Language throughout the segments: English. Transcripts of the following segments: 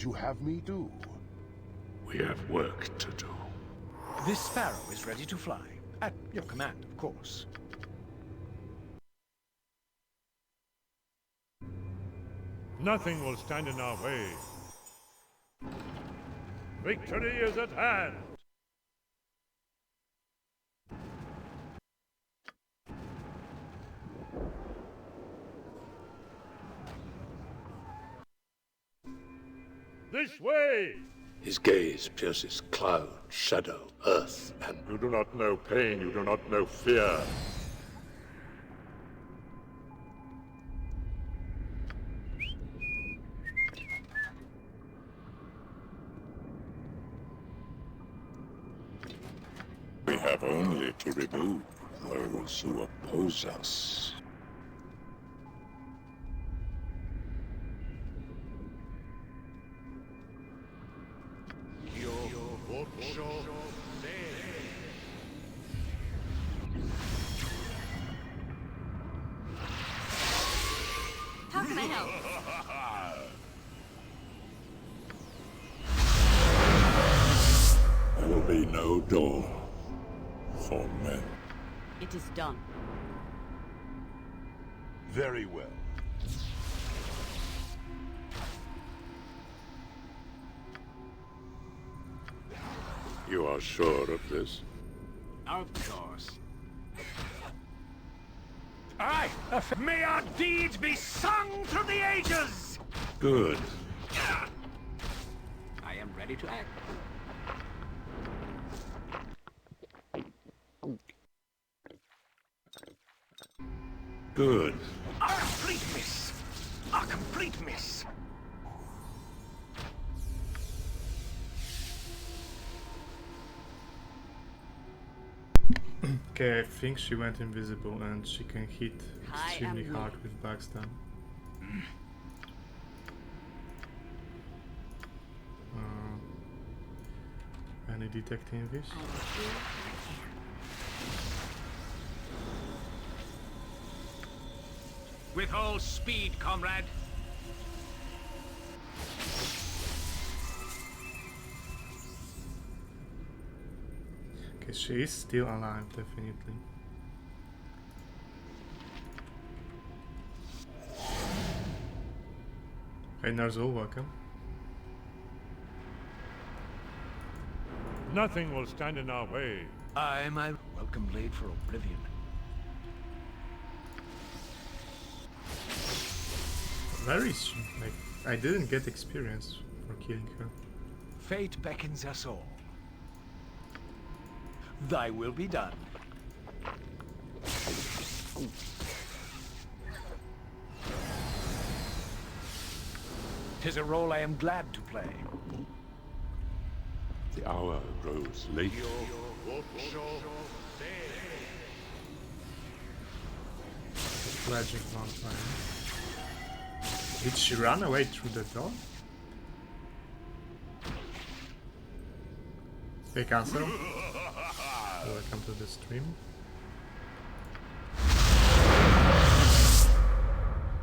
would you have me do? We have work to do. This sparrow is ready to fly. At your command, of course. Nothing will stand in our way. Victory is at hand! This way! His gaze pierces cloud, shadow, earth, and... You do not know pain, you do not know fear. We have only to remove those who oppose us. How can I help? There will be no Dorn for men. It is done. Very well. You are sure of this? Of course. Aye! May our deeds be sung through the ages! Good. I am ready to act. Good. A complete miss! A complete miss! Okay, I think she went invisible and she can hit extremely hard with backstab. Any detecting this? With all speed, comrade! Okay, she is still alive, definitely. Hey Narzul, welcome. Nothing will stand in our way. Aye, my welcome blade for oblivion. Where is she? Like, I didn't get experience for killing her. Fate beckons us all. Thy will be done. 'Tis a role I am glad to play. The hour grows late. Magic vampire. Did she run away through the door? Hey, cancel. Welcome to the stream.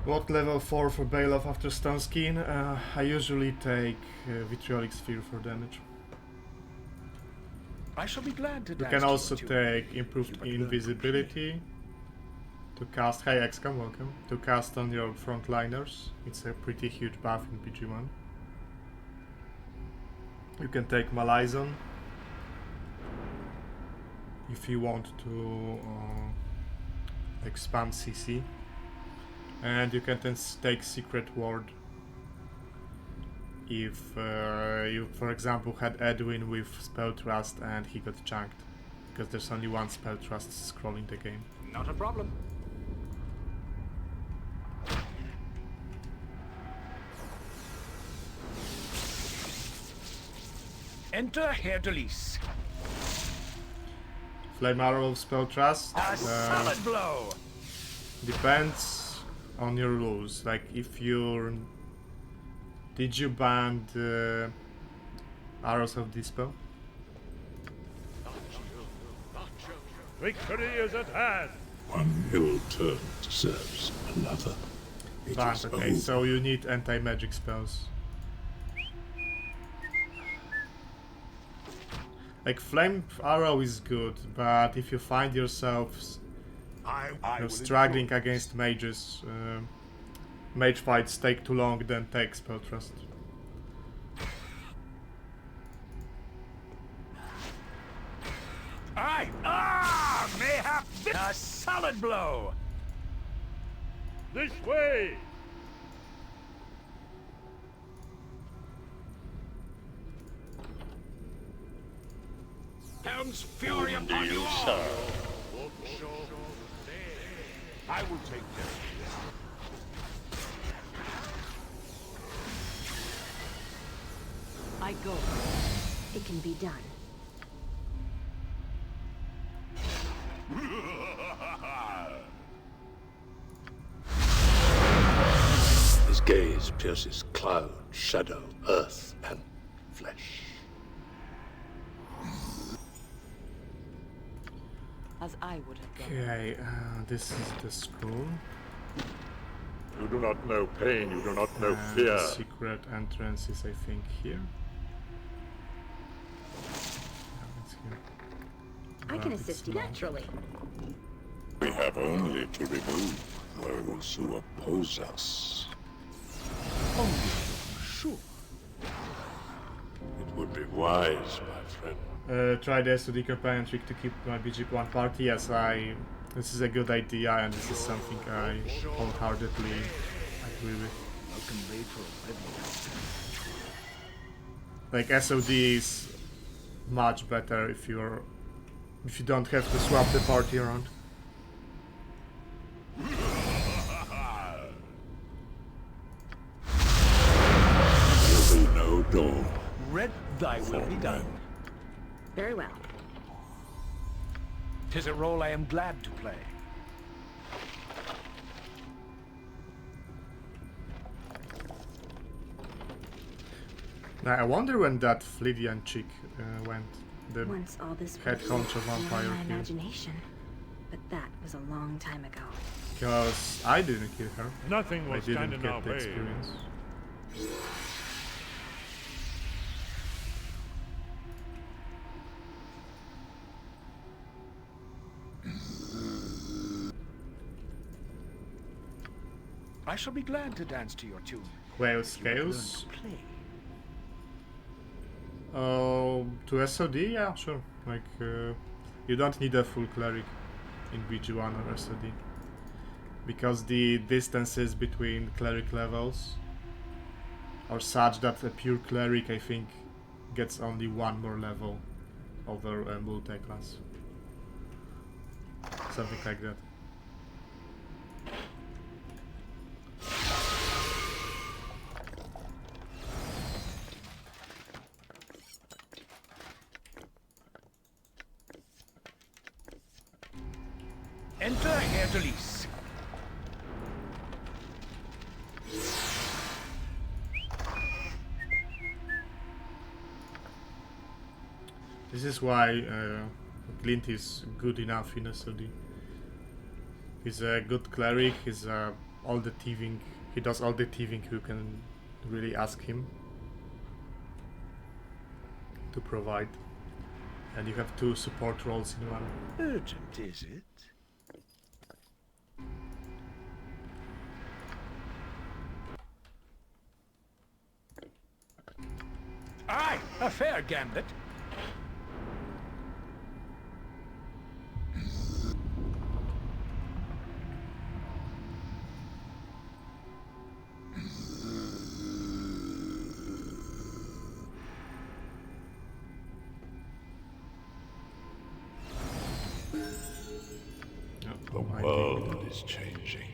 What level 4 for Bailoff after Stone Skin? I usually take Vitriolic Sphere for damage. I shall be glad to You dance can to also you. take Improved Invisibility to cast. Hey XCOM, welcome. To cast on your frontliners. It's a pretty huge buff in BG1. You can take Malazon if you want to expand CC. And you can then take Secret Ward if you, for example, had Edwin with Spell Trust and he got chunked, because there's only one Spell Trust scrolling the game. Not a problem. Enter Herr Delis. Flame Arrow of Spell Trust A solid blow. depends on your rules. Like, if you're... Did you ban the Arrows of Dispel? Victory is at hand! One ill turn deserves another. It Banned, is okay, over. so you need anti-magic spells. Like flame arrow is good, but if you find yourselves I will struggling enjoy against mages, mage fights take too long, then take spell trust. Aye! Mayhap a solid blow! This way! Helm's fury Do upon you you all! serve? I will take care of I go. It can be done. His gaze pierces cloud, shadow, earth, and flesh. As I would have done. Okay, this is the scroll. You do not know pain, you do not know And fear. the secret entrance is, I think, here. Yeah, it's here. I can But assist it's you not. naturally. We have only to remove those who oppose us. Sure. It would be wise, my friend. Try the SOD companion trick to keep my BG1 party. Yes, this is a good idea, and this is something I wholeheartedly agree with. Like SOD is much better if you don't have to swap the party around. There will be no Dorn. Red, thy will be done. Very well. 'Tis a role I am glad to play. Now, I wonder when that Flydian chick went. The Once all this head was honcho only vampire my here. imagination, but that was a long time ago. Because I didn't kill her. Nothing I will stand didn't in our get the way. experience. I shall be glad to dance to your tune. Whale Learn scales. to play. To SOD, yeah, sure. Like, you don't need a full cleric in BG1 or SOD. Because the distances between cleric levels are such that a pure cleric, I think, gets only one more level over a multi-class. Something like that. Enter Herr de Lys. This is why Glint is good enough in SOD. He's a good cleric, he's all the thieving, he does all the thieving you can really ask him to provide. And you have two support roles in one. Urgent, is it? Aye, a fair gambit. The I world think- is changing.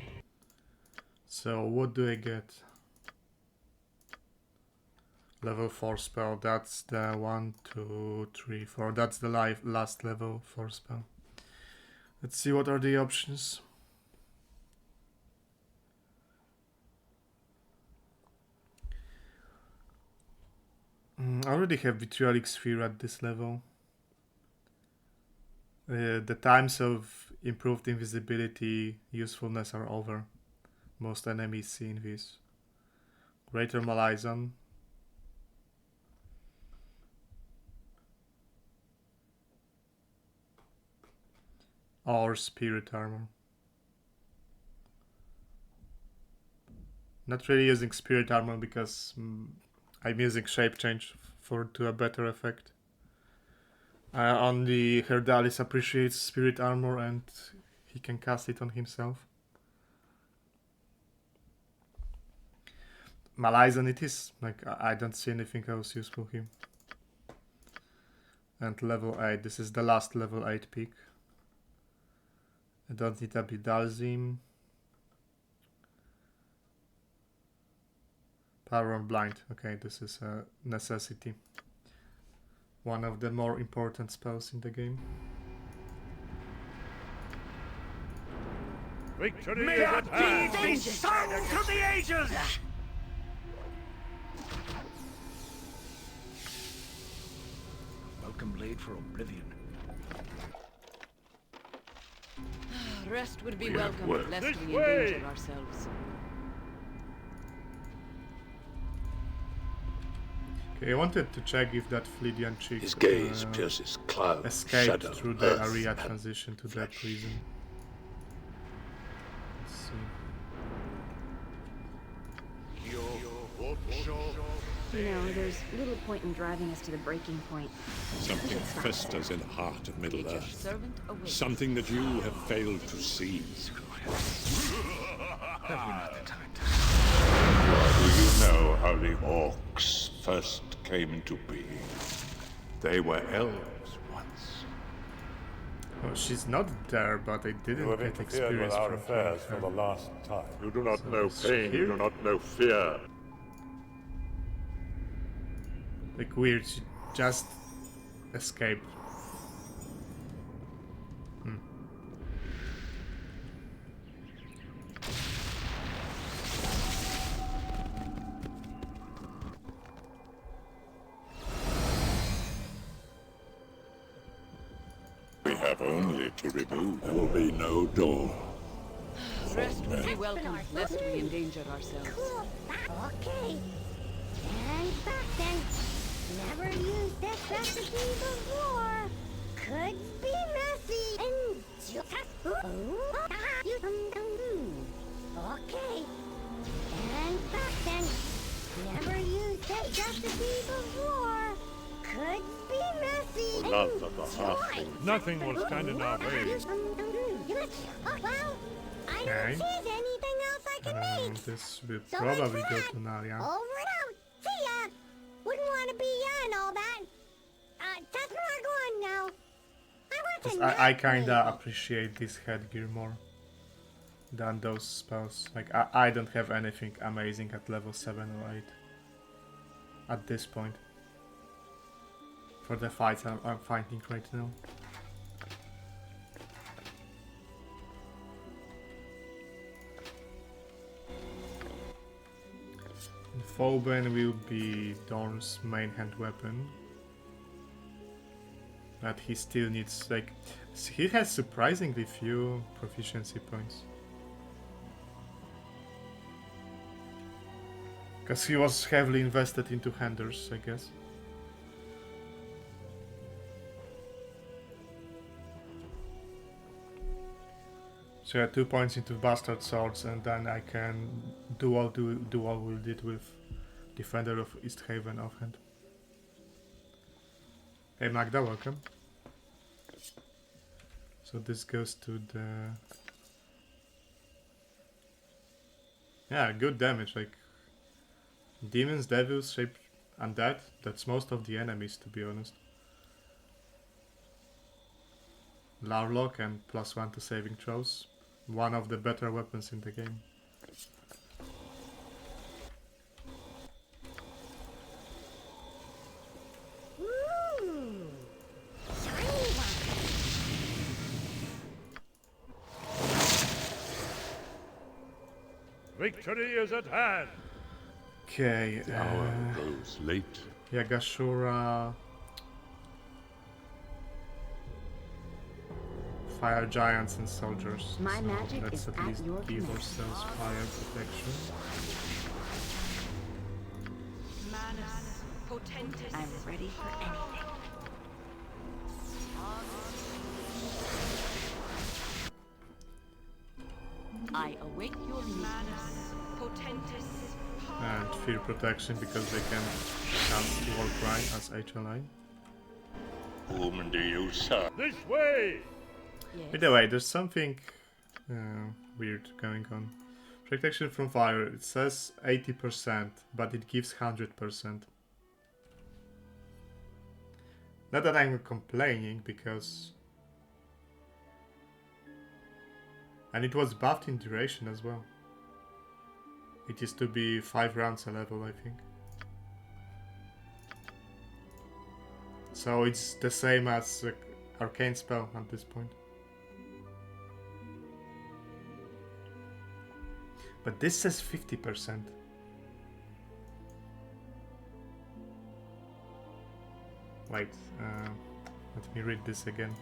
So what do I get? Level 4 spell, that's the 1, 2, 3, 4, that's the last level 4 spell. Let's see what are the options. I already have Vitriolic Sphere at this level. The times of improved invisibility usefulness are over. Most enemies seeing this. Greater Malazan. or spirit armor. Not really using spirit armor because I'm using shape change to a better effect. Only Herdalis appreciates spirit armor and he can cast it on himself. Malaisan it is, like I don't see anything else useful here. And level 8, this is the last level 8 pick. I don't need a Bidalzim. Power on blind, okay, this is a necessity. One of the more important spells in the game. Victory May our deeds be sung through the ages! Welcome blade for oblivion. Rest would be We have welcome, work. lest This we way! endanger ourselves. Okay, I wanted to check if that Flydian chick His gaze pierces cloud, escaped shadow, through the earth, area and transition to that prison. Let's see. You know, there's little point in driving us to the breaking point. something Let's stop. festers in the heart of Middle Nature's Earth. servant awaits. Something that you have failed to see. Have we not the time to... Do you know how the orcs first came into being? They were elves once. Oh, she's not there, but I didn't You have get interfered experience with our from affairs her. for the last time. You do not So know it's pain, you here? do not know fear. Like weird, she just escaped. We have only to remove. There will be no Dorn. Rest would be welcome, lest we endanger ourselves. Cool. Okay. And back then. Never used this recipe before. Could be messy. And just... Okay. And back then. Never used this recipe before. Could be messy. For love of the half. Nothing will stand in our way. Well, I Okay. don't see anything else I can make. This will So probably it's go that. to Narya. Over and out. See ya. Wouldn't want to be ya and all that. That's where I'm going now. I want to I kinda appreciate this headgear more than those spells. Like I don't have anything amazing at level 7 or 8 at this point. For the fights I'm fighting right now. Foben will be Dorn's main hand weapon. But he still needs, like, he has surprisingly few proficiency points. Because he was heavily invested into handers, I guess. So yeah, 2 points into Bastard Swords, and then I can dual wield it with Defender of Easthaven offhand. Hey Magda, welcome. So this goes to the... Yeah, good damage, like... Demons, Devils, Shape, Undead, that's most of the enemies, to be honest. Larlock and +1 to saving throws. One of the better weapons in the game. Ooh. Shiny one. Victory is at hand. Okay, The hour grows late. Yagashura... Fire giants and soldiers. My So magic let's is at at least your give command. ourselves fire protection. Manus, potentis. I'm ready for anything. I await your news. Potentis. And fear protection because they can cast Warcry as HLI. Whom do you serve? This way! Yes. Either way, there's something weird going on. Protection from fire, it says 80%, but it gives 100%. Not that I'm complaining, because... And it was buffed in duration as well. It used to be 5 rounds a level, I think. So it's the same as arcane spell at this point. But this says 50%. Wait, let me read this again.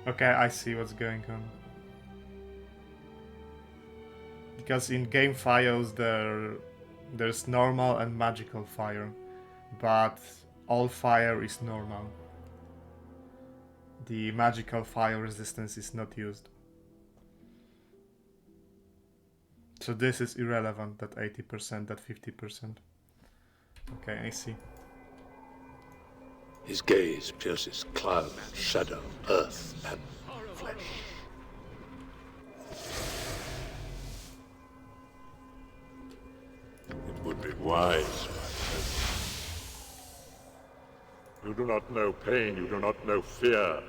Okay, I see what's going on. Because in game files there's normal and magical fire, but all fire is normal. The magical fire resistance is not used. So this is irrelevant, that 80%, that 50%. Okay, I see. His gaze pierces cloud, shadow, earth, and flesh. It would be wise, my friend. You do not know pain, you do not know fear.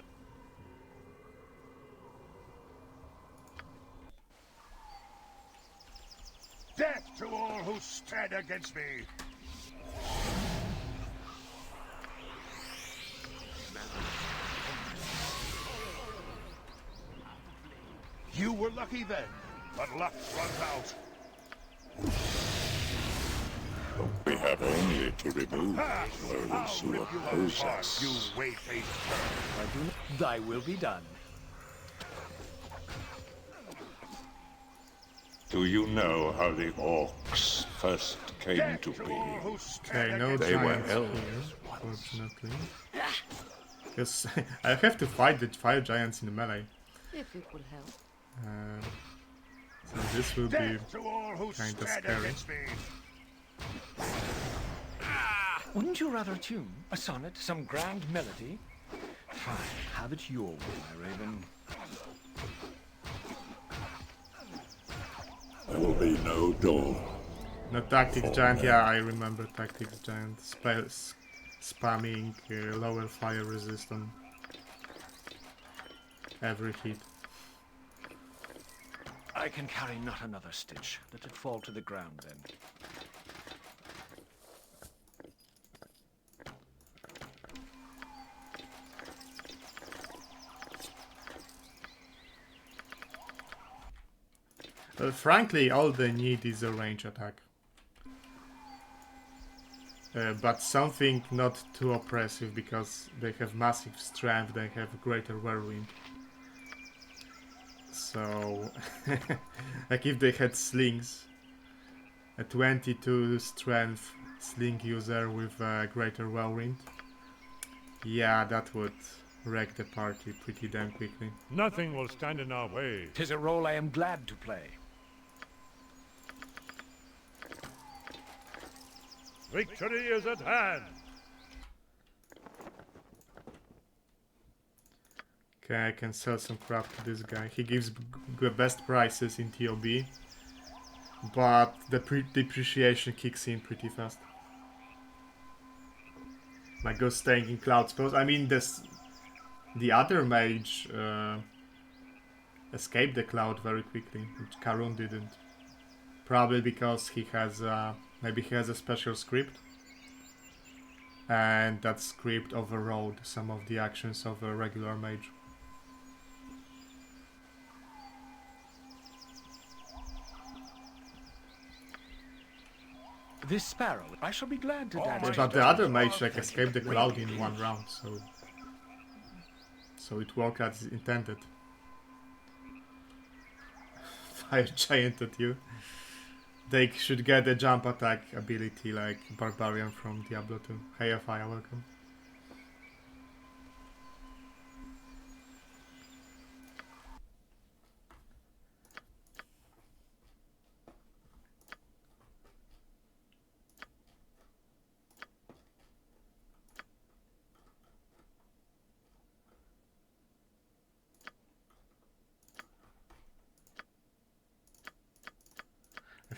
Death to all who stand against me! You were lucky then, but luck runs out. We have only to remove Ha! those I'll who rip you oppose apart, us. you wayfaced Thy will be done. Do you know how the orcs first came Death to to be? all who stand Okay, no against They were giants elves here, fortunately. Because I have to fight the fire giants in the melee. If it will help. So this will be Death to all who kinda stand scary. against me! Wouldn't you rather tune a sonnet, some grand melody? Fine, have it your way, my raven. There will be no Dorn. No tactics giant, yeah, I remember tactics giant. Spamming lower fire resist on every hit. I can carry not another stitch. Let it fall to the ground then. Frankly, all they need is a range attack. But something not too oppressive, because they have massive strength, they have greater whirlwind. So, like if they had slings, a 22 strength sling user with greater whirlwind, yeah, that would wreck the party pretty damn quickly. Nothing will stand in our way. 'Tis a role I am glad to play. Victory is at hand. Okay, I can sell some crap to this guy. He gives the best prices in TOB, but the depreciation kicks in pretty fast. Like go staying in cloud spells. I mean, the other mage escaped the cloud very quickly, which Karun didn't. Probably because he has maybe he has a special script, and that script overrode some of the actions of a regular mage. This sparrow, I shall be glad to dance. my But the other mage like escaped the cloud in one round, so it worked as intended. Fire giant at you. They should get a jump attack ability like Barbarian from Diablo 2. Hey Fire, welcome.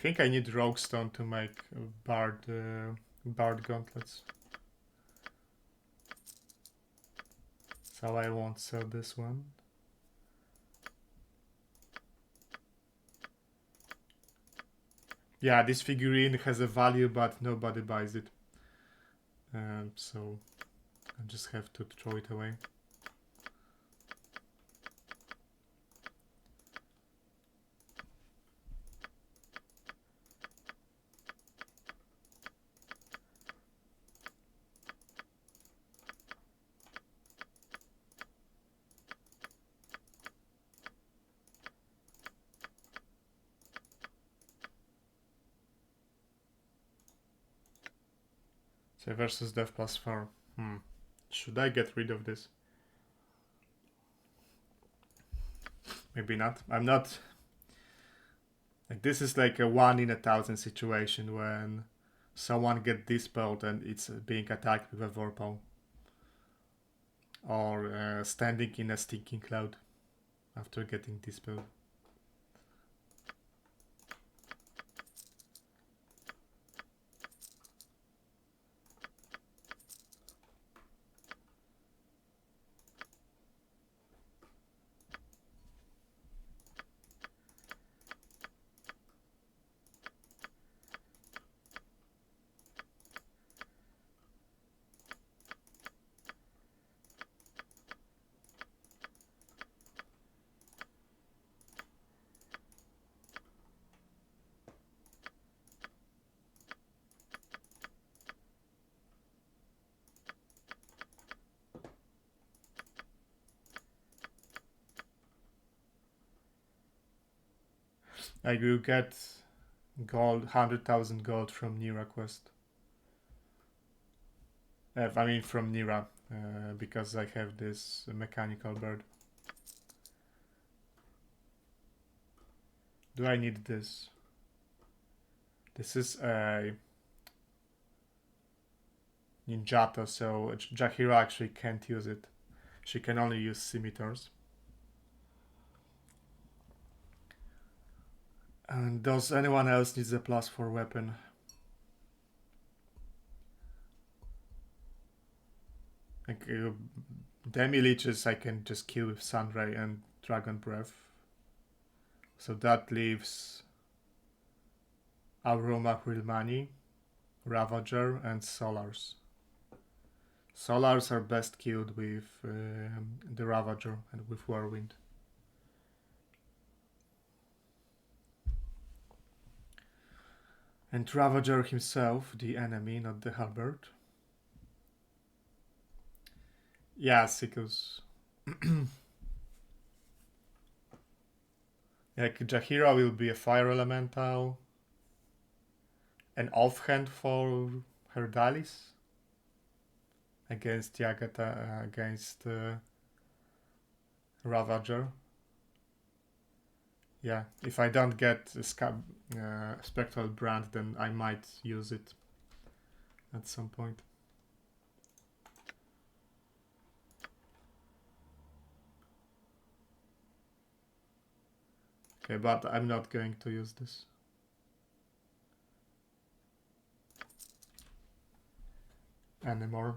think I need rogue stone to make bard gauntlets. So I won't sell this one. Yeah, this figurine has a value, but nobody buys it. So I just have to throw it away. So versus death +4. Should I get rid of this? Maybe not. I'm not... Like, this is like a 1 in 1,000 situation when someone gets dispelled and it's being attacked with a vorpal. Or standing in a stinking cloud after getting dispelled. I will get gold, 100,000 gold from Nira quest. I mean from Nira, because I have this mechanical bird. Do I need this? This is a Ninjato, so Jaheira actually can't use it. She can only use scimitars. And does anyone else needs a +4 weapon? Like demi-leeches I can just kill with Sunray and Dragon Breath. So that leaves Auroma Hrilmani, Ravager and Solars. Solars are best killed with the Ravager and with Whirlwind. And Ravager himself, the enemy, not the halberd. Yeah, Sickles. Like Jaheira will be a fire elemental. An offhand for her Dalis. Against Yagata, against Ravager. Yeah, if I don't get a Spectral Brand, then I might use it at some point. Okay, but I'm not going to use this. Anymore.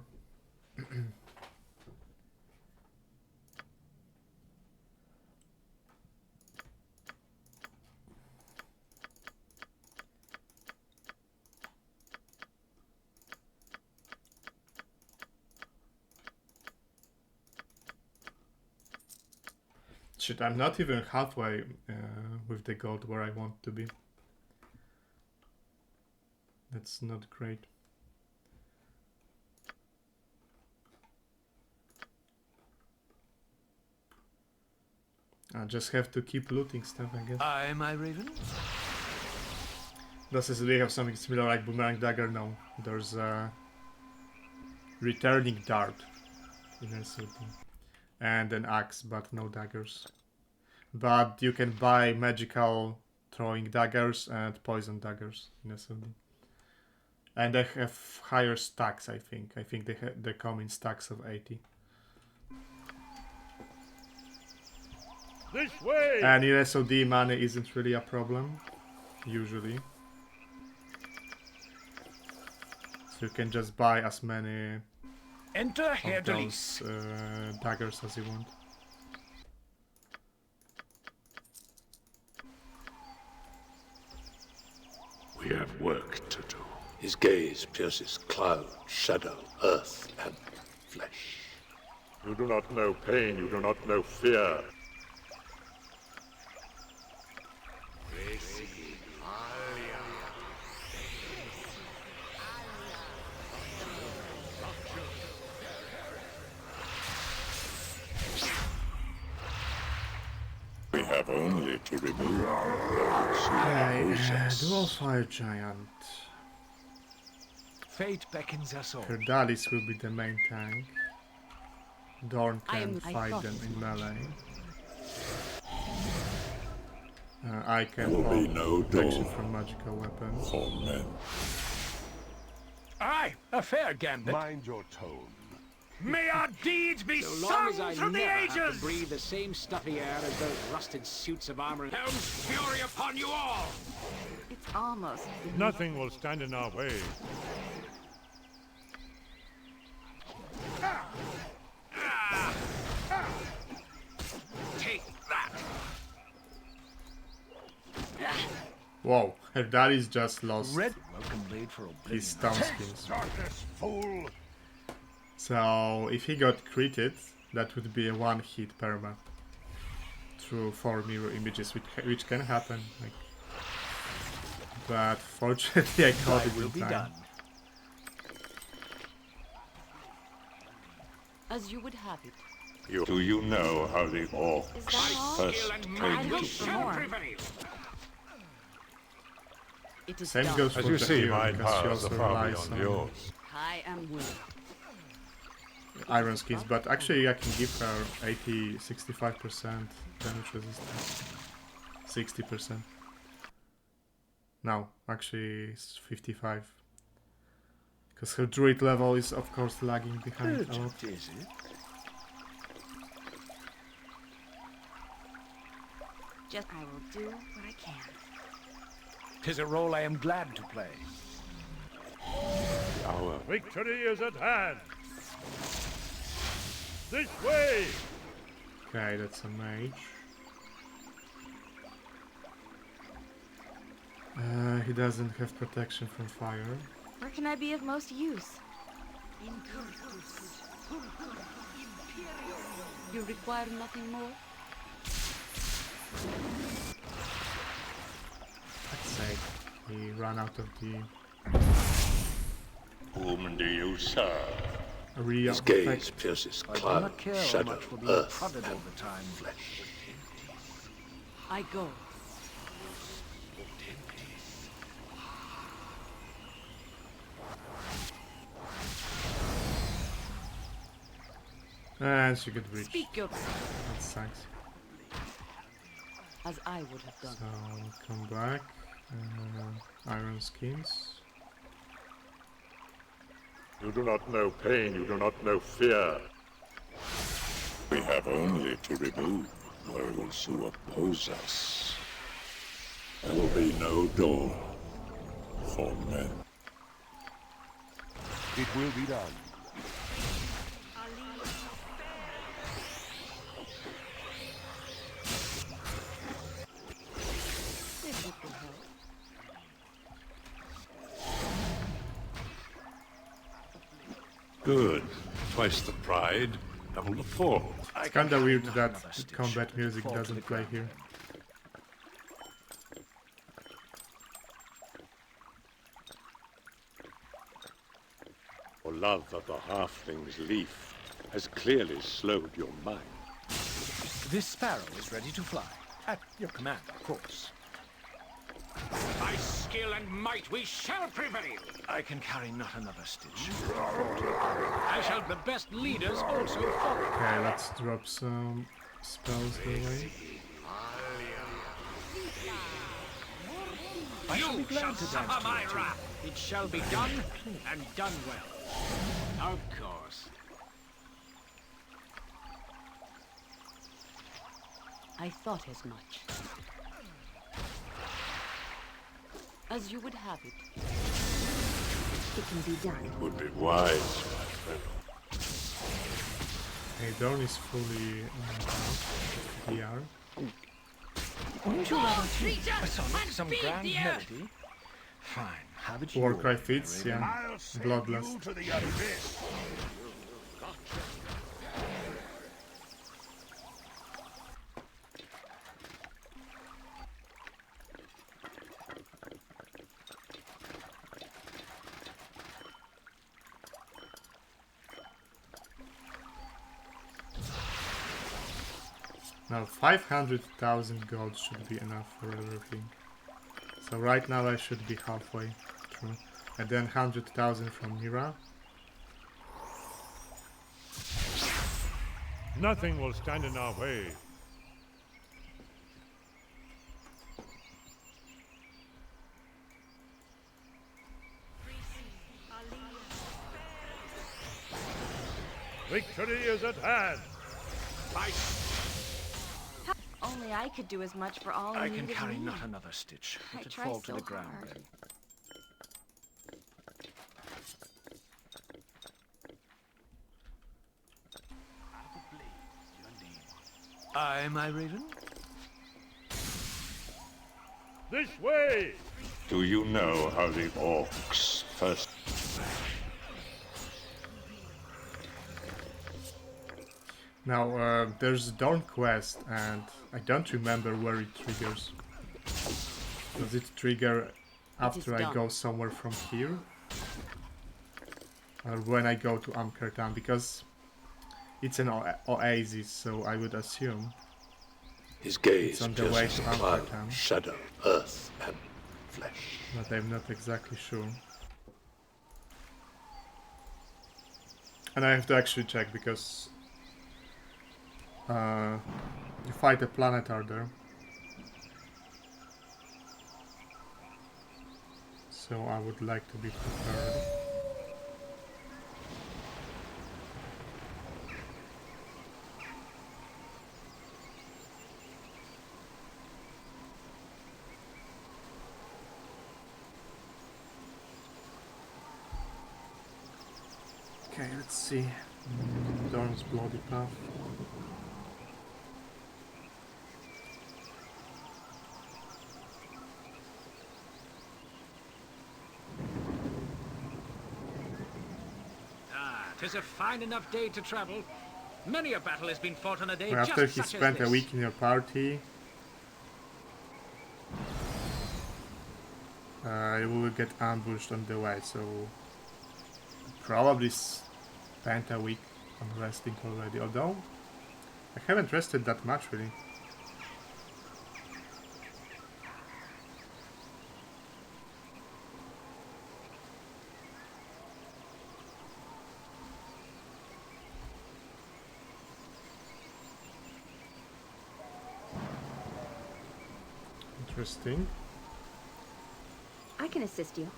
Shit, I'm not even halfway with the gold where I want to be. That's not great. I just have to keep looting stuff, I guess. Aye, my raven. Does SSD have something similar like Boomerang Dagger? No. There's a Returning Dart in SSD. And an axe, but no daggers. But you can buy magical throwing daggers and poison daggers in SSD. And they have higher stacks, I think. I think they come in stacks of 80. This way! And in SOD, money isn't really a problem, usually. So you can just buy as many Enter Herr of Delis. those daggers as you want. We have work to do. His gaze pierces cloud, shadow, earth, and flesh. You do not know pain, you do not know fear. We have only to remove Dual Fire Giant. Fate beckons us all. Herdalis will be the main tank. Dorn can I fight thought them as in much. melee. I can There will be pop no protection Dorn from magical weapons. for men. Aye, a fair gambit. Mind your tone. May our deeds be So long as I sung through the never have to ages! breathe the same stuffy air as those rusted suits of armor. Hell's fury upon you all! It's almost. Nothing will stand in our way. Take that! Whoa, Herdalis just lost Red welcome blade for oblivion. his stun skins. Darkness, fool! So if he got critted, that would be a one-hit perma through 4 mirror images, which can happen. Like, but fortunately, I caught it will in be time. done. As you would have it. Do you know how the orcs Is that all? first I came hope to for be? more. It is Same done. goes for As you the see, hero, my because she powers also are far relies beyond on yours. I am willing. iron skins, but actually I can give her 65% damage resistance. 60%. No, actually it's 55. Because her druid level is of course lagging behind a lot. Urgent, is it? Just I will do what I can. 'Tis a role I am glad to play. Our Victory is at hand. This way! Okay, that's a mage. He doesn't have protection from fire. Where can I be of most use? You require nothing more? Let's say he ran out of the whom do you serve? area His of gaze effect. pierces I do cloud, not care shadow, much for being earth, prodded all and the time. flesh. I go. And she could reach. Speak your That sucks. as I would have done. So come back. Iron skins. You do not know pain, you do not know fear. We have only to remove those who oppose us. There will be no dawn for men. It will be done. If it will help. Good. Twice the pride, double the fall. It's kinda weird Not that another the stitch combat that music fall to the doesn't play ground. here. For love of the halfling's leaf has clearly slowed your mind. This sparrow is ready to fly. At your command, of course. By skill and might we shall prevail. I can carry not another stitch. I shall the best leaders also follow. Okay, let's drop some spells their way. I shall be You glad shall to dance suffer to my it, too. wrath. It shall be done, and done well. Of course. I thought as much. As you would have it. It can be done. It would be wise, my friend. Okay, Dorn is fully DR. Wouldn't you rather tune a sonnet, some grand melody? Fine, have it your Warcry way, fits, Raven. yeah. I'll send Bloodlust. you to the abyss. Now 500,000 gold should be enough for everything. So right now I should be halfway through. And then 100,000 from Mira. Nothing will stand in our way. Victory is at hand. Only I could do as much for all I in can need of carry me. not another stitch. I Let it try fall to so the ground hard. then. Aye, my Raven? This way! Do you know how the orcs first... Now there's Dorn quest and I don't remember where it triggers. Does it trigger after I go somewhere from here? Or when I go to Amkertown? Because it's an oasis, so I would assume His gaze it's on the way pierces to cloud, Amkertown. shadow, earth, and flesh. But I'm not exactly sure. And I have to actually check because you fight a planet there. So I would like to be prepared. Okay, let's see. Dorn's bloody path. Ah, 'tis a fine enough day to travel. Many a battle has been fought on a day Well, after just he such spent as a this. week in your party, you will get ambushed on the way, so probably spent a week on resting already, although I haven't rested that much really. Interesting. I can assist you.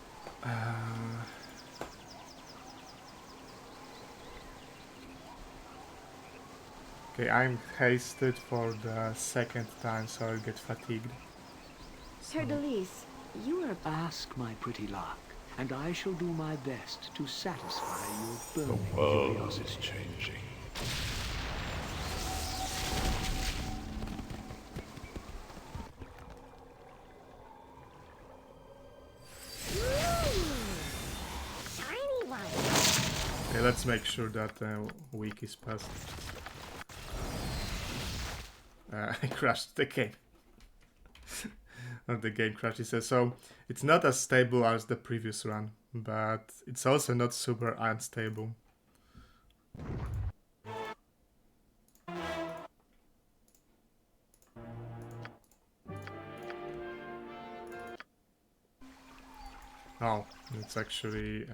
Okay, I'm hasted for the second time, so I'll get fatigued. Herr Delise, you are... Ask my pretty luck, and I shall do my best to satisfy your burning World curiosity. is changing. Shiny one. Okay, let's make sure that week is passed. I crashed the game. Or the game crashed, it says. So it's not as stable as the previous run, but it's also not super unstable. Oh, it's actually...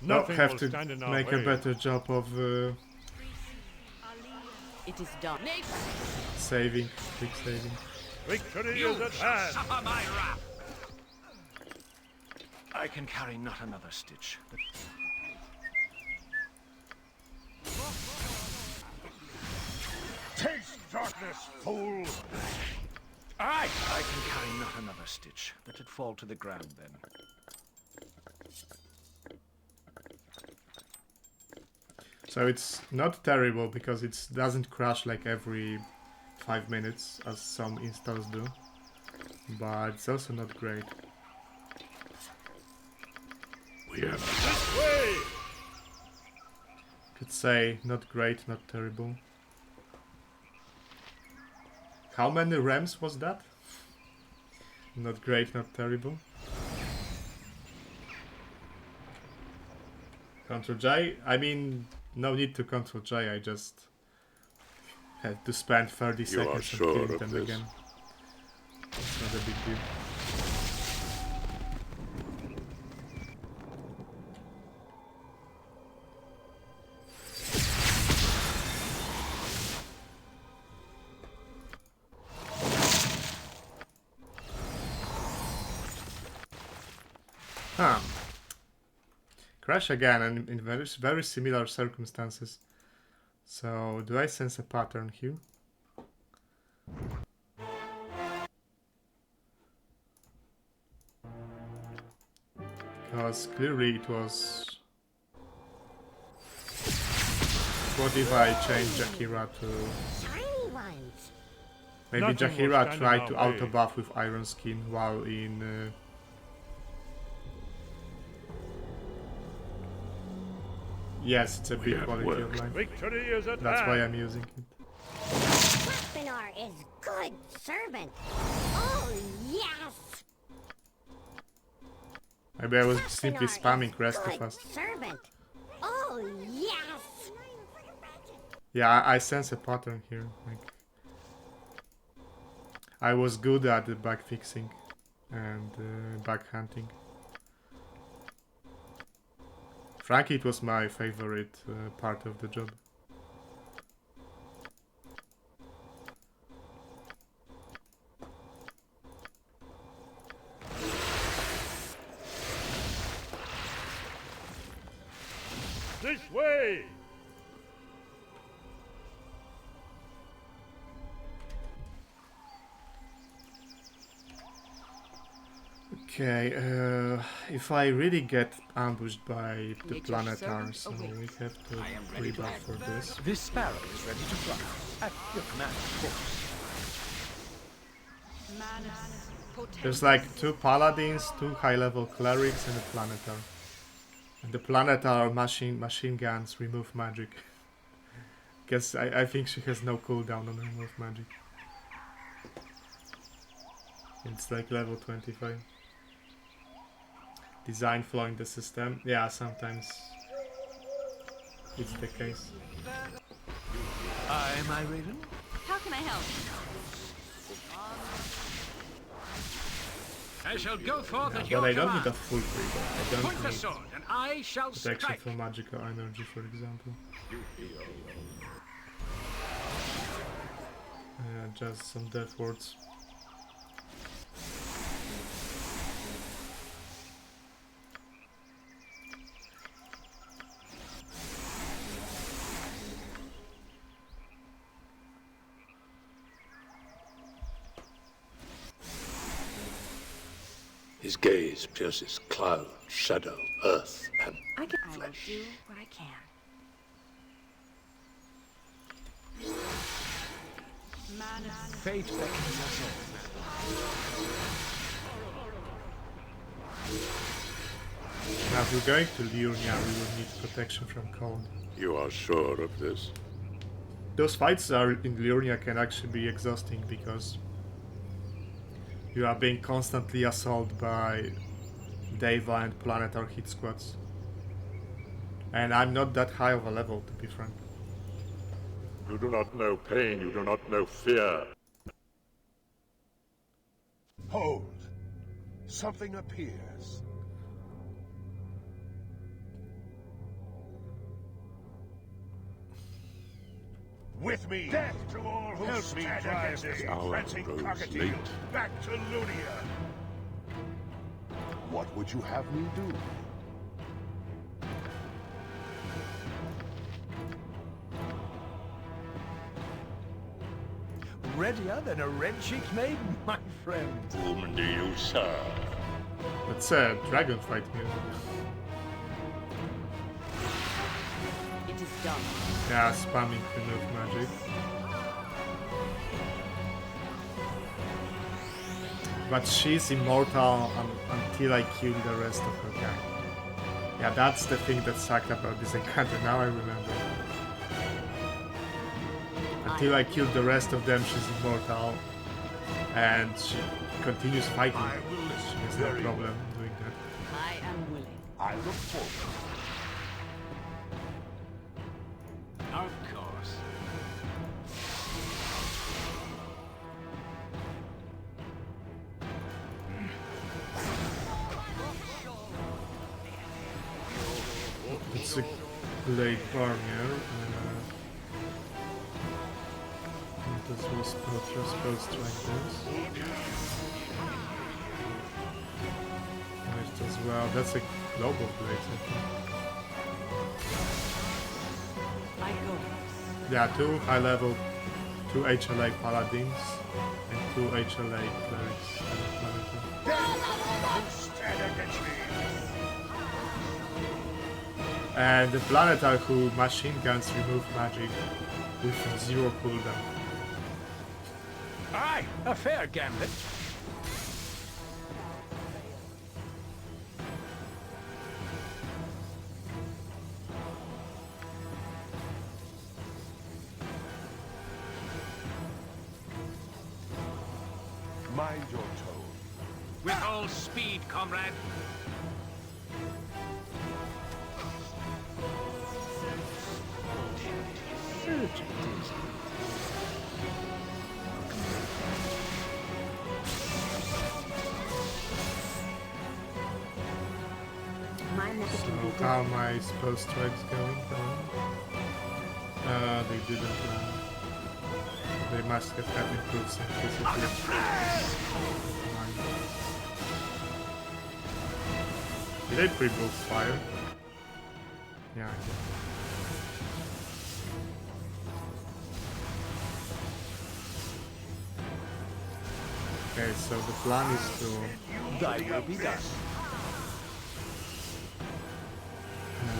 Nothing have will to stand in our make way. a better job of It is done. saving, quick saving. Victory You is at shall hand. suffer my wrath. I can carry not another stitch. But Taste darkness, fool! aye, I can carry not another stitch. Let it fall to the ground then. So it's not terrible because it doesn't crash like every 5 minutes as some installs do, but it's also not great. We have This way! Could say not great, not terrible. How many Rams was that? Not great, not terrible. Control J? I mean, no need to Control J, I just had to spend 30 You are seconds sure on killing of them this? again. It's not a big deal. Huh. Crash again and in very similar circumstances. So, do I sense a pattern here? Because clearly it was... What if I change Jaheira to... Shiny ones. Maybe Nothing will Jaheira stand in tried our to way. auto buff with Iron Skin while in... Yes, it's a big have quality of work. life. Victory is at That's hand. why I'm using it. Weaponar is good servant. Oh, yes! Maybe I was simply Weaponar spamming is rest too good fast. servant. Oh, yes! Yeah, I sense a pattern here. Like, I was good at the bug fixing and bug hunting. Frankly, it was my favorite part of the job. This way! Okay, if I really get ambushed by the Nature's Planetar, servant so awaits. we have to I am ready to rebuff for this. This sparrow is ready to fly. At your command, of course. There's like 2 paladins, 2 high-level clerics, and a Planetar. And the Planetar machine guns remove magic. Guess I think she has no cooldown on remove magic. It's like level 25. Design flaw in the system. Yeah, sometimes it's the case. Aye, my Raven. How can I help? I shall go forth Yeah, at your but I don't command. need a full freedom. I Point don't the need sword, and I shall protection strike. from magical energy, for example. Just some death words. His gaze pierces cloud, shadow, earth, and I will flesh. do what I can. Fate beckons us all. Now, if we're going to Liurnia, we will need protection from cold. You are sure of this? Those fights are in Liurnia can actually be exhausting because you are being constantly assaulted by Deva and Planetar hit squads. And I'm not that high of a level, to be frank. You do not know pain, you do not know fear. Hold. Something appears. With me, death to all who help me drive this hour prancing grows cockatiel late. back to Lunia. What would you have me do? Readier than a red-cheeked maiden, my friend. Whom do you serve? That's a dragon fight music. It is done. Yeah, spamming remove magic. But she's immortal until I kill the rest of her gang. Yeah, that's the thing that sucked about this encounter, now I remember. Until I kill the rest of them, she's immortal. And she continues fighting. I will listen. She has no problem doing that. I am willing. I look forward. Of course. It's a blade barrier. This was supposed to like this. Right as well. That's a global blade, I think. I go. Yeah, 2 high level, 2 HLA paladins, and 2 HLA clerics. Stand against me. And the planetar who machine guns remove magic with 0 cooldown. Aye, a fair gambit. Mind your tone. With all speed, comrade. My method can be So how are my spell strikes going? They didn't. They must have had improved simplicity. Did they pre-book fire? Yeah, I did. Okay, so the plan is to Thy will be done.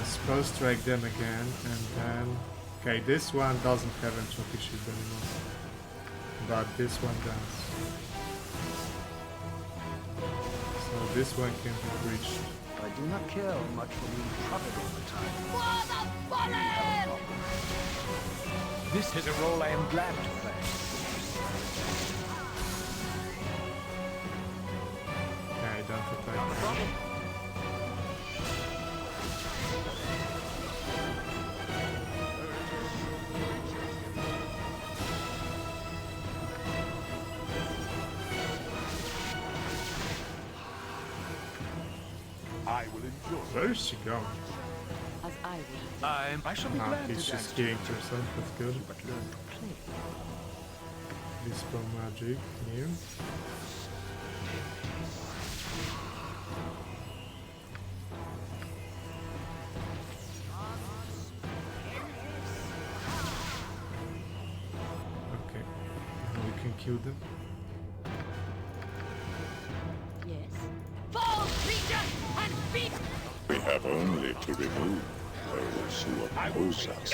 spell strike them again, and then... Okay, this one doesn't have entropy shield anymore. But this one does. So this one can be breached. I do not care much for being prodded all the time. This is a role I am glad to play. Okay, don't attack. I will enjoy. Where is she going? As I will. I shall be Ah, glad to he's dance just to healing herself, that's good. but learn to play. Dispel magic here. Okay, now we can kill them. Yes. Fall, creature, and beat. We have only to remove those who oppose us.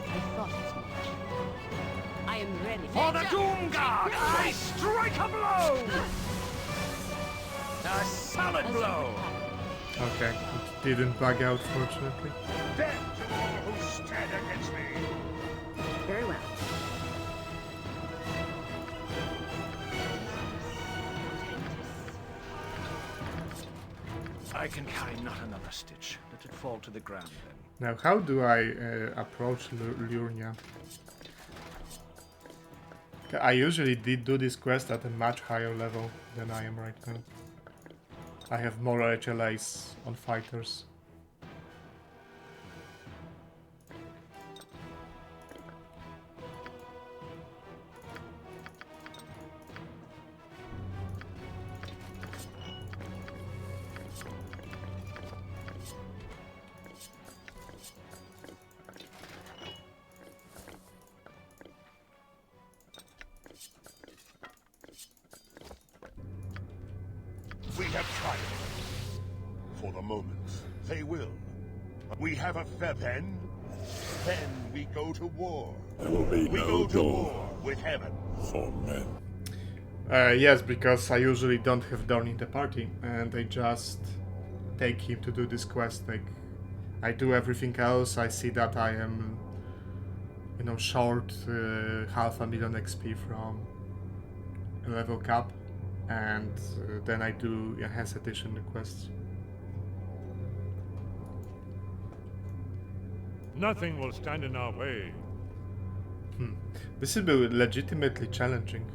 I thought as much. I am ready. For the Doom Guard, I strike a blow! A solid blow! Okay, it didn't bug out fortunately. Death to all who stand against me. very well. I can carry not another stitch. Let it fall to the ground then. Now, how do I approach Liurnia? I usually did do this quest at a much higher level than I am right now. I have more HLAs on fighters. have tried it. For the moment, they will. We have a fair pen. Then we go to war. There will be We no go to dawn war with heaven. for men. Yes, because I usually don't have Dorn in the party, and I just take him to do this quest. Like, I do everything else. I see that I am, you know, short 500,000 XP from a level cap, and then I do Enhanced Edition quests. Nothing will stand in our way. This will be legitimately challenging.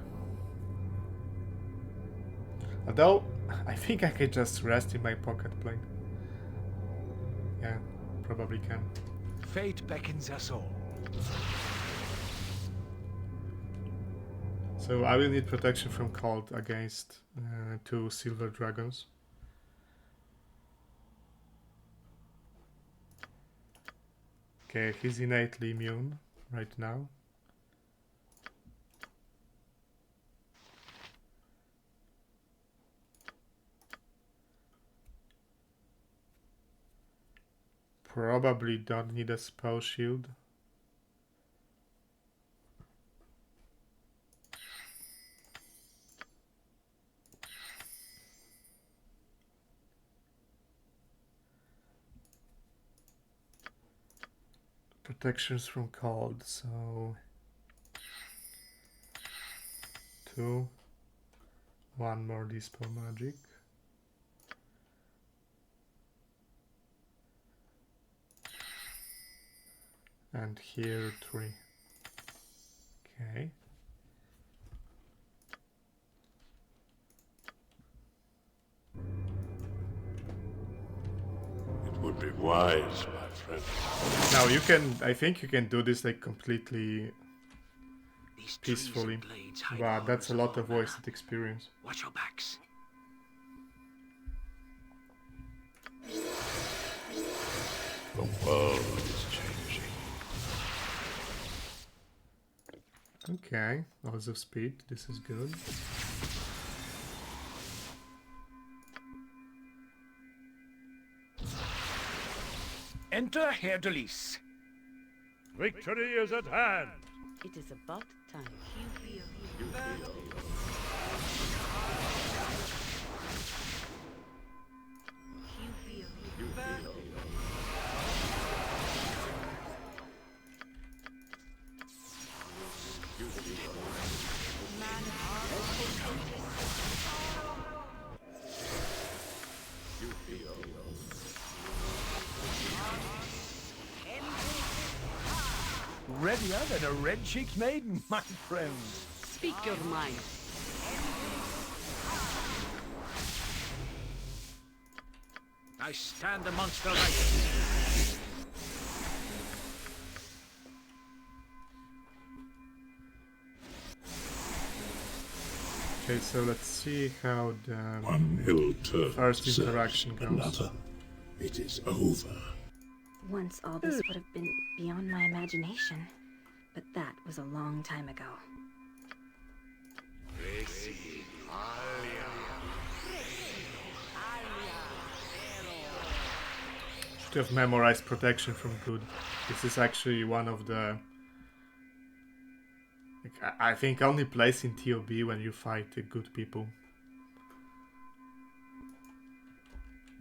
Although, I think I can just rest in my pocket plane. Yeah, probably can. Fate beckons us all. So I will need protection from cold against 2 silver dragons. Okay, he's innately immune right now. Probably don't need a spell shield. Protections from cold, so 2, 1 more dispel magic. And here 3. Okay. It would be wise, my friend. Now you can, I think you can do this like completely These trees peacefully, and blades hide but that's a horrors of lot all of manner. wasted experience. Watch your backs. The world is changing. Okay, lots of speed, this is good. Enter Herr de Lis. Victory is at hand. It is about time. Readier than a red-cheeked maiden, my friend. Speak your mind. I stand amongst the light. Okay, so let's see how the One hill turns first interaction goes. another. It is over. Once all this would have been beyond my imagination, but that was a long time ago. Should have memorized protection from good. This is actually one of the, like, I think only place in TOB when you fight good people.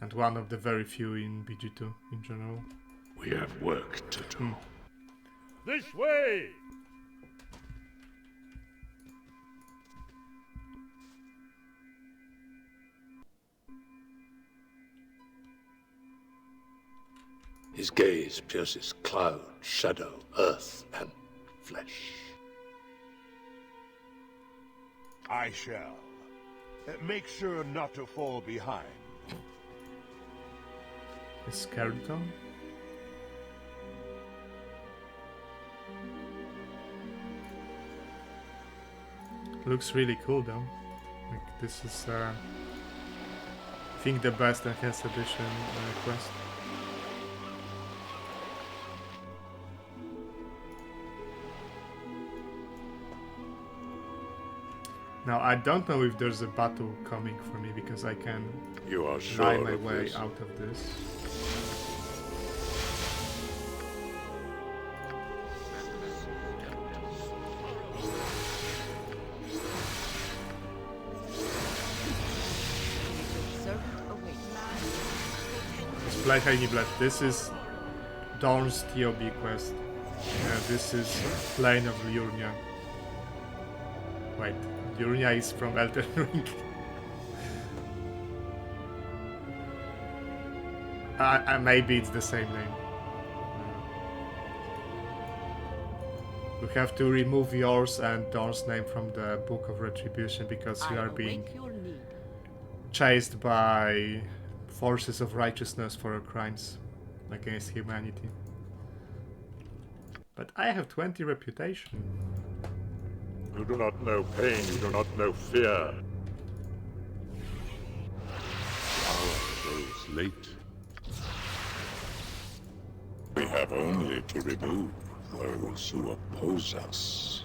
And one of the very few in BG2 in general. We have work to do. This way! His gaze pierces cloud, shadow, earth, and flesh. I shall. Make sure not to fall behind. Is skeleton? Looks really cool though. Like this is I think the best Enhanced Edition quest. Now, I don't know if there's a battle coming for me, because I can You are lie sure my of way this? out of this. Servant awaits. Splitiny Blood. This is Dorn's TOB quest. This is Plane of Liurnia. Wait, Liurnia is from Elden Ring. Maybe it's the same name. We have to remove yours and Dorn's name from the Book of Retribution because you are being await your need. chased by forces of righteousness for your crimes against humanity. But I have 20 reputation. You do not know pain, you do not know fear. Hour grows late. We have only to remove those who oppose us.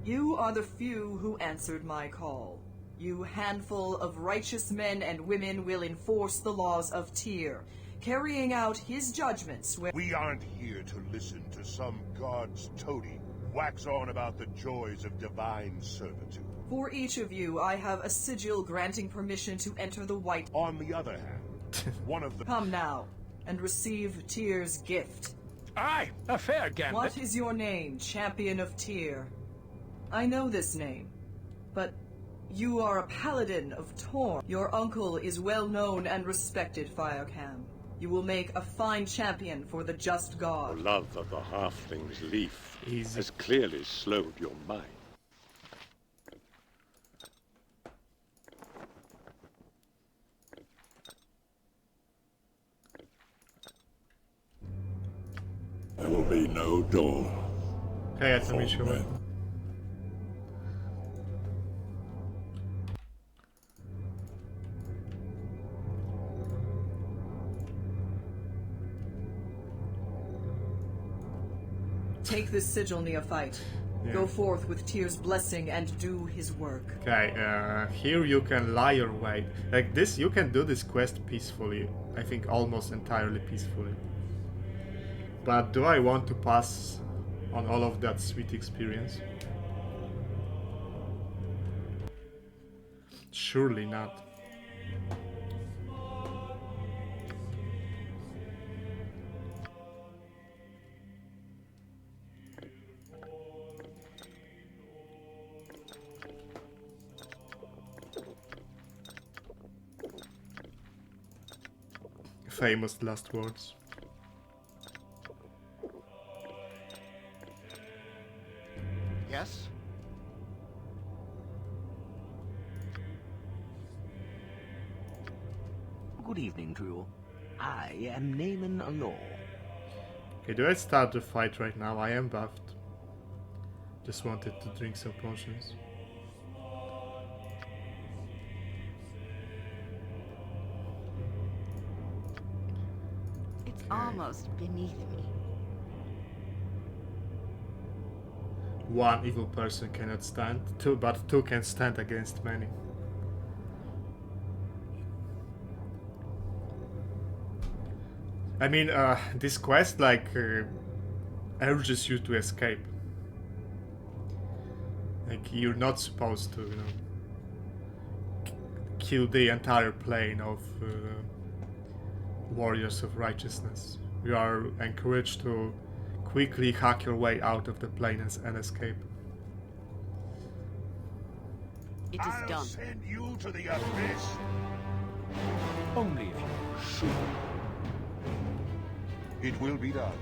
You are the few who answered my call. You handful of righteous men and women will enforce the laws of Tyr, carrying out his judgments where— We aren't here to listen to some god's toady wax on about the joys of divine servitude. For each of you, I have a sigil granting permission to enter the White. On the other hand, one of the... Come now, and receive Tyr's gift. Aye, a fair gambit. What is your name, champion of Tyr? I know this name, but you are a paladin of Torn. Your uncle is well known and respected, Firecam. You will make a fine champion for the just The god. love of the halfling's leaf Easy. has clearly slowed your mind. There will be no door. Okay, to meet you. men. Take this sigil, Neophyte. Yeah. Go forth with Tyr's blessing and do his work. Okay, here you can lie your way. Like this, you can do this quest peacefully. I think almost entirely peacefully. But do I want to pass on all of that sweet experience? Surely not. Famous last words. Yes? Good evening to you. I am Naaman Alor. Okay, do I start the fight right now? I am buffed. Just wanted to drink some potions. It's almost beneath me. One evil person cannot stand, but two can stand against many. I mean, this quest urges you to escape. Like you're not supposed to, you know, kill the entire plane of warriors of righteousness. You are encouraged to quickly hack your way out of the plane and escape. It is I'll done. send you to the abyss. Only if you're sure. It will be done.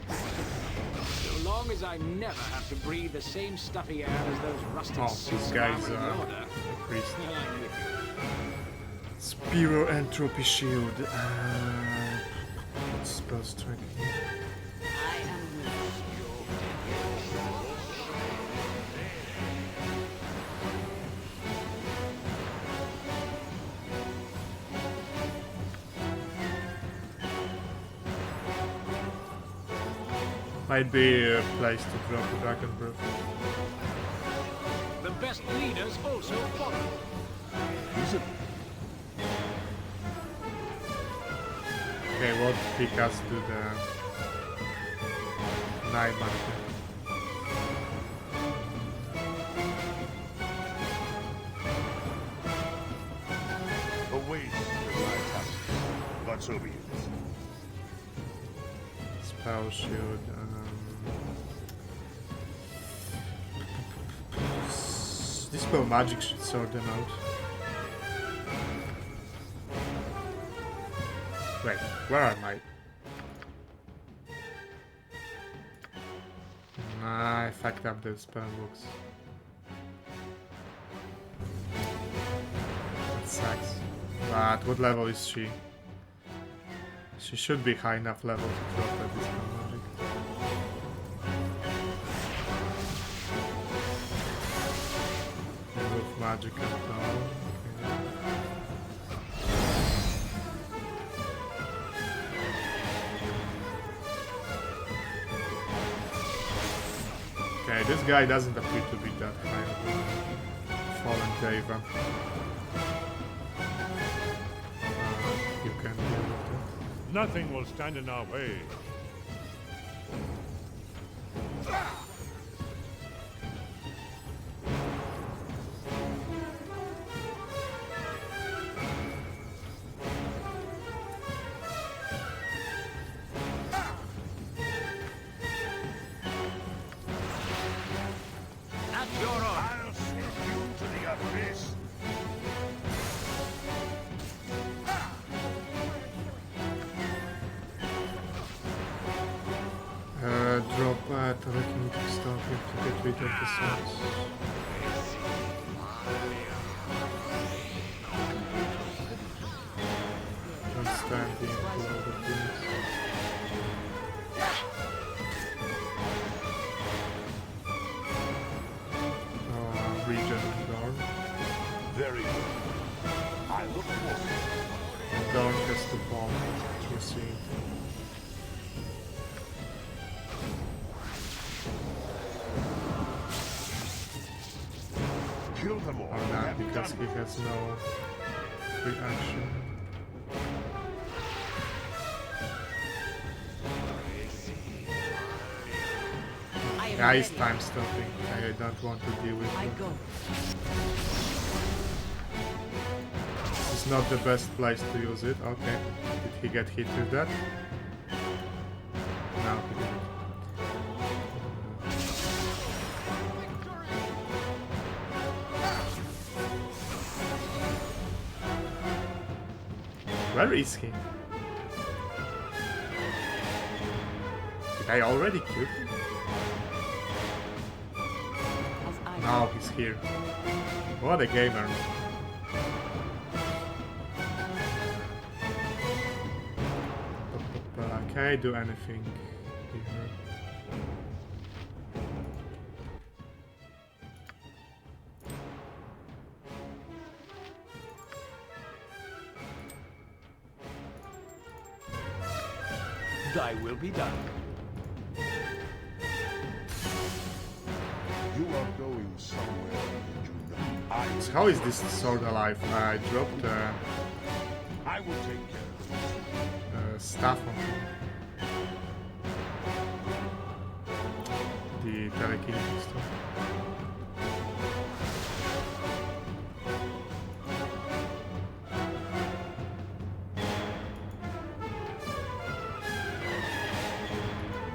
So long as I never have to breathe the same stuffy air as those rusted Oh, these suits guys armored are order. priest. Well, I'm with you. Spiro Entropy Shield. Spell strength. I am with you. Might be a place to drop the Dragon Breath. The best leaders also follow. Is it? Okay, what pick us to the 9 mana? A waste of my task, but so be it. Spell shield. This spell magic should sort them out. Wait, where am I? I fucked up the spell books. That sucks. But what level is she? She should be high enough level to drop at this spell magic. Remove magic and power. Okay, this guy doesn't appear to be that high of a fallen Deva. You can deal with it. Nothing will stand in our way. At your own. I'll send you to the abyss. Drop telekinetic stuff, you have to get rid of the swords. Don't stand in below the things. Regen and Dorn. Very good. I look forward. And Dorn has the bomb to receive. Kill them all. Or not, because he has no free action. Yeah, he's time stopping. I don't want to deal with him. This is not the best place to use it. Okay. Did he get hit with that? No, he didn't. Where is he? Did I already kill him? No, he's here. What a gamer. Can I do anything here? Thy will be done. You are going somewhere you know. So how is this sword alive? I dropped I will take care of it. stuff on him. The telekinetic stuff.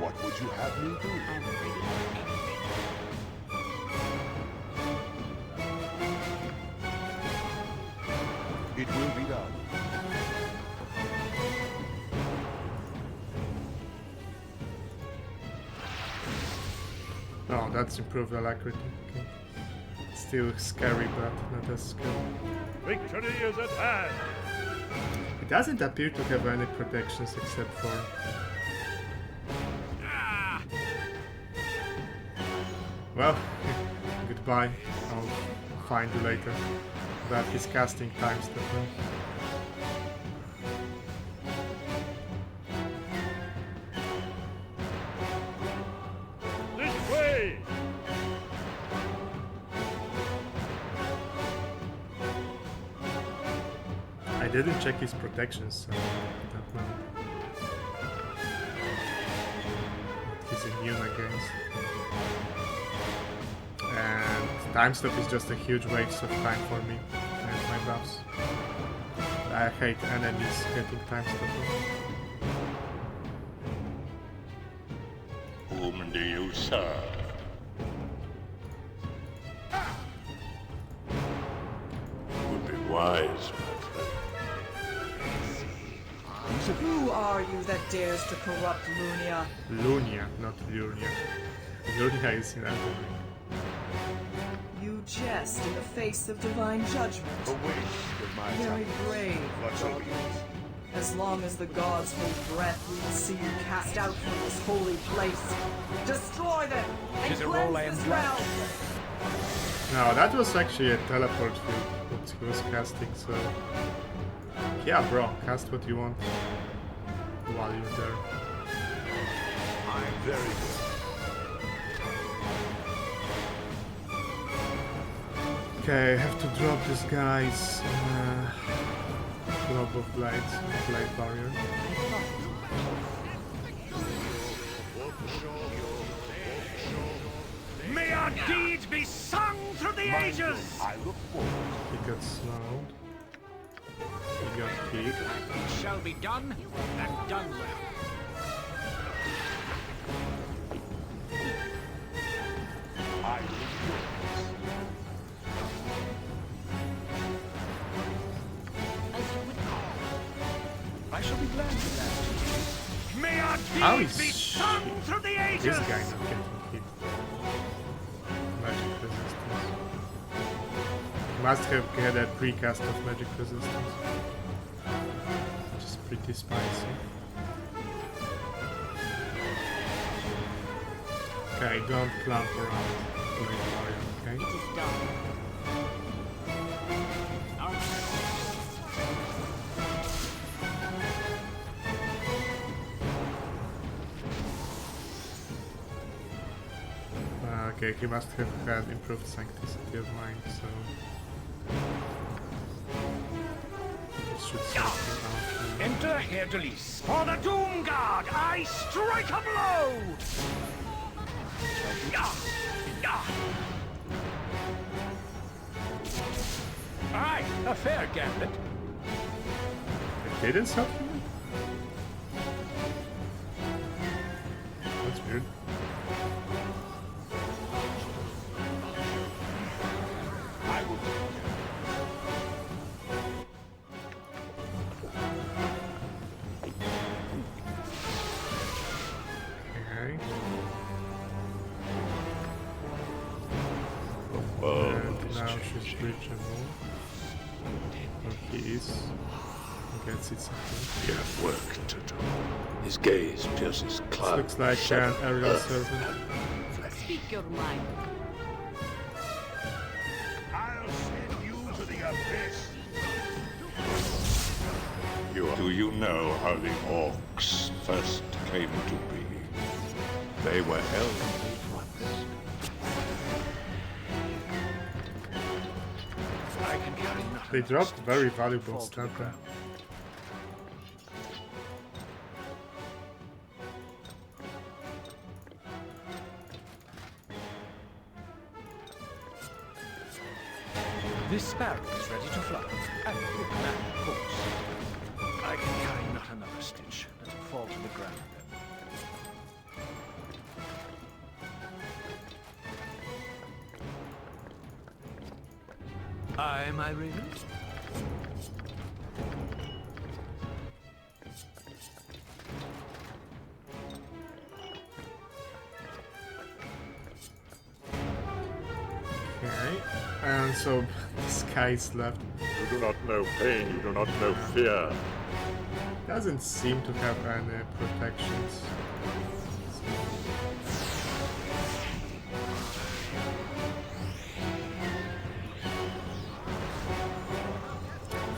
What would you have me do? It will be done. Oh, that's improved alacrity. Okay. Still scary, but not as scary. Victory is at hand. It doesn't appear to have any protections except for... Well, goodbye. I'll find you later. But his casting times different. didn't check his protections, so I don't know what he's immune against. And time stop is just a huge waste of time for me and my buffs. I hate enemies getting time stop. Whom do you serve? Would be wise, my friend. Who are you that dares to corrupt Lunia? Lunia, not Lunia. Lunia is in Elden Ring. You jest in the face of divine judgment. Away with my Very talents. brave. What's all yours? As long as the gods hold breath, we will see you cast out from this holy place. Destroy them and Tis a role I am cleanse this glad realm. No, that was actually a teleport field what he was casting, so... Yeah, bro, cast what you want while you're there. I'm very good. Okay, I have to drop this guy's Globe of Blades, Blade Barrier. May our deeds be sung through the ages! I look forward. He got slowed. He got hit. It shall be done, and done well. I look forward. I shall be glad to that. May our How deeds is be sung through the ages! this guy not getting hit? Magic resistance. Must have had a precast of magic resistance. Which is pretty spicy. Okay, don't clamp around Blade Barrier, okay? It is done. Our Okay, he must have had improved sanctity of mind, so... This should sort him out. Enter Herr Delis. For the Doom Guard, I strike a blow! Aye, a fair gambit. It didn't stop him? That's weird. I will take Okay. And now she's reachable. Or he is. He gets it something. We have work to do. His gaze pierces This clouds. looks like an aerial servant. Speak your mind. I'll send you to the abyss. Do you know how the orcs first came to be? They were held once. I can carry nothing. They dropped very valuable Fall to the stuff. ground. This sparrow is ready to fly. And with command, of course. I can carry not another stitch. Let it fall to the ground then. Aye, my raven. Okay. And so this guy is left. You do not know pain, you do not know fear. Doesn't seem to have any protections.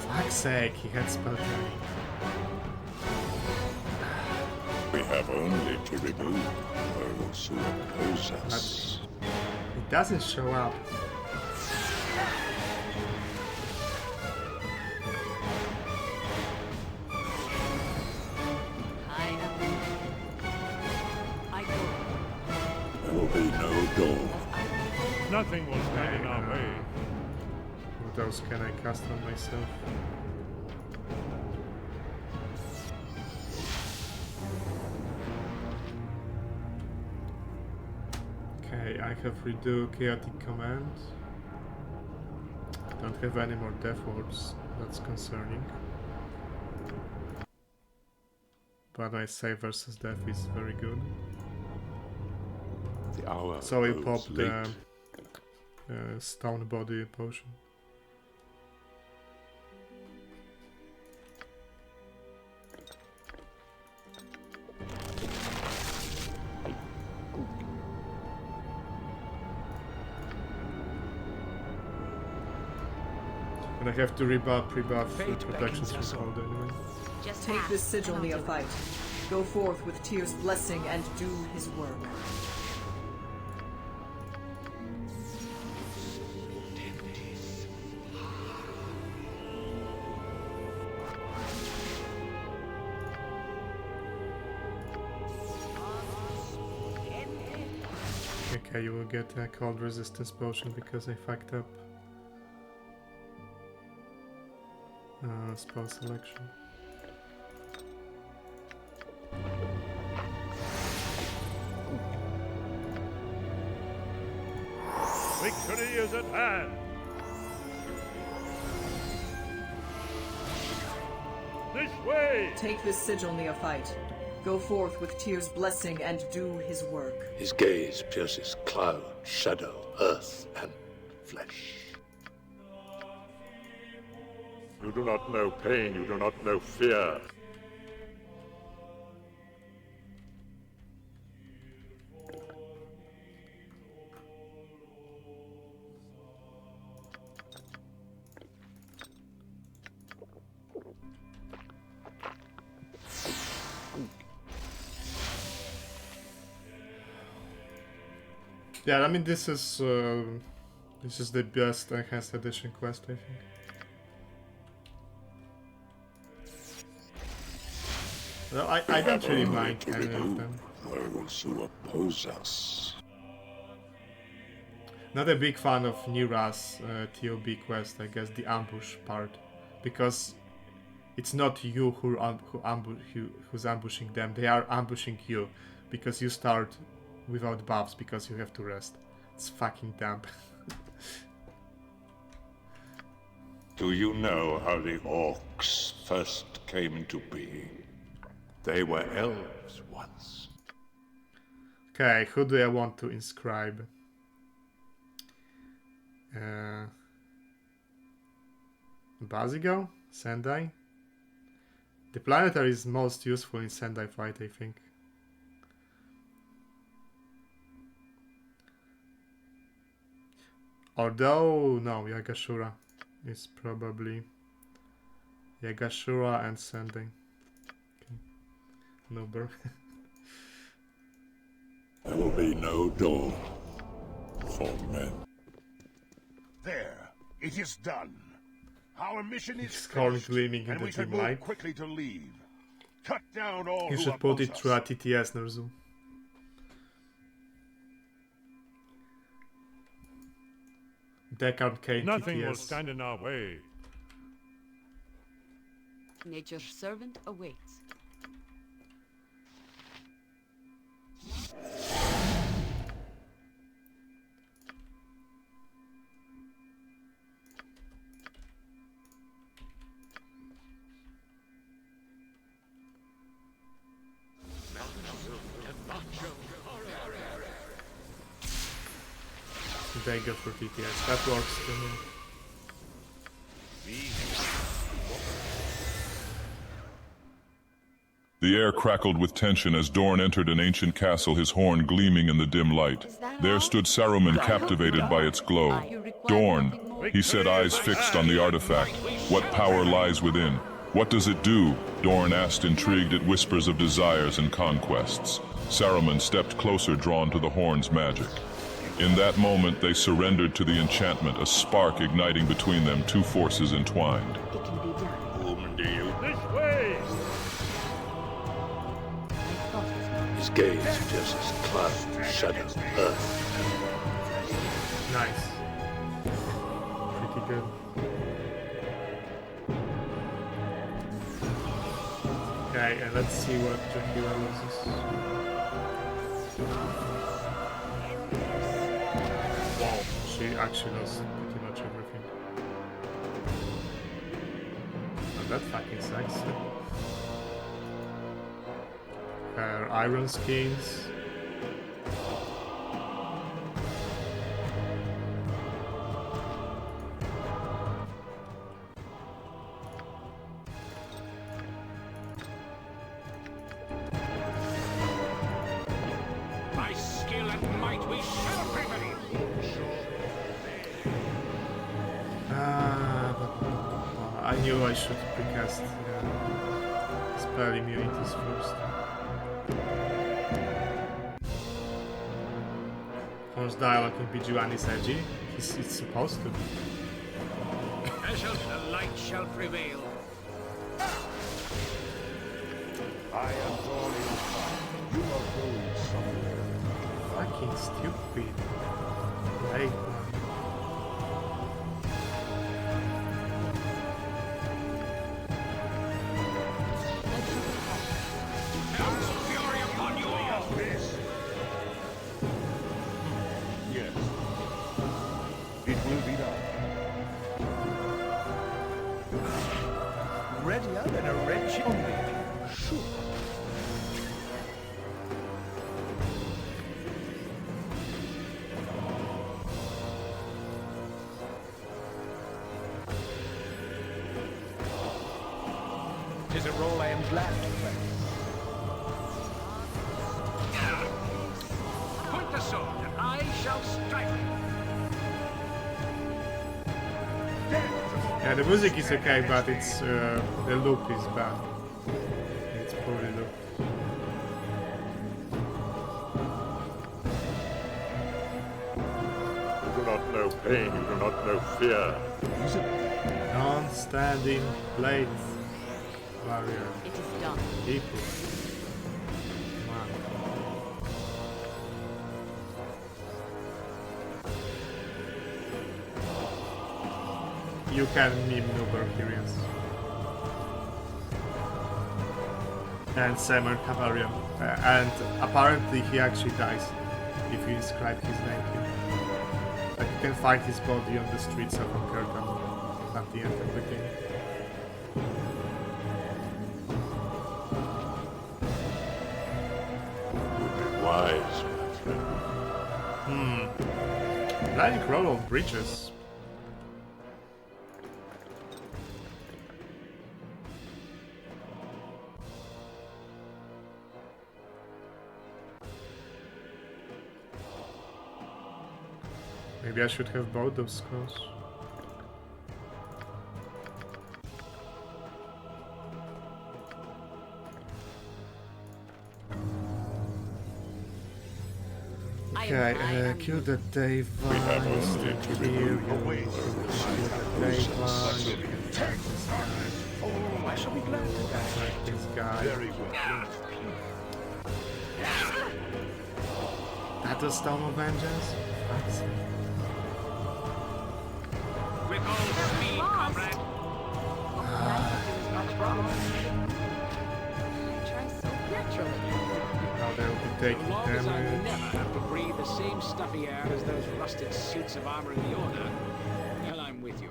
Fuck's sake, he had spell timing. We have only to remove those who oppose us. It doesn't show up. Nothing will stand in our way. What else can I cast on myself? Okay, I have redo chaotic command. Don't have any more death wards. That's concerning. But my save versus death is very good. The hour So we grows popped late. the stone body potion. And I have to rebuff Fate protection beckons us from all. cold anyway. Just Take pass, this sigil and I'll do it. neophyte. Go forth with Tyr's blessing and do his work. Okay, you will get a cold resistance potion because I fucked up spell selection. Victory is at hand. This way! Take this sigil neophyte. Go forth with Tyr's blessing and do his work. His gaze pierces cloud, shadow, earth, and flesh. You do not know pain, you do not know fear. Yeah, I mean this is the best enhanced edition quest, I think. Well, I don't really mind any of them. Those who oppose us. Not a big fan of Nira's TOB quest, I guess, the ambush part, because it's not you who's ambushing them. They are ambushing you because you start without buffs because you have to rest. It's fucking dumb. Do you know how the orcs first came into being? They were elves once. Okay, who do I want to inscribe? Bazigo? Sendai? The planetary is most useful in Sendai fight, I think. Although, no, Yagashura is probably Yagashura and Sendai. Okay. No burn. There will be no dawn for men. There, it is done. Our mission is Scorn finished, gleaming in and the we should dim light. move quickly to leave. Cut down all You who should put oppose it through a us. TTS, Nerzu. Deck arcane Nothing will TTS. stand in our way. Nature's servant awaits. They go for TTS. That works to me. The air crackled with tension as Dorn entered an ancient castle, his horn gleaming in the dim light. There stood Saruman, captivated by its glow. Dorn, he said, eyes fixed on the artifact. What power lies within? What does it do? Dorn asked, intrigued at whispers of desires and conquests. Saruman stepped closer, drawn to the horn's magic. In that moment, they surrendered to the enchantment, a spark igniting between them, two forces entwined. It can be done. Whom do you? This way! His gaze pierces cloud, shadow, earth. Nice. Pretty good. Okay, and let's see what Dracula loses. Wow, she actually lost pretty much everything. And that fucking sucks. Her iron skins. I knew I should precast spell immunities first. Force dialogue in BG1 is edgy. It's supposed to be. The light shall prevail. I am Dorn. You are going somewhere. Fucking stupid. Right. Readier than a red chip. Sure. Tis a role I am glad to play. Point the sword, and I shall strike. Yeah, the music is okay, but it's the loop is bad. It's poorly looped. You do not know pain, you do not know fear. Don't stand in blade barrier. It is done. People. Come on. You can meme no Valkyrians. And Simon Cavarian. And apparently he actually dies if you inscribe his name here. Like you can find his body on the streets of Kirkham at the end of the game. Would be wise, my friend. Blinding roll of bridges. Maybe I should have both those scrolls. Okay, kill the Dave. We have only to remove away I shall be glad to die. This guy. Very well. That was Storm of Vengeance? Fuck's sake. With all speed, comrade. Try so naturally. Now they'll be taking As long as I damage. never have to breathe the same stuffy air as those rusted suits of armor in the Order, well, I'm with you.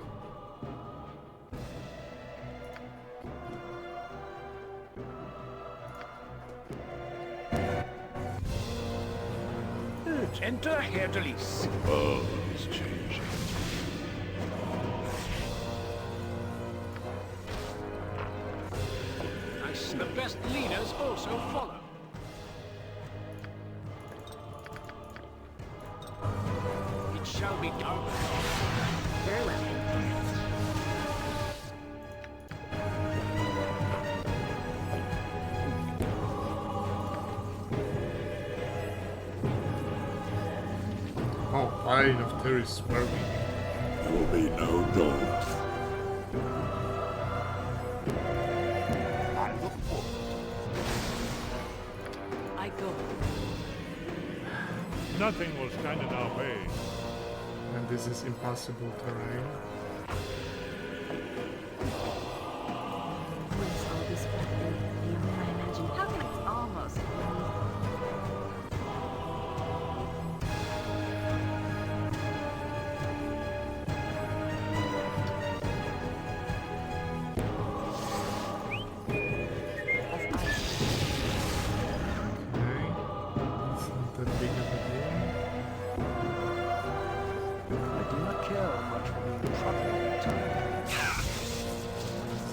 Enter Herr Delis. The world is changing. The best leaders also follow. It shall be done. Very well. Oh, Line of Terrorists, where we? There will be no Dorn. I look forward. I go. Nothing will stand in our way. and this is impossible terrain. Once all this would have been beyond my imagination. How can it's almost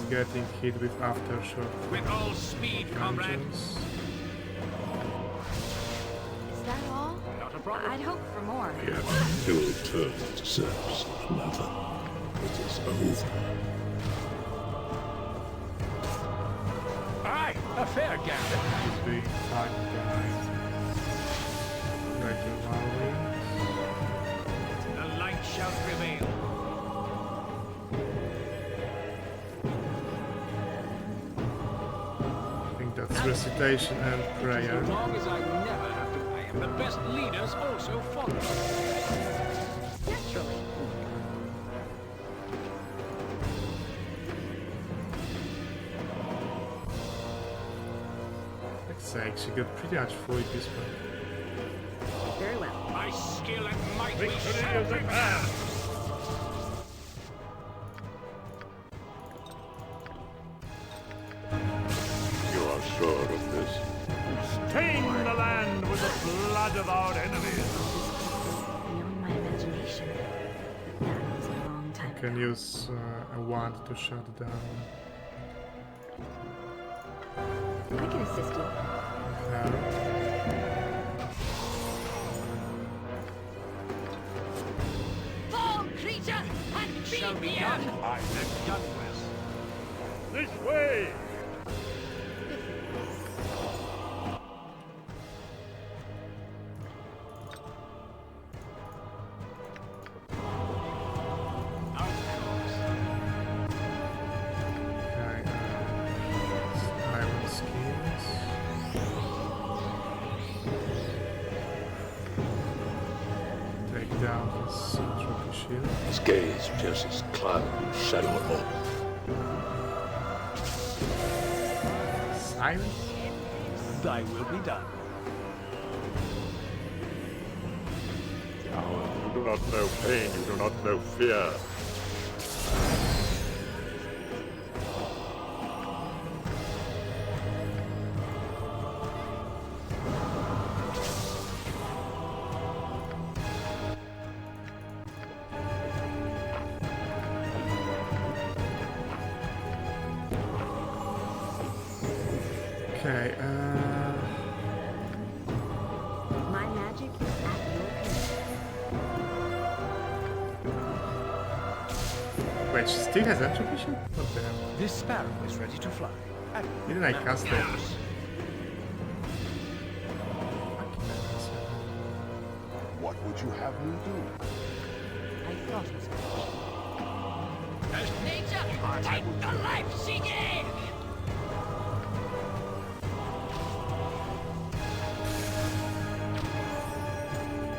getting hit with aftershock. With all speed, comrade. Is that all? Not a problem. I'd hope for more. Yet ill turned serves another. It is over. Aye, a fair gather. He's being flanked by Ravager Transformation. The light shall prevail. That's recitation and prayer. As long as I never have to pay, and the best leaders also follow. Naturally. Let's say she got pretty much fully peaceful. Very well. My skill and might we Victory shall of the prevail. past! Sure of this. Stain the land with the blood of our enemies. Beyond my imagination. But that was a long time ago. Can use a wand to shut down. I can assist you. Fall, creature, and Shall be be done. here. I have done well. This way! His gaze pierces cloud and shadow of hope. Silence? Thy will be done. Now, you do not know pain, you do not know fear. Okay, My magic is at your command. wait, she still has entropy shield? What the hell? This sparrow is ready to fly. Didn't I cast it? What would you have me do? I thought as much. Nature, take the life she gave!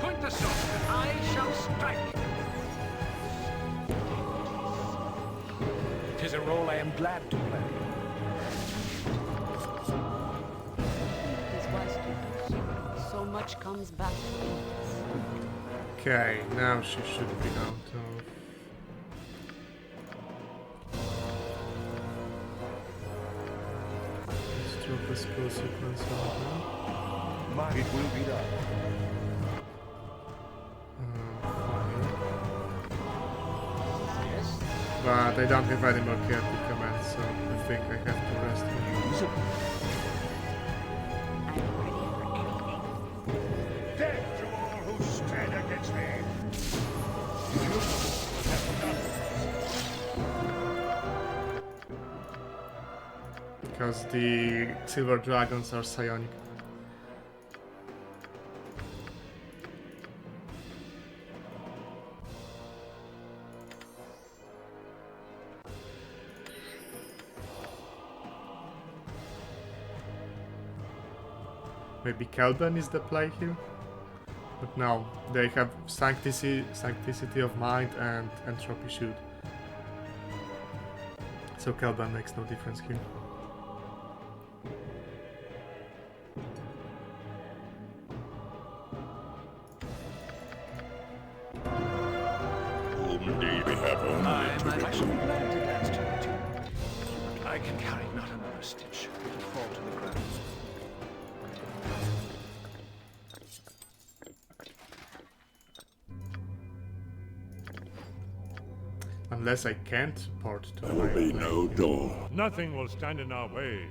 Point the sword. I shall strike. 'Tis a role I am glad to play. It is wise to do so. So much comes back to me. Okay, now she should be out of... Let's drop a spell sequence on her. It will be done. Fire. Yes. But I don't have any more chaotic commands, so I think I have to rest here. I'm ready for anything. Death to all who stand against me! Because the silver dragons are psionic. Maybe Kelben is the play here? But now they have sanctity of mind and entropy shoot. So Kelban makes no difference here. I can carry not another stitch. It'll fall to the ground. Unless I can't port to There will be no door. Nothing will stand in our way.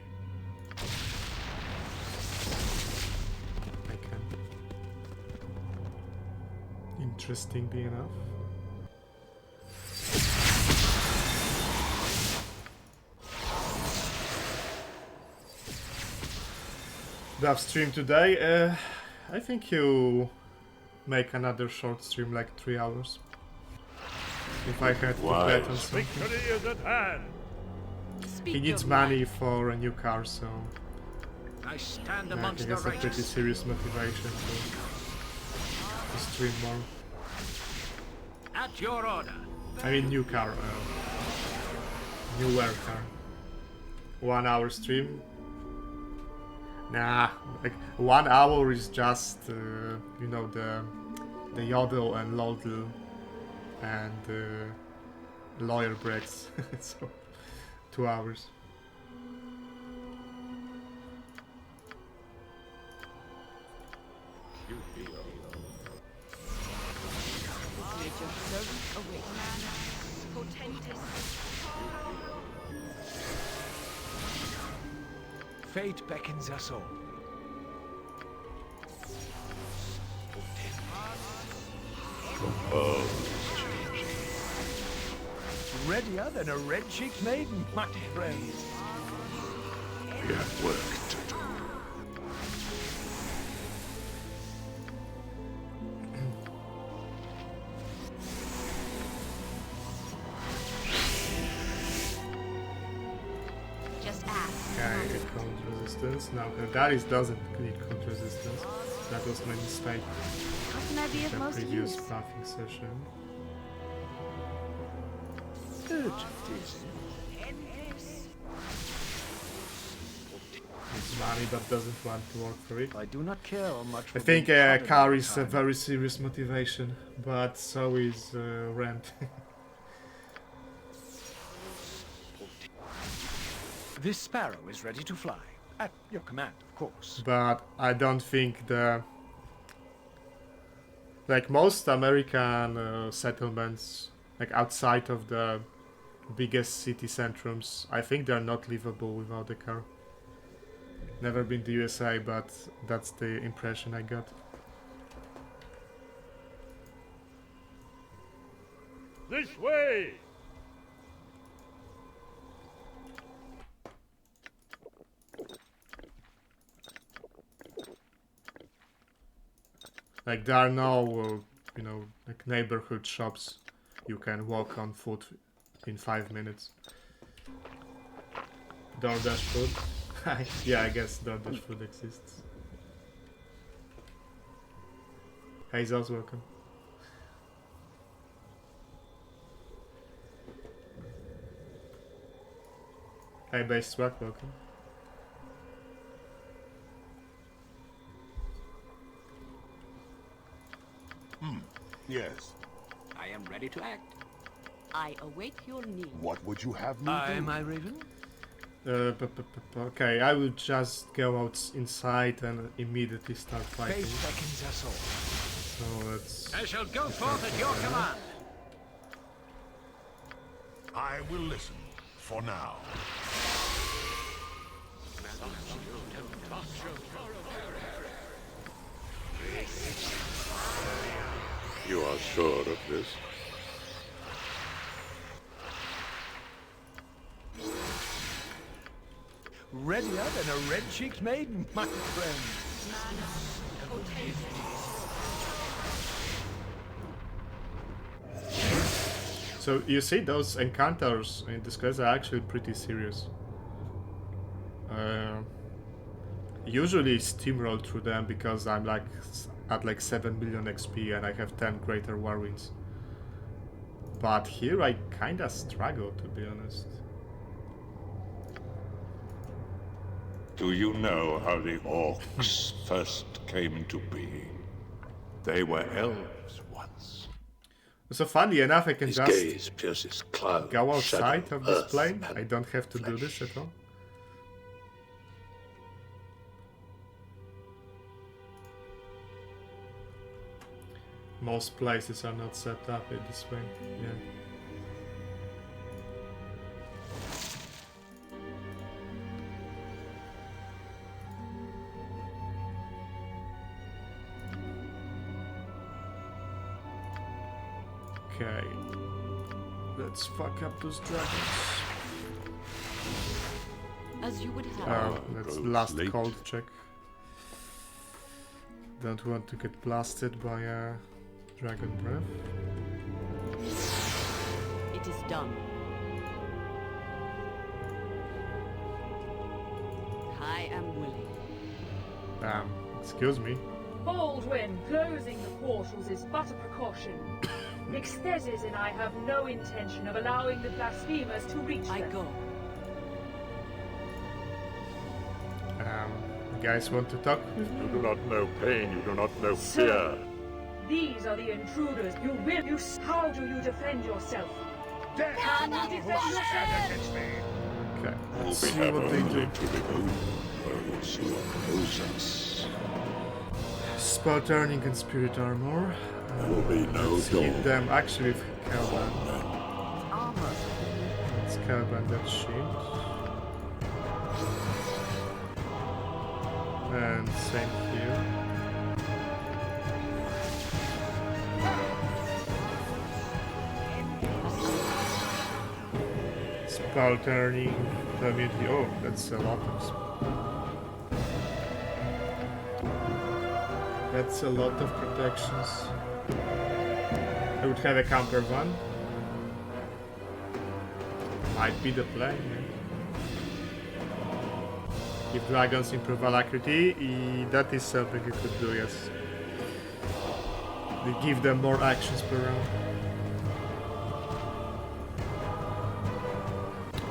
I can. Interestingly enough. The stream today, I think you make another short stream like 3 hours. If I had to bet on something. Victory is at hand. He needs money for a new car, so I stand I amongst think the that's a pretty righteous. serious motivation to stream more. At your order. I mean new car, newer car. 1 hour stream. Nah, like 1 hour is just you know, the yodel and lodel and lawyer breaks. So 2 hours. Fate beckons us all. Readier than a red-cheeked maiden, my friends. We have work to do. Just ask. Okay, count resistance. Now Darius doesn't need count resistance. That was my mistake. How can I be of The most previous use? buffing session. It's money that doesn't want to work for it. I do not care much. I think car is a very serious motivation, but so is rent. This sparrow is ready to fly. At your command, of course. But I don't think like most American settlements, like outside of the biggest city centrums, I think they're not livable without a car. Never been to USA, but that's the impression I got. This way! Like there are no, you know, like neighborhood shops you can walk on foot in 5 minutes. DoorDash food? Yeah, I guess DoorDash food exists. Hey Zos, welcome. Hey Base Swag, welcome. Yes. I am ready to act. I await your need. What would you have me do? Am I Raven? Okay, I will just go out inside and immediately start fighting. Fate beckons us all. So let's... I shall go forth at your command. I will listen for now. You are sure of this? Readier than a red-cheeked maiden, my friend. So you see, those encounters in this class are actually pretty serious. Usually steamroll through them because I'm like at like 7 million XP and I have 10 greater war winds. But here I kinda struggle, to be honest. Do you know how the orcs first came to be? They were elves once. So funny enough, I can His just gaze pierces cloud, go outside shadow, of this earth, plane. and I don't have to do flesh. this at all. Most places are not set up in this way. Yeah. Okay. Let's fuck up those dragons. As you would have. Let's last cold check. Don't want to get blasted by a dragon breath. It is done. I am willing. Excuse me. Baldwin, closing the portals is but a precaution. Ixthesis and I have no intention of allowing the blasphemers to reach them. I go. You guys want to talk? You do not know pain, you do not know fear. These are the intruders. How do you defend yourself? Can you defend yourself? Okay. We See have what they only do. to remove those who oppose us. Spell turning and spirit armor. There will be no Let's door. hit them actually with Kelban. Armor. Let's Kelban that shield. And same here. Spell turning. Oh, that's a lot of. That's a lot of protections. I would have a counter one. Might be the play. Yeah. If dragons improve alacrity, that is something you could do, yes. They give them more actions per round.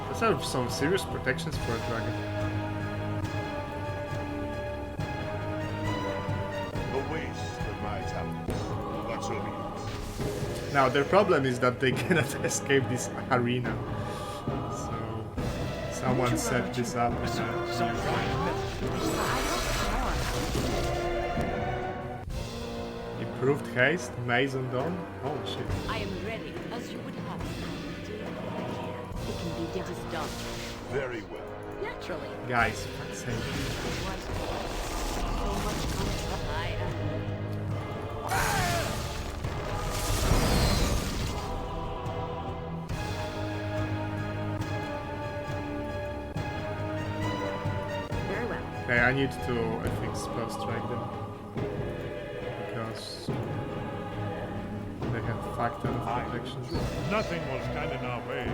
Those are some serious protections for a dragon. The waste of my talents. What's your needs? Now, their problem is that they cannot escape this arena. So, someone set this up. Improved haste, maze on Dorn. Holy shit. I am ready, as you would have. It can be done. It is done. Very well. Naturally. Guys, fuck's sake. So much comfort. I am Very well. Okay, I need to, I think, spell strike them. Because they have fucked ton of protections. Nothing will stand in our way.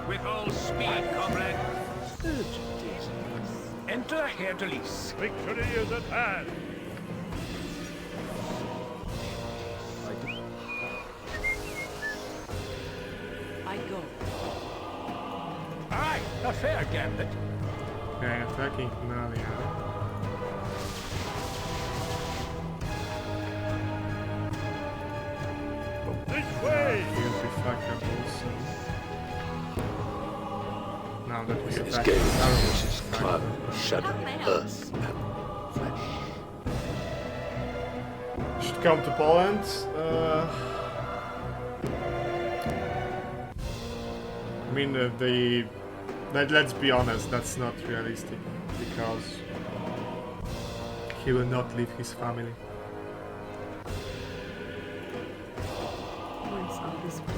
With all speed, comrade. Enter Herr Delis. Victory is at hand. I go. Aye, a fair gambit. Okay, attacking Nalia. This way! He'll be fucked up also. Now that we His attack gaze Saruman, pierces cloud, shadow, earth, and flesh. should come to Poland. I mean, let's be honest, that's not realistic because he will not leave his family.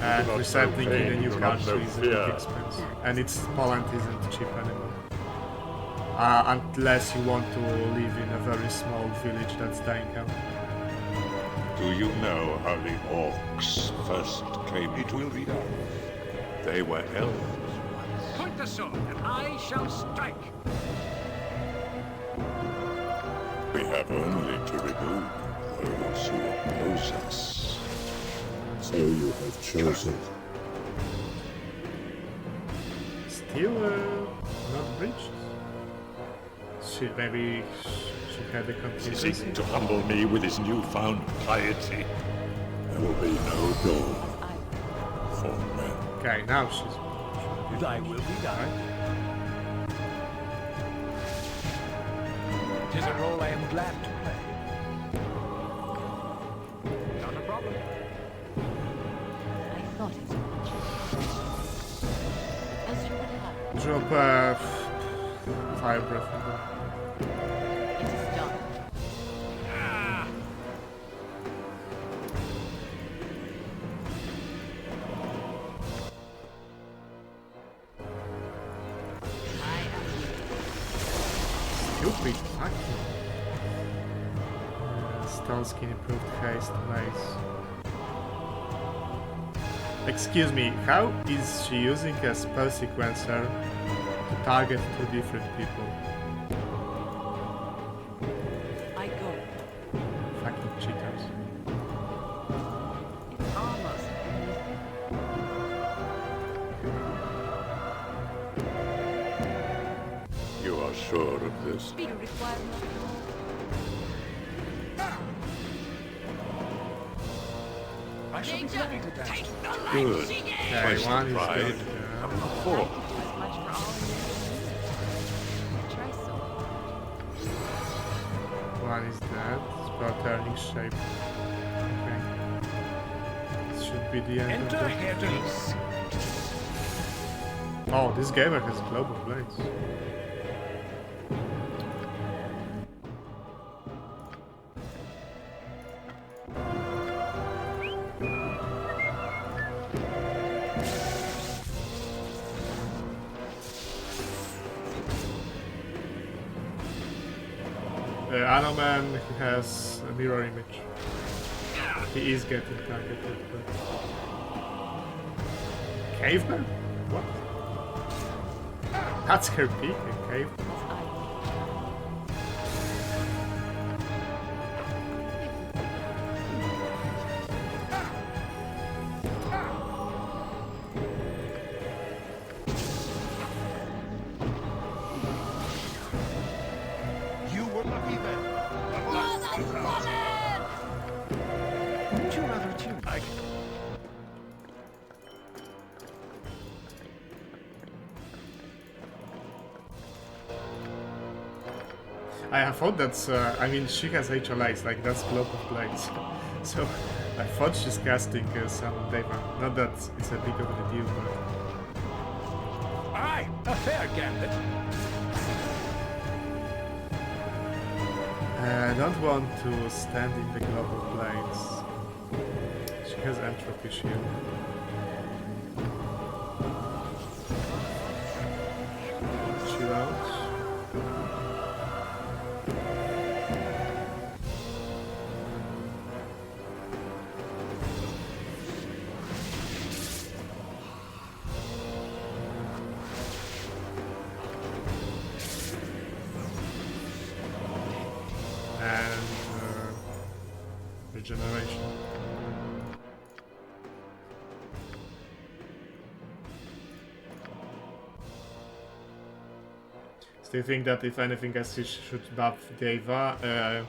And resettling in a new country is a big expense, and Poland isn't cheap anymore. Unless you want to live in a very small village that's dying out. Do you know how the orcs first came into being? They were elves. Point the sword, and I shall strike. have only to remove those who oppose us. So you have chosen. Still not breached. Maybe she had a contingency. Seeking to humble me with his newfound piety. There will be no door for men. Okay, now she's... Thy will be done. Tis a role I am glad to play. Not a problem. I thought it. As you would have. Drop fire breath. It is done. Stupid fucking. Stone skin improved haste, nice. Excuse me, how is she using a spell sequencer to target two different people? I go. Fucking cheaters. It's almost You are sure of this? speed required nothing more. I shall be ready to dance. Good. Okay, Twice one the is pride. good. Number 4. As much for all try so One is dead. Spell turning shape. Okay. This should be the end Enter of the... Hades. Oh, this gamer has global blades. Anoman has a mirror image. He is getting targeted, but... Caveman? What? That's her peak, a caveman? You were lucky then. Wouldn't you rather tune? I thought that's, I mean, she has HLIs, like that's Globe of Blades. So I thought she's casting some Deva. Not that it's a big of a deal, but... Aye, a fair gambit. I don't want to stand in the Globe of Blades. She has Entropy Shield. Chill out. And regeneration. Still think that if anything else she should buff Deva.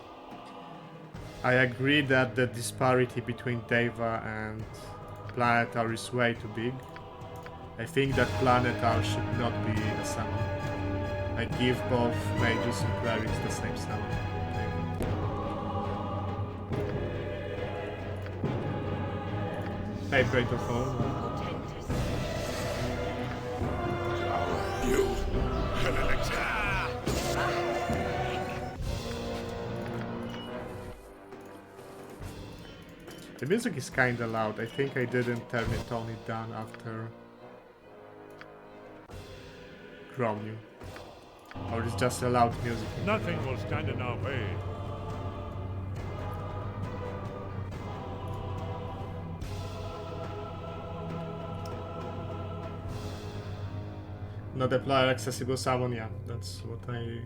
I agree that the disparity between Deva and Planetar is way too big. I think that Planetar should not be a summon. I give both mages and clerics the same summon. Hey, break the phone. You. The music is kinda loud. I think I didn't tone it down after Chrome. Or it's just a loud music. Nothing will stand in our way. Not apply accessible summon, yeah, that's what I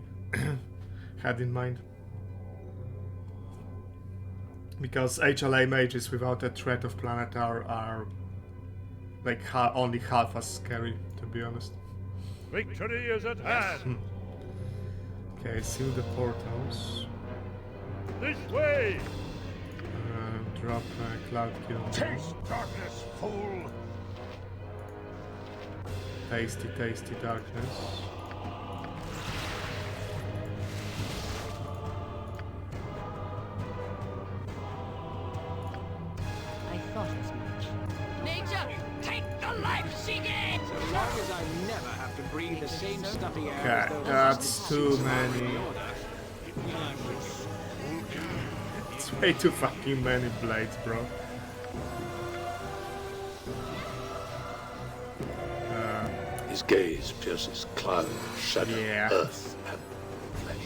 had in mind. Because HLA mages without a threat of planetar are like only half as scary, to be honest. Victory is at hand. Okay, seal the portals. This way. Drop cloud kill. Taste darkness, fool. Tasty, tasty darkness. I thought as much. Nature, take the life-seeking! So long as I never have to breathe the same stuffy air as those that's too many. It's way too fucking many blades, bro. His gaze pierces cloud, shadow, earth, and flesh.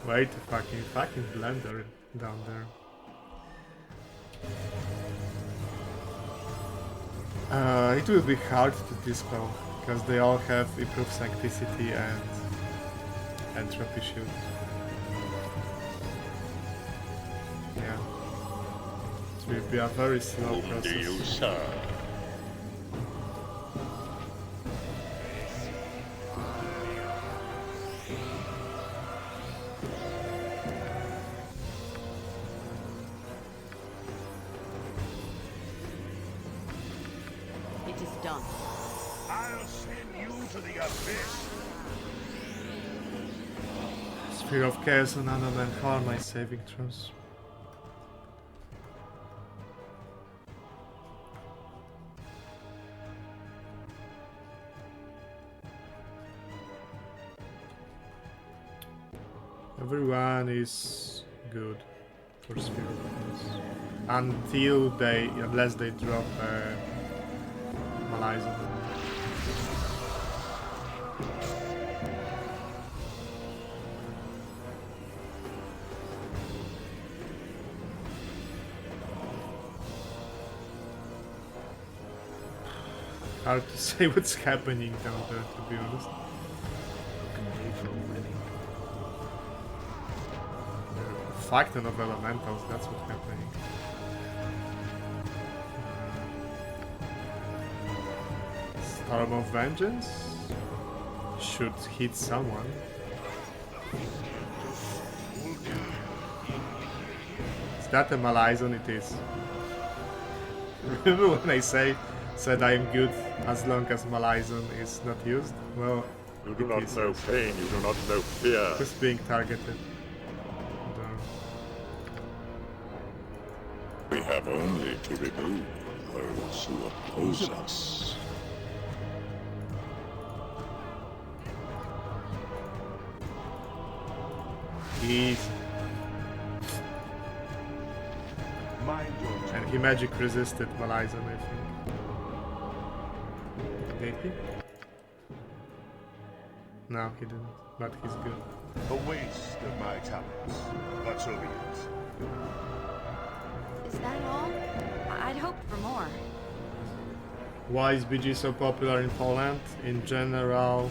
Wait, fucking blender down there. It will be hard to dispel because they all have improved sancticity and entropy shield. Yeah. It will be a very slow process. Do you, sir? It is done. I'll send you to the abyss. Sphere of Chaos and Anoman, how are my saving throws? Everyone is good for Sphere of Chaos. Unless they drop Maliza. Hard to say what's happening down there, to be honest. Facton of elementals, that's what's happening. Storm of Vengeance should hit someone. Is that a Malison? It is. Remember when I said I am good as long as Malison is not used? Well, you do not know pain, you do not know fear. Who's being targeted? We have only to remove those who oppose us. Easy. And he magic resisted Malison, I think. Did he? No, he didn't, but he's good. A waste of my talents, but so be it. Is that all? I'd hoped for more. Why is BG so popular in Poland? In general...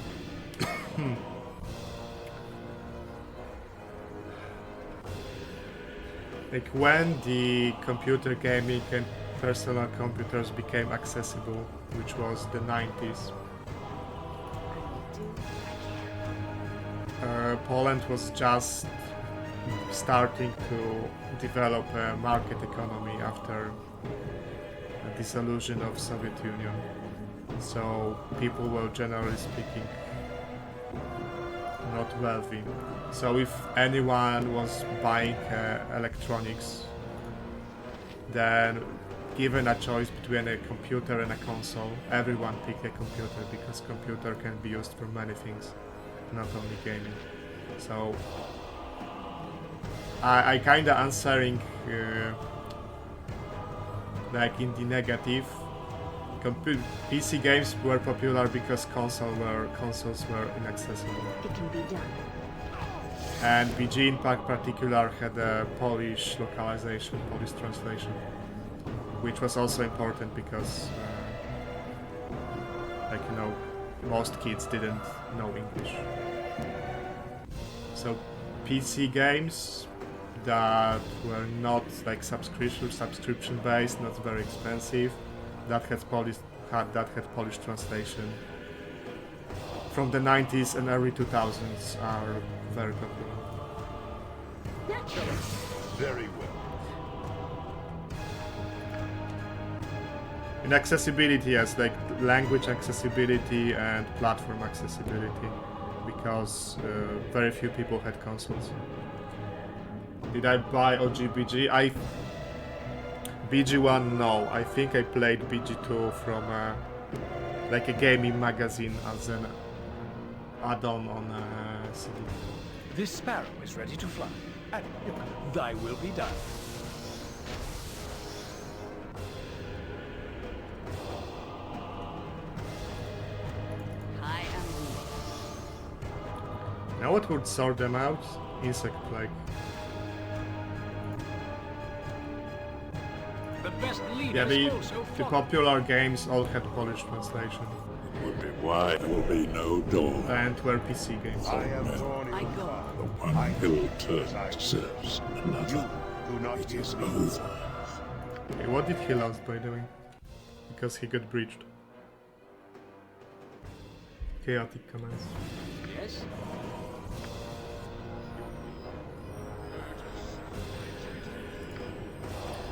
like when the computer gaming and personal computers became accessible, which was the 90s. Poland was just starting to develop a market economy after the dissolution of Soviet Union. So people were generally speaking not wealthy. So if anyone was buying electronics, then given a choice between a computer and a console, everyone picked a computer because computer can be used for many things, not only gaming. So I kinda answering like in the negative. PC games were popular because consoles were inaccessible. It can be done. And BG in particular had a Polish localization, Polish translation, which was also important because, like, you know, most kids didn't know English. So PC games that were not like subscription based, not very expensive, that had Polish translation from the 90s and early 2000s are very popular. Naturally. Very well. In accessibility, yes, like language accessibility and platform accessibility, because very few people had consoles. Did I buy OGBG? BG1, no. I think I played BG2 from like a gaming magazine as an add-on on a CD. This sparrow is ready to fly, and thy will be done. I am Now what would sort them out? Insect plague. The best leader Yeah, the also popular games all had Polish translation. Would be why there will be no Dorn. And were PC games. I am Dorn. I go. The one hill turn serves another. Do not It give is me over. Okay, what did he lose by doing? Because he got breached. Chaotic commands. Yes?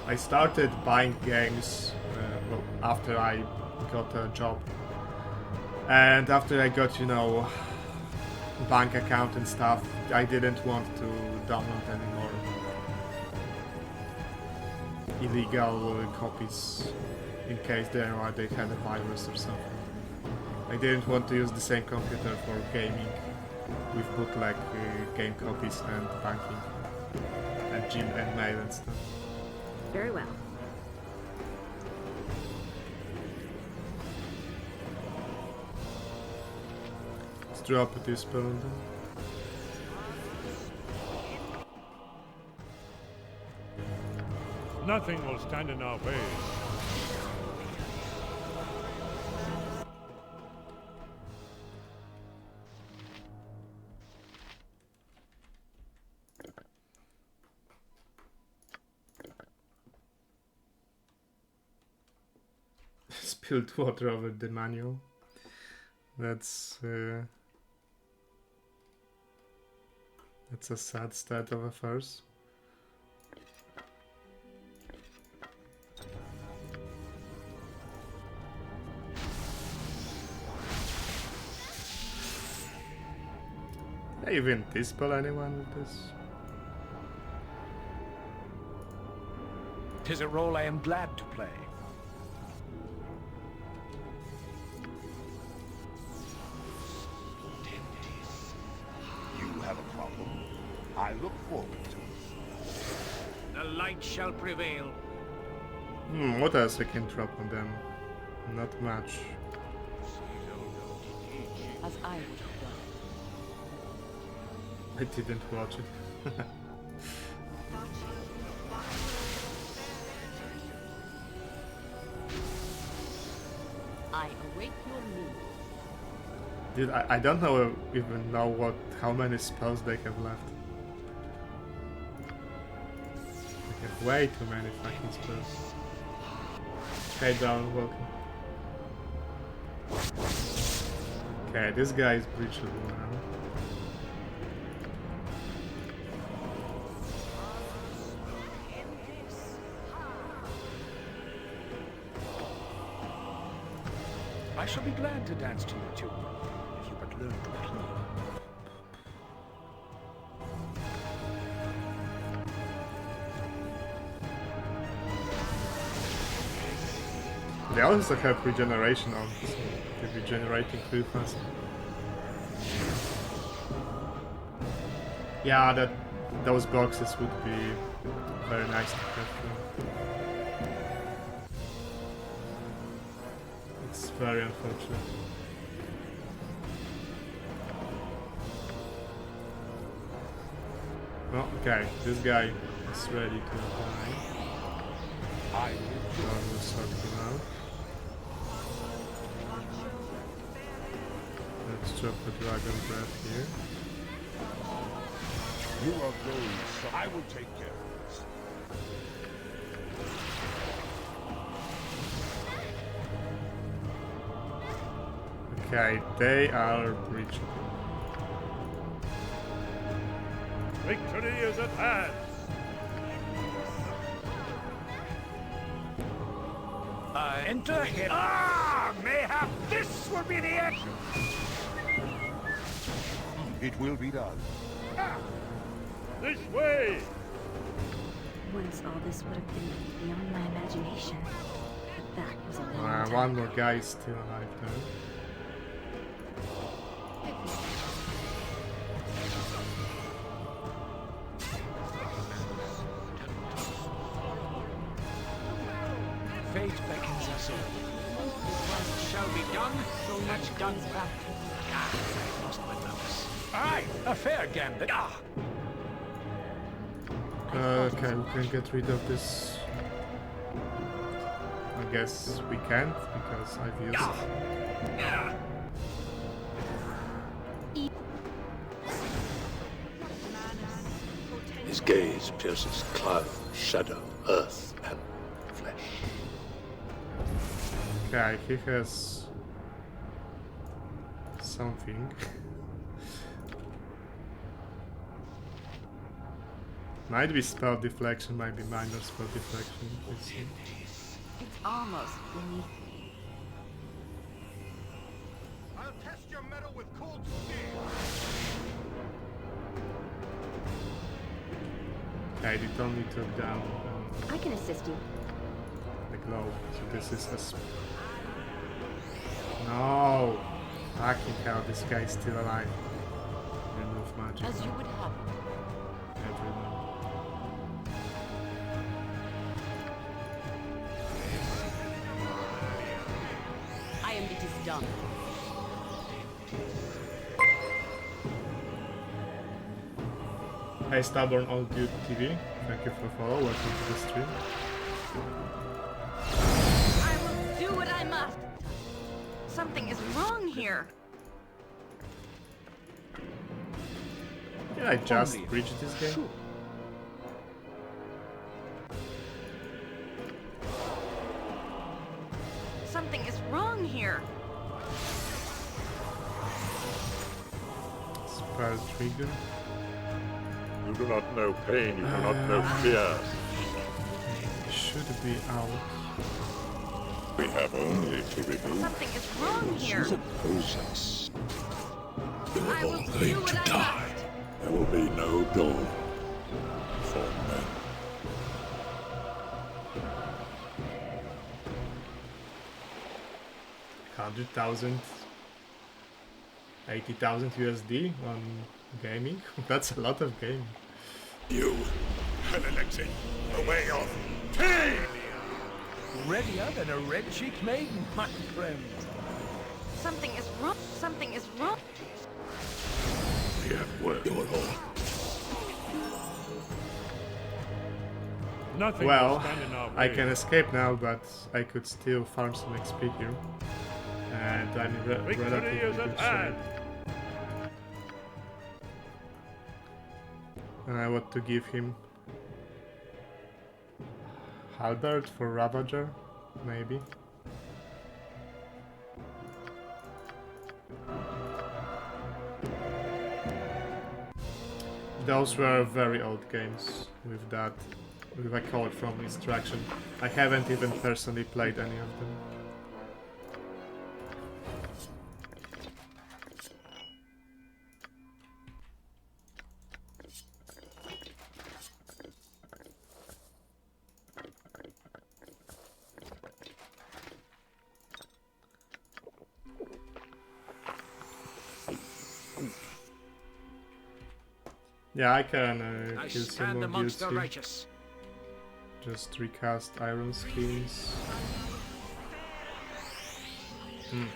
I started buying games well, after I got a job. And after I got, you know, bank account and stuff, I didn't want to download anymore illegal copies in case they had a virus or something. I didn't want to use the same computer for gaming with bootleg game copies and banking and Gmail and mail and stuff. Very well. Let's drop this spell on them. Nothing will stand in our way. Spilled water over the manual. That's a sad state of affairs. Can I even dispel anyone with this? 'Tis a role I am glad to play. You have a problem. I look forward to it. The light shall prevail. What else I can drop on them? Not much. as I would have done. I didn't watch it. I await your move. Dude, I don't even know how many spells they have left. They have way too many fucking spells. Hey Dorn, welcome. Okay, this guy is breachable now. I shall be glad to dance to your tune, if you but learn to play. They also have regeneration on, so they're regenerating pretty fast. Yeah, those boxes would be very nice to get. It's very unfortunate. Oh, okay, this guy is ready to die. I will sort him out. Let's drop the dragon breath here. You are very sorry. I will take care of this. Okay, they are breaching. Victory is at hand. Enter him. Ah, mayhap this will be the end. It will be done. This way. Once all this would have been beyond my imagination. But that was a long time. One more guy is still alive though. Fate beckons us all. What shall be done, so much done. Back. Ah, I lost my numbers. Aye, a fair gambit. Ah. Okay, we can get rid of this. I guess we can't because I've used. His gaze pierces cloud, shadow, earth, and flesh. Okay, he has something. Might be spell deflection, might be minor spell deflection. Let's see. It's almost beneath me. I'll test your metal with cold steel. Okay, it only took down I can assist you. the globe. So this is a. No! Fucking hell, this guy is still alive. Remove magic. As you would have. Everyone. I am it is done. Hey Stubborn Old Dude TV, thank you for the follow, welcome to the stream. I will do what I must. Something is wrong here. Did I just breach this game? Something is wrong here. Spell trigger. You do not know pain, you do not know fear. Should be out. We have only to remove Something is wrong here. those who oppose us. You I are will all do going what to I die. must. There will be no dawn for men. $100,000, 80,000 USD on gaming. That's a lot of gaming. You, Alexei, away off. Readier than a red-cheeked maiden, my friend. Something is wrong. Something is wrong. We have work. Your lord. Nothing Well, will stand in our I way. can escape now, but I could still farm some XP here. And I'm in Victory relatively is good at shape. hand. And I want to give him Halberd for Ravager, maybe. Those were very old games with that, with a code from instruction. I haven't even personally played any of them. Yeah, I can I kill some stand more amongst dudes the here. righteous. Just recast iron skins.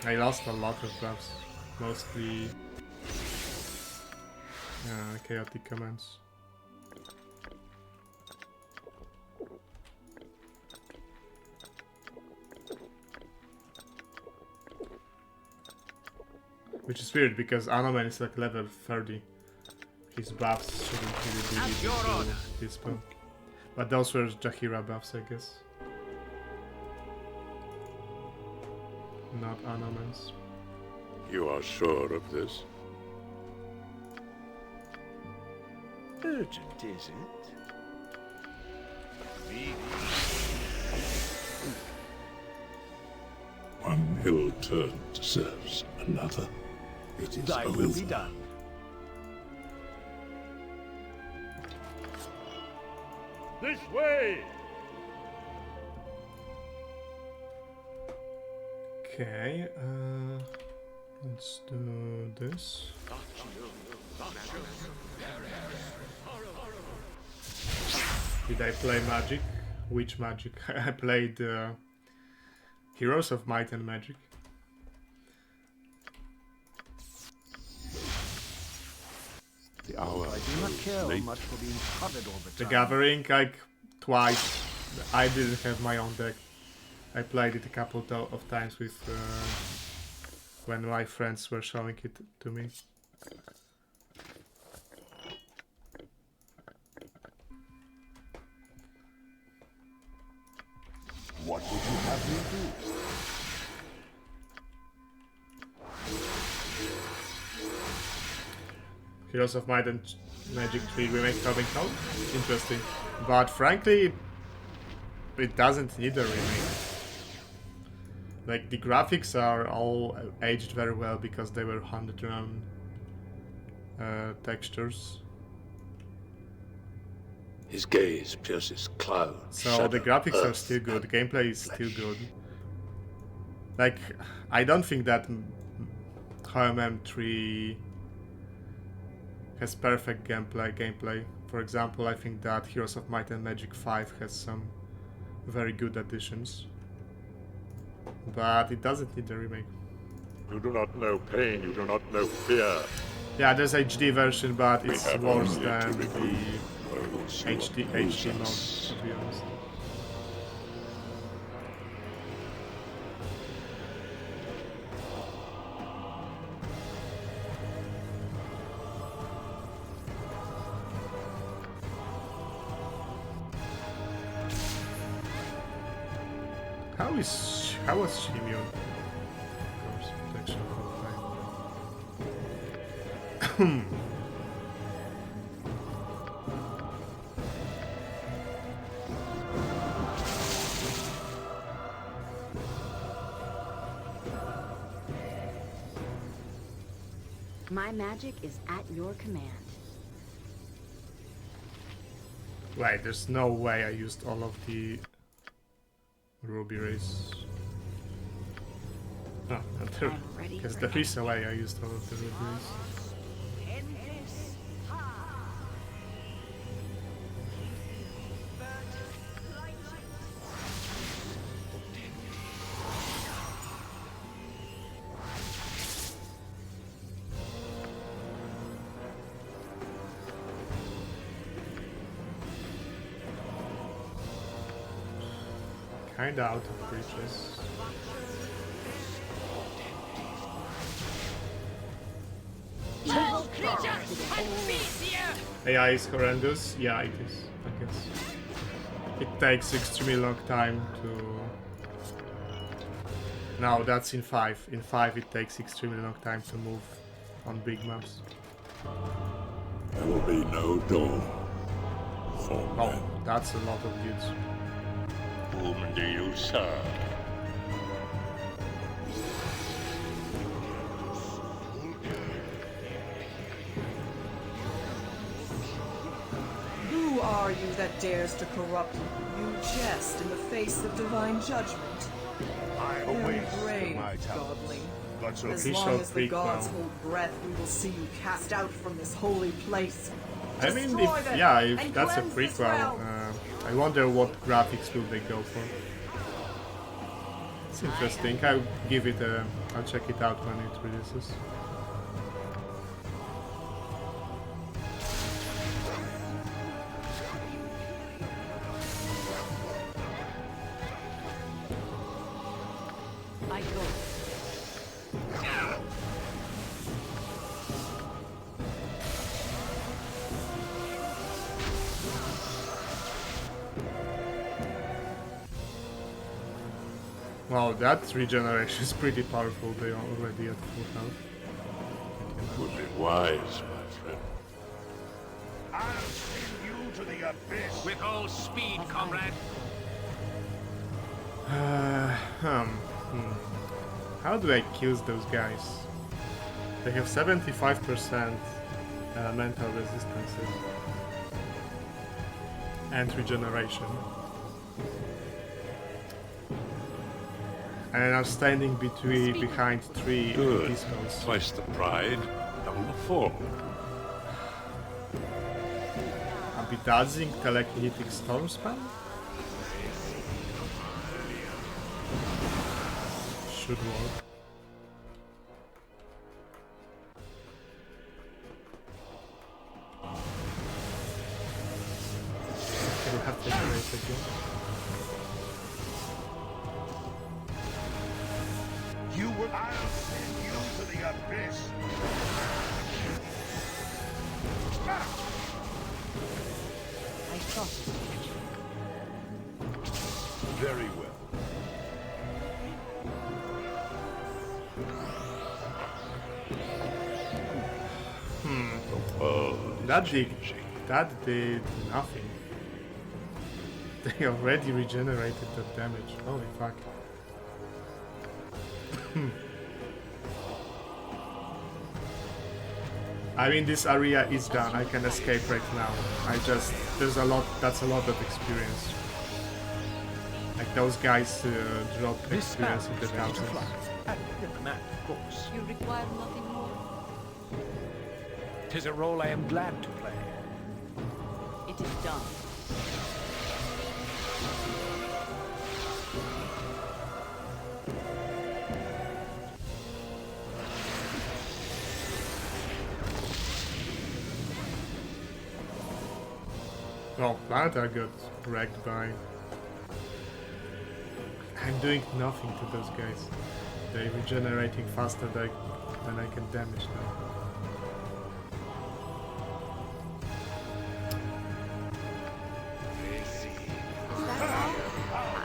I lost a lot of buffs, mostly chaotic commands. Which is weird because Anoman is like level 30, his buffs shouldn't really At be your to honor. his spell. But those were Jaheira buffs, I guess. Not Anomans. You are sure of this? Urgent, is it? One hill turn deserves another. It is Thy over. will be done. This way! Okay, let's do this. Did I play magic? Which magic? I played Heroes of Might and Magic. The hour I do not care late. much for being prodded all the The time. Gathering, like twice. I didn't have my own deck. I played it a couple of times with when my friends were showing it to me. What would you have me do? Heroes of Might and Magic 3 remake coming out? Interesting. But frankly, it doesn't need a remake. Like, the graphics are all aged very well because they were 100 run textures. His gaze pierces clouds. So the graphics are still good, the gameplay is still good. Like, I don't think that HMM3 has perfect gameplay. For example, I think that Heroes of Might and Magic 5 has some very good additions. But it doesn't need a remake. You do not know pain, you do not know fear. Yeah, there's HD version, but We it's have worse only to than the remove those who HD oppose mode, us. to be honest. How was she immune? Of course, protection from flame. My magic is at your command. Wait, there's no way I used all of the ruby rays. Oh, because there is a way I used all of the ruby rays. Kinda out of breaches. AI is horrendous? Yeah, it is, I guess. It takes extremely long time to... No, that's in 5. In 5 it takes extremely long time to move on big maps. There will be no Dorn for men. Oh, that's a lot of dudes. Whom do you serve? Who are you that dares to corrupt? You jest in the face of divine judgment. I Very await brave, my talents. godling. But so As long as the gods hold breath, we will see you cast out from this holy place. I mean, Destroy if, them yeah, if and that's a cleanse this prequel, realm. I wonder what graphics will they go for. It's interesting. I'll give it a... I'll check it out when it releases. I go. Wow, that regeneration is pretty powerful. They are already at full health. Would be wise, my friend. I'll send you to the abyss. With all speed, comrade. How do I kill those guys? They have 75% elemental resistances and regeneration. And I'm standing behind 3 Good. discos. Twice the pride, double the fall. Abidazing telekinetic storm spam? Should work. We'll have to generate again. You will. I'll send you to the abyss. I thought. Very well. That did nothing. They already regenerated the damage. Holy fuck. I mean, this area is done. I can escape right now. There's a lot, that's a lot of experience. Like those guys drop experience in the thousands. You require nothing more. 'Tis a role I am glad to play. It is done. Well, Baldur got wrecked by... I'm doing nothing to those guys. They're regenerating faster than I can damage them.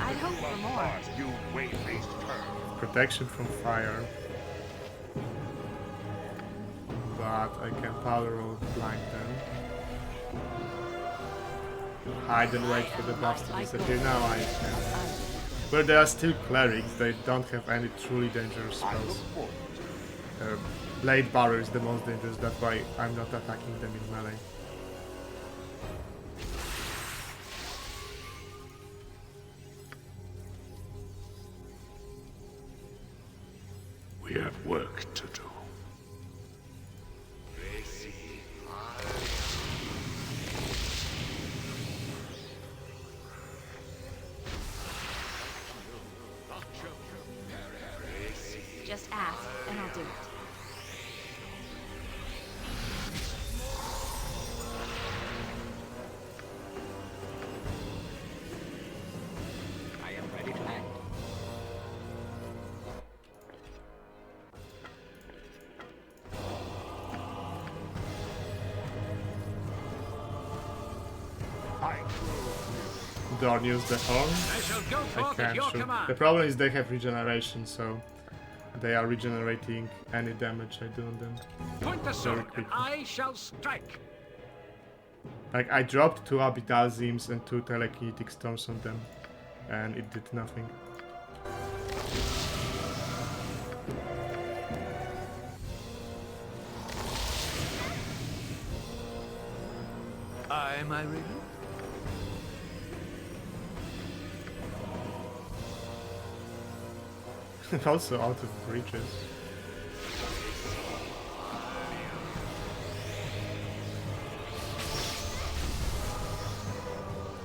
I'd hope for more. You wait-faced cur. Protection from fire. But I can power roll blind them. Hide and wait for the buffs to disappear. Now I can. But they are still clerics, they don't have any truly dangerous spells. Blade Barrier is the most dangerous, that's why I'm not attacking them in melee. We have work to do. Just ask, and I'll do it. I am ready to act. Dorn use the horn. I shall go I forth at can your shoot. command. The problem is they have regeneration, so they are regenerating any damage I do on them. Point the very sword, and quickly. I shall strike. Like, I dropped 2 Abitazims and 2 telekinetic storms on them, and it did nothing. Am I ready? Also out of breaches.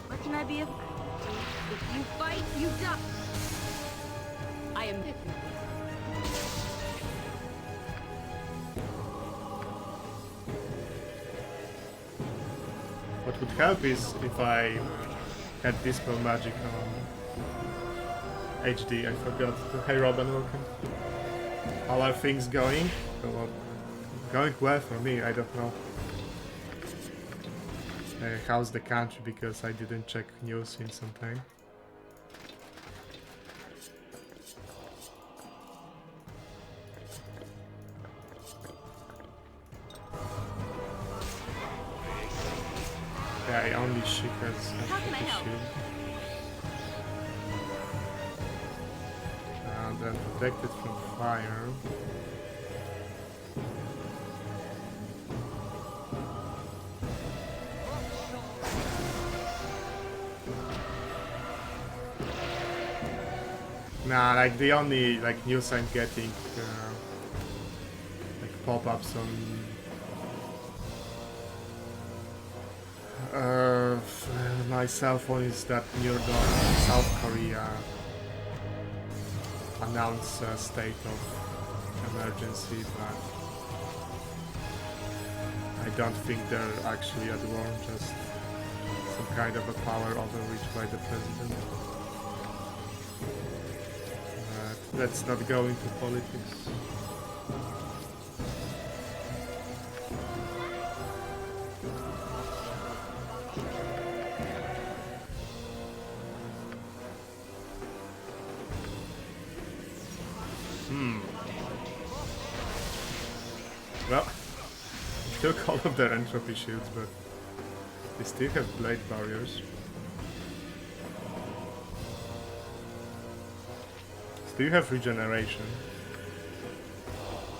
What can I be of? If you fight, you die. I am. What would help is if I had Dispel Magic on HD. I forgot. Hey Robin, welcome. How are things going? Well, going well for me, I don't know. How's the country, because I didn't check news in some time. she has entropy shield. And then protected from fire. Nah, like the only like news I'm getting like pop-ups on my cell phone is that Dorn, South Korea announced a state of emergency, but I don't think they're actually at war, just some kind of a power overreach by the president. Let's not go into politics. Well, took all of their entropy shields, but they still have blade barriers. Still have regeneration.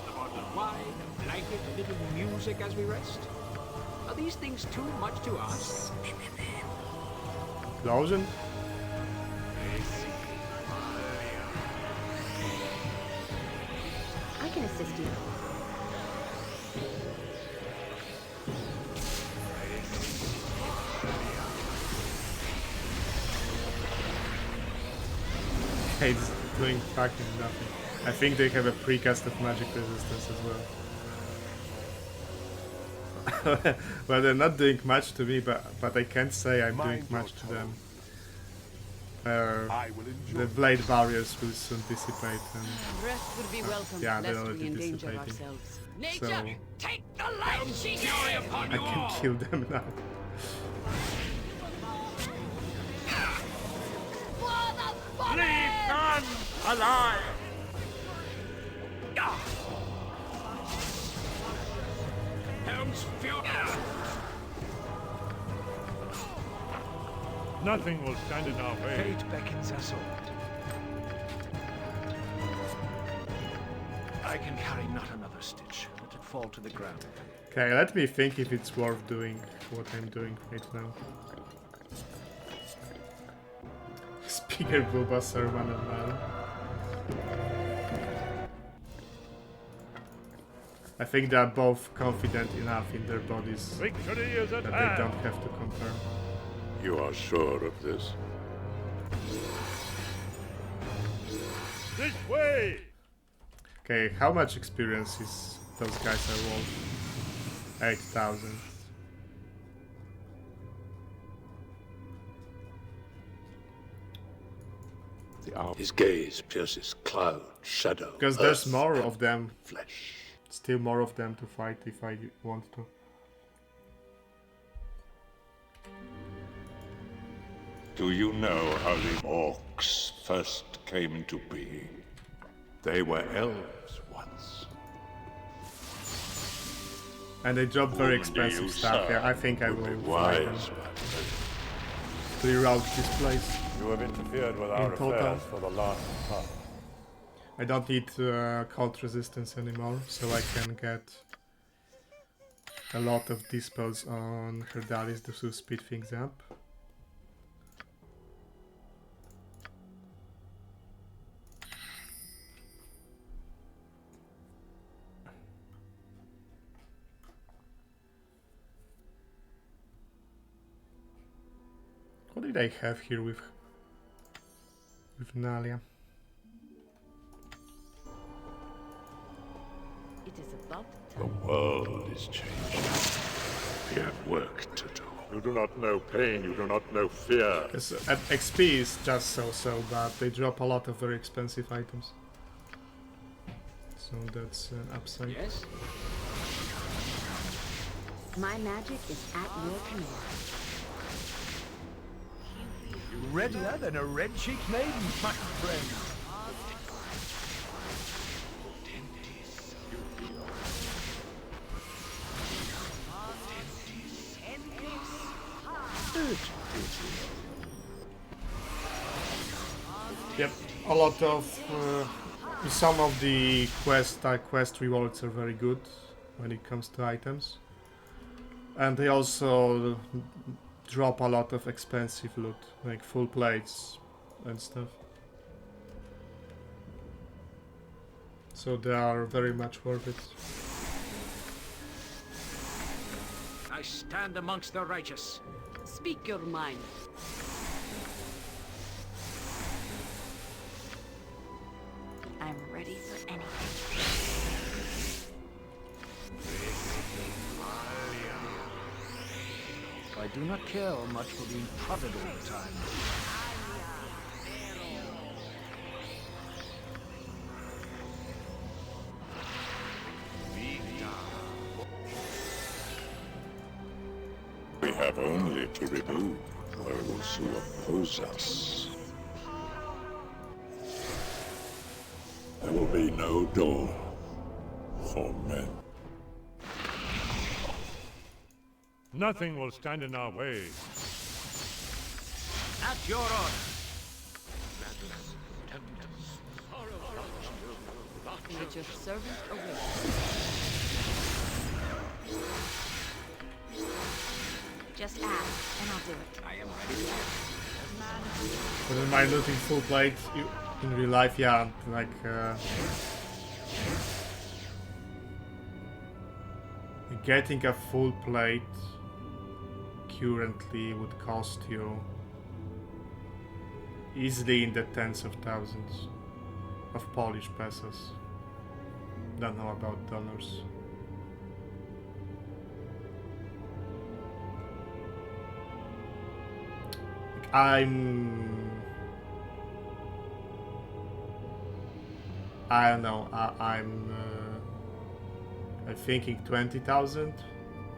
The bottle of wine, a blanket, a little music as we rest. Are these things too much to ask? Lotion? I can assist you. It's doing fucking nothing. I think they have a precast of magic resistance as well. Well, they're not doing much to me, but I can't say I'm doing much to them. The blade barriers will soon dissipate, and Rest would be welcome, yeah, they're lest we already endanger dissipating. ourselves. So Nature, take the life she gave! I can kill them now. Leave none alive! Helm's fury! Nothing will stand in our way. Fate beckons us all. I can carry not another stitch. Let it fall to the ground. Okay, let me think if it's worth doing what I'm doing right now. Speaker Bulbasaur one and man. I think they are both confident enough in their bodies Victory is at that hand. they don't have to compare. You are sure of this? This way! Okay, how much experience is those guys are worth? 8,000. His gaze pierces cloud, shadow, Because there's earth, more of them. flesh. Still more of them to fight if I want to. Do you know how the orcs first came into being? They were elves once. And they drop very Whom do expensive you stuff. serve? Yeah, I think I Would be will fight them. wise. Clear out this place. You have interfered with our In total. affairs for the last time. I don't need cult resistance anymore, so I can get a lot of dispels on Herdalis to speed things up. What did I have here with Nalia? It is about The world is changing. We have work to do. You do not know pain, you do not know fear. Because XP is just so, but they drop a lot of very expensive items. So that's an upside. Yes? My magic is at your command. Readier than a red-cheeked maiden, my friend. Food. Yep, a lot of some of the quest rewards are very good when it comes to items, and they also drop a lot of expensive loot, like full plates and stuff. So they are very much worth it. I stand amongst the righteous. Speak your mind. I'm ready for anything. I do not care much for being prodded all the time. We have only to remove those who oppose us. There will be no door for men. Nothing will stand in our way. At your order. Let your servant await. Just ask, and I'll do it. I am ready. Wouldn't mind looting full plate in real life, yeah, like getting a full plate currently would cost you easily in the tens of thousands of Polish pesos. Don't know about dollars. I don't know. I'm thinking 20,000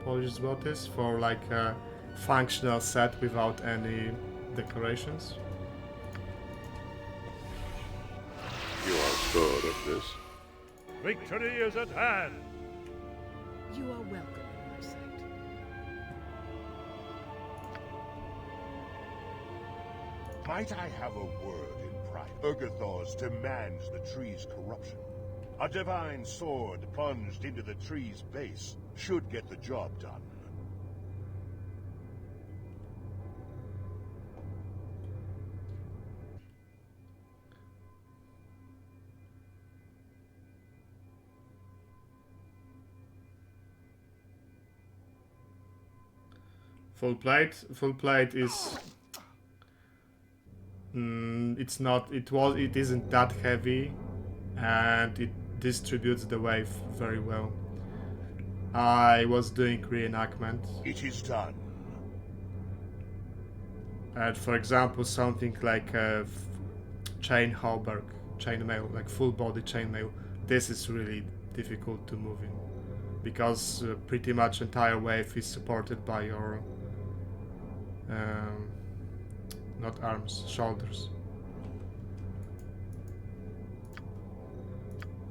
Polish zlotys for like a functional set without any decorations. You are sure of this? Victory is at hand. You are welcome in my sight. Might I have a word in private? Urgathor's demands the tree's corruption. A divine sword plunged into the tree's base should get the job done. Full plate is it's not, it isn't that heavy, and it distributes the wave very well. I was doing reenactment. It is done. And for example, something like a chain halberd, chainmail, like full body chainmail, this is really difficult to move in, because pretty much entire wave is supported by your not arms, shoulders.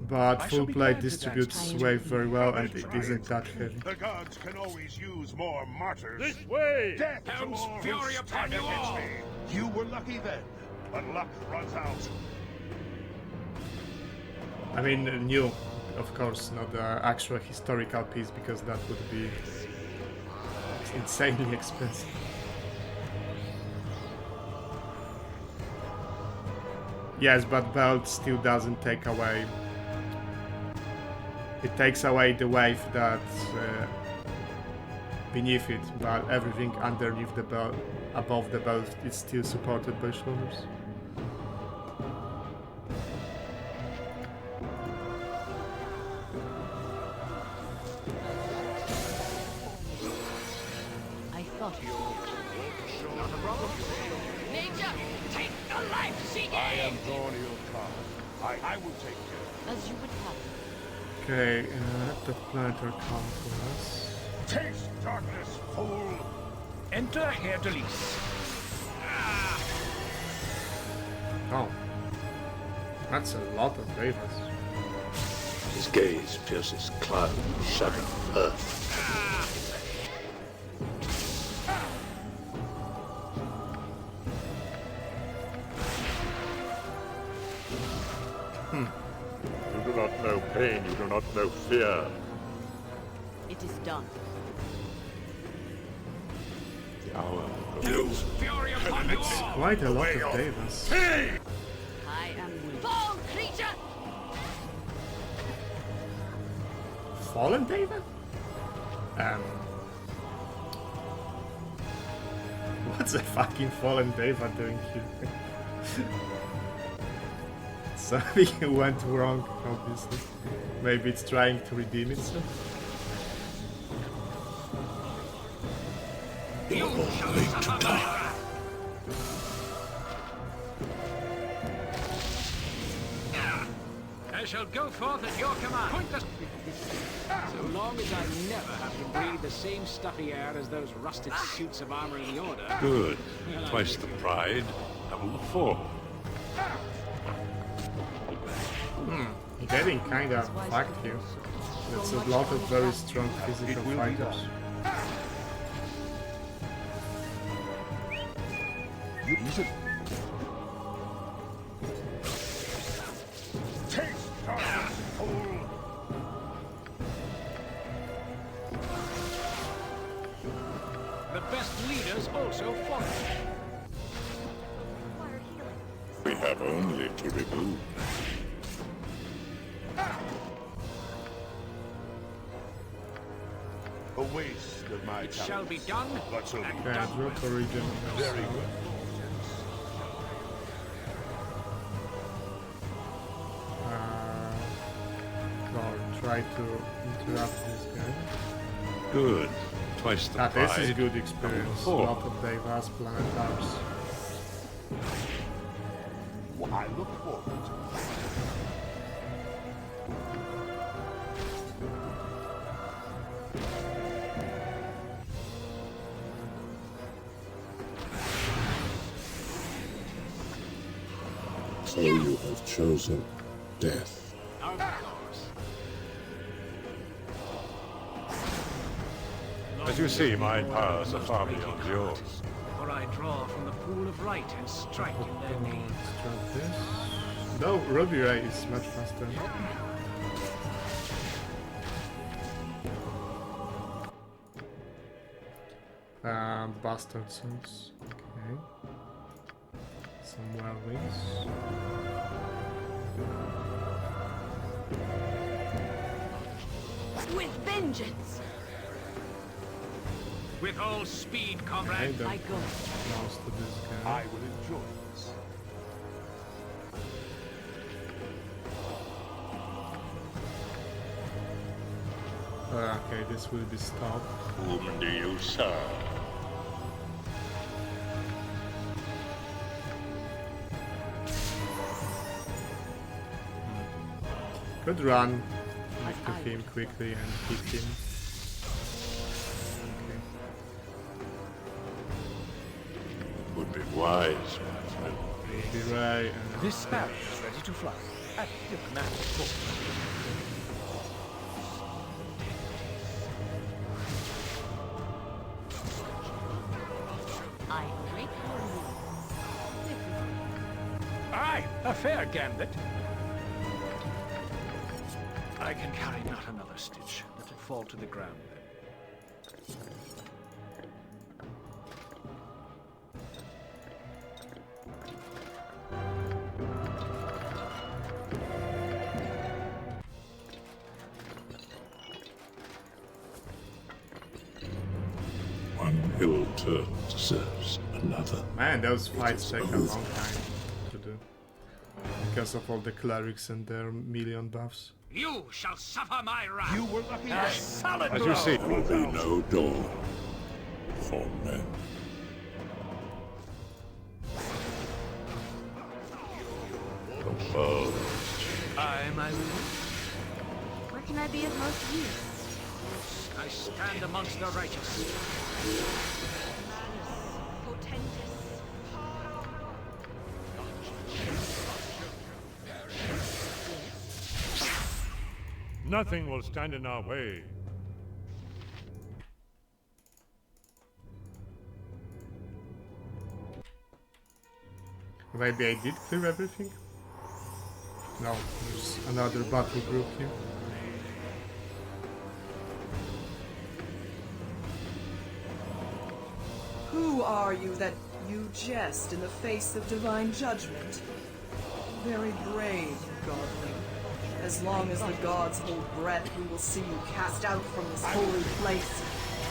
But full plate distributes wave very well, and it isn't that heavy. The gods can always use more martyrs. This way! Death to Hell's all fury who upon stand you against all! me. You were lucky then, but luck runs out. I mean, new, of course, not the actual historical piece, because that would be insanely expensive. Yes, but belt still doesn't take away. It takes away the wave that's beneath it, but everything underneath the belt, above the belt, is still supported by shoulders. I thought you. Not a problem. Nature, take the life-seeking! I am Dorn I will take care. As you would have. Okay, let that planter come for us. Taste darkness, fool! Enter Herr Delis. Oh, that's a lot of ravens. His gaze pierces cloud, shadow, earth. You do not know pain, you do not know fear. It is done. The hour Use fury upon you all! Quite a lot of Devas. I am weak. Fall, creature! Fallen Deva? What's a fucking Fallen Deva doing here? Something went wrong, obviously. Maybe it's trying to redeem itself. You shall suffer my wrath! I shall go forth at your command. Pointless. So long as I never have to breathe the same stuffy air as those rusted suits of armor in the Order. good. Twice the pride, double the fall. Getting kinda fucked here. That's a lot of very strong physical fighters. The best leaders also follow. We have only to remove. A waste of my It talent. shall be done. But so be and it. done Drop origin. Very good. Or try to interrupt this guy. Good. Twice the pride. This is good experience. A Four. lot of Devas, Planetars. I look forward to it. So you have chosen death. Of course. As you see, my powers are far beyond yours. For I draw from the pool of light and strike in their name. Let's try this. No, Ruby Ray is much faster. Bastard Souls. Okay. Some Wildlings. With vengeance! With all speed, I comrade. don't I go. mouse to this guy. I will enjoy this. Okay, this will be stopped. Whom do you serve? Could run to him quickly and hit him. Okay. Would be wise, my friend. Ruby Ray and This sparrow is ready to fly. At your command, of course. I break your rule. Aye, a fair gambit. I can carry not another stitch. Let it fall to the ground then. One ill turn deserves another. man, those fights take a long time to do. Because of all the clerics and their million buffs. You shall suffer my wrath. You were lucky. A solid As blow. you see, there will be no dawn for men. The world. Aye, my lord. Where can I be of most use? I stand amongst the righteous. Nothing will stand in our way. Maybe I did clear everything? No, there's another battle group here. Who are you that you jest in the face of divine judgment? Very brave, godling. As long as the gods hold breath, we will see you cast out from this holy place.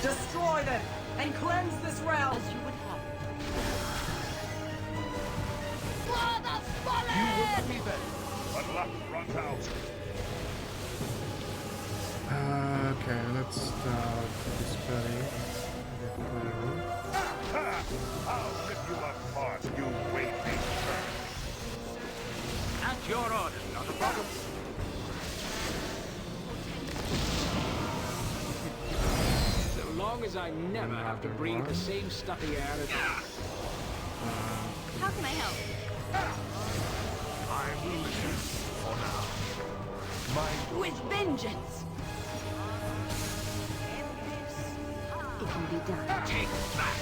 Destroy them and cleanse this realm. As you would have it. You will be there, but luck runs out. Okay, let's start dispelling. I'll rip you apart, you wayfaring bird. At your orders, not a problem. So long as I never have to breathe the same stuffy air as... How can I help? I will listen for now. With vengeance! It can be done. Take that!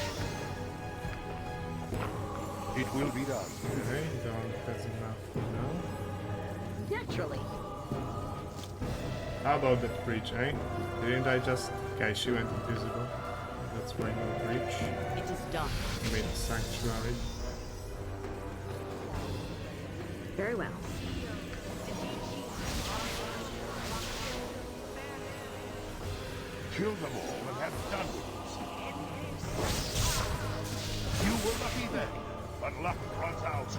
It will be done. Okay, Dorn has enough now. Naturally. How about that breach, eh? Didn't I just... Okay, she went invisible. That's why no breach. It is done. Made a sanctuary. Very well. Kill them all and have done with it. You will not be there, but luck runs out.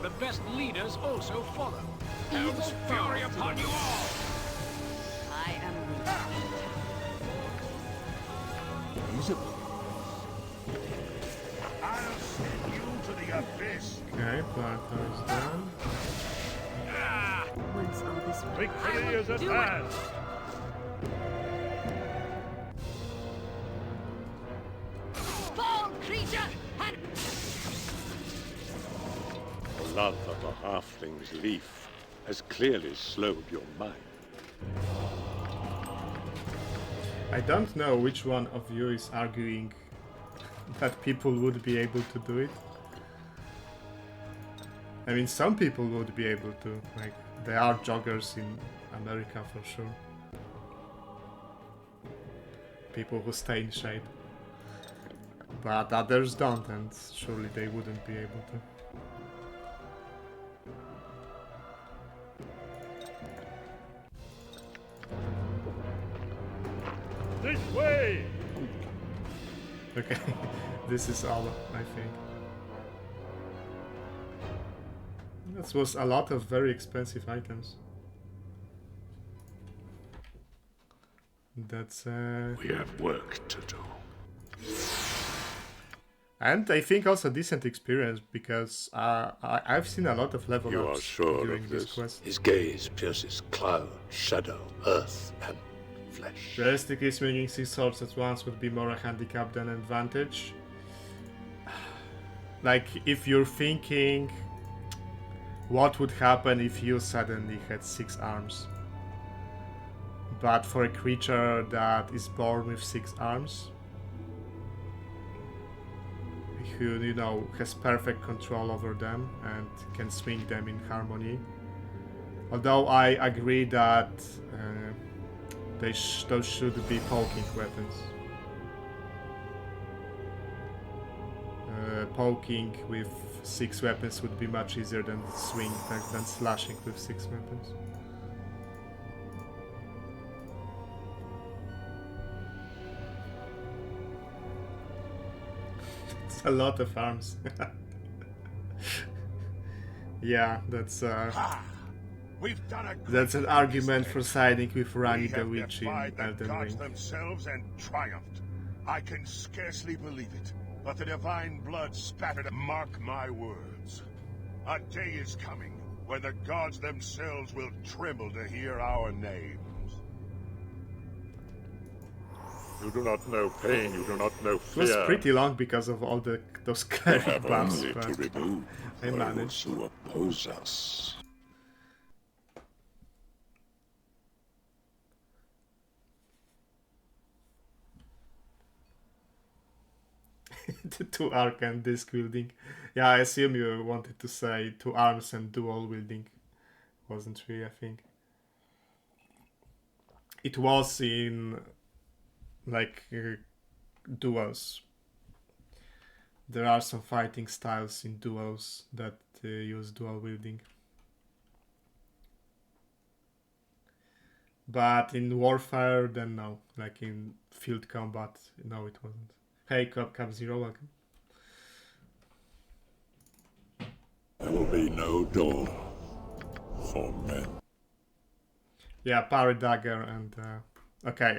The best leaders also follow. Hell's fury upon you all! I am I'll send you to the abyss. Okay, Baldur is done. Once all this Victory is at hand. Fall, creature! And The love of a halfling's leaf has clearly slowed your mind. I don't know which one of you is arguing that people would be able to do it. I mean, some people would be able to. Like, there are joggers in America for sure. People who stay in shape. But others don't, and surely they wouldn't be able to. This way! Okay, this is all, I think. That was a lot of very expensive items. That's We have work to do. and I think also decent experience because I've seen a lot of level You ups are sure during of this this? quest. His gaze pierces cloud, shadow, earth, and flesh. Realistically, swinging 6 swords at once would be more a handicap than an advantage. Like, if you're thinking, what would happen if you suddenly had 6 arms? But for a creature that is born with 6 arms, who, you know, has perfect control over them and can swing them in harmony. Although I agree that those should be poking weapons. Poking with 6 weapons would be much easier than than slashing with 6 weapons. It's a lot of arms. Yeah, that's We've done a that's an argument for siding with Rani the Witch in defied the Elden gods Ring. themselves and triumphed. I can scarcely believe it, but the divine blood spattered. Mark my words. A day is coming when the gods themselves will tremble to hear our names. You do not know pain, you do not know It fear. was pretty long because of all those We cleric have buffs, only but to remove I those managed. who oppose us. The 2 arc and disc wielding. Yeah, I assume you wanted to say 2 arms and dual wielding wasn't really a thing. It was in like duels. There are some fighting styles in duels that use dual wielding. But in warfare, then no. Like in field combat, no, it wasn't. Hey, Cup Zero, welcome. There will be no Dorn for men. Yeah, Parry Dagger and... okay,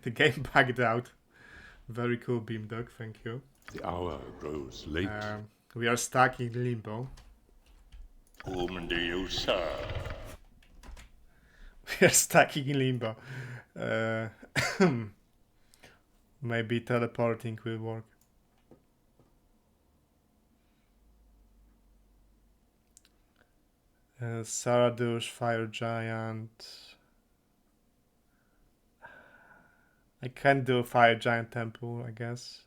the game bugged out. Very cool, Beamdog, thank you. The hour grows late. We are stuck in limbo. Whom do you serve? We are stuck in limbo. Maybe teleporting will work. Saradush, Fire Giant. I can do Fire Giant Temple, I guess.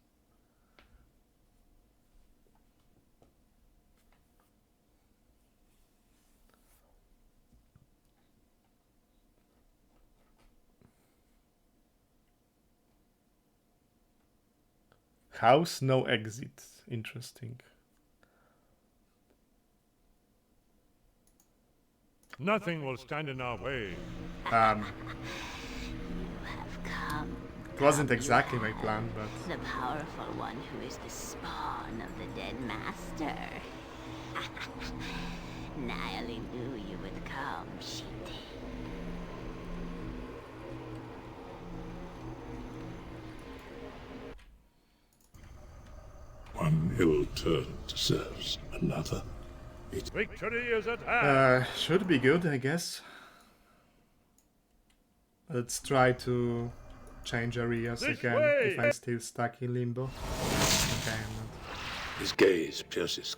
House, no exit. Interesting. Nothing will stand in our way. It wasn't exactly my plan, but... The powerful one who is the spawn of the dead master. I only knew you would come, Shite. One ill turn deserves another. Victory is at hand. Should be good, I guess. Let's try to change areas This again way. if I'm still stuck in limbo. Okay, I'm not. His gaze pierces.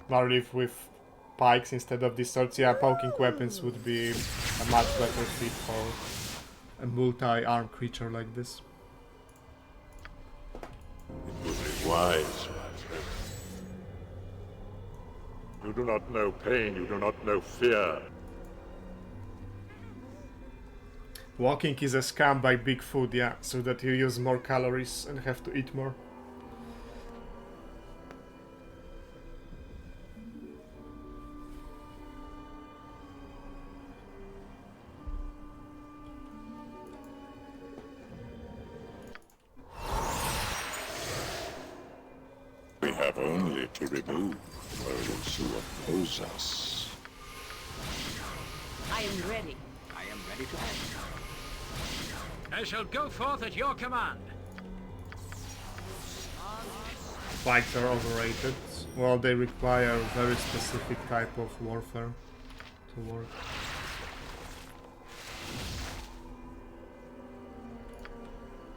Or if with pikes instead of these swords, yeah, poking weapons would be a much better fit for a multi-armed creature like this. It would be wise, my friend. You do not know pain, you do not know fear. Walking is a scam by big food, yeah, so that you use more calories and have to eat more. We have only to remove those who oppose us. I am ready. I am ready to act. I shall go forth at your command. Spikes are overrated. Well, they require a very specific type of warfare to work.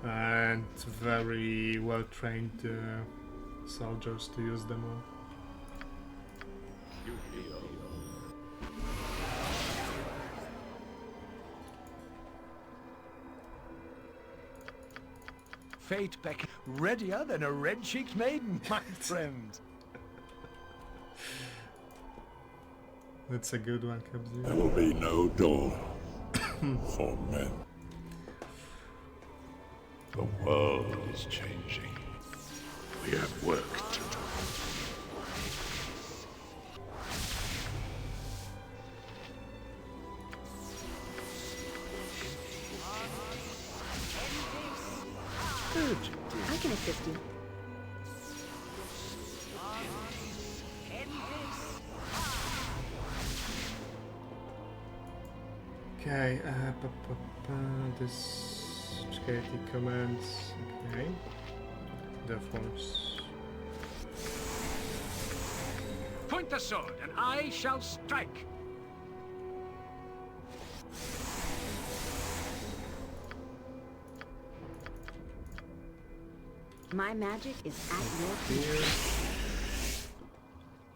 And very well trained soldiers to use them all. Fate back readier than a red-cheeked maiden, my friend. That's a good one, Kabzi. There will be no Dorn for men. The world is changing. We have work to do. Good. I can assist you. Okay, this security commands. Okay, the force. Point the sword, and I shall strike. My magic is at your Here. feet.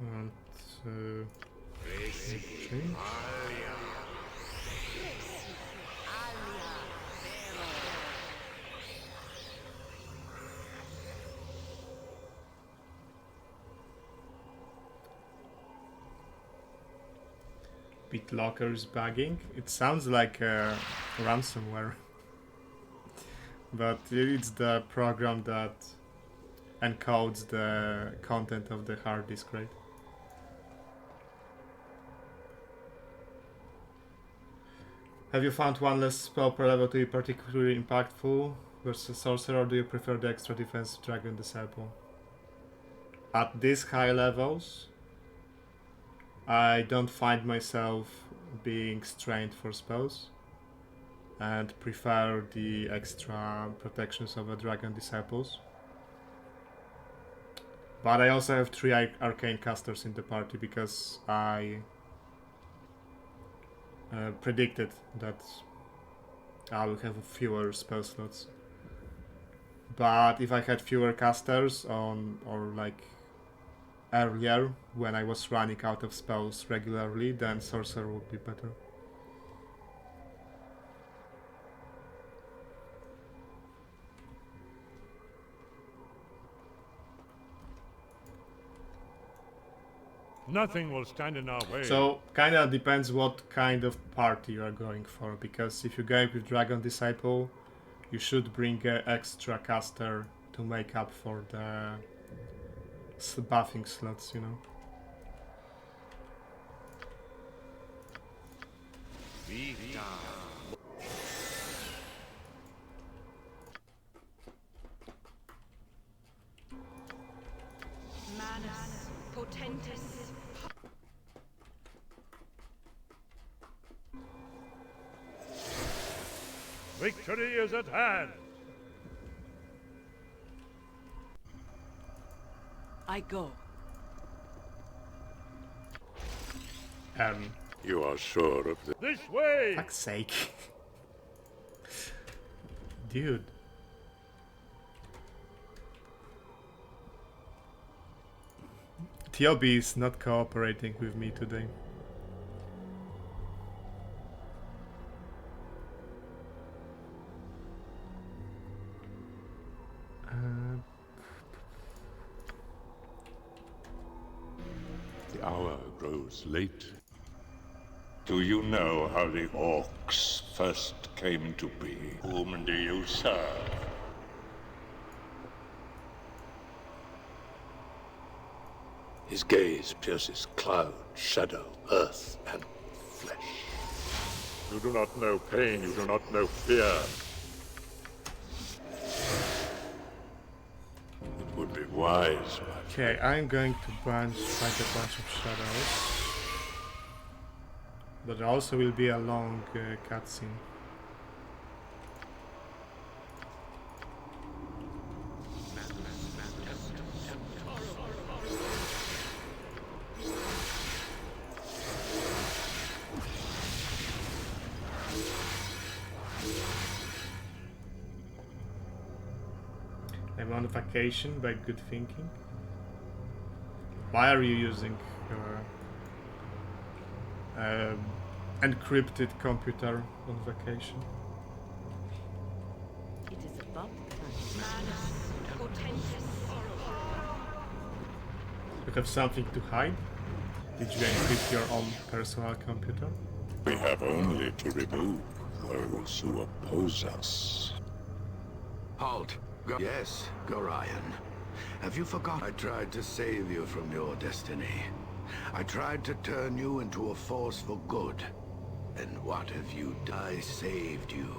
And change. BitLocker is bugging. It sounds like ransomware. But it's the program that encodes the content of the hard disk, right? Have you found one less spell per level to be particularly impactful versus sorcerer, or do you prefer the extra defensive dragon disciple? At these high levels, I don't find myself being strained for spells and prefer the extra protections of the dragon disciples. But I also have 3 arcane casters in the party because I predicted that I will have fewer spell slots. But if I had fewer casters on, or like earlier when I was running out of spells regularly, then sorcerer would be better. Nothing will stand in our way. So, kinda depends what kind of party you are going for, because if you're going with Dragon Disciple, you should bring an extra caster to make up for the buffing slots, you know. Manus Potentis. Victory is at hand. I go. You are sure of this? This way! Fuck's sake. Dude. Tiobi is not cooperating with me today. The hour grows late. Do you know how the orcs first came to be? Whom do you serve? His gaze pierces cloud, shadow, earth, and flesh. You do not know pain, you do not know fear. It would be wise. Okay, I'm going to fight a bunch of shadows. But there also will be a long cutscene. I'm on vacation by good thinking. Why are you using encrypted computer on vacation? It is about time. You have something to hide? Did you encrypt your own personal computer? We have only to remove those who oppose us. Halt. Yes, Gorion. Have you forgotten? I tried to save you from your destiny. I tried to turn you into a force for good. And what have you done? I saved you.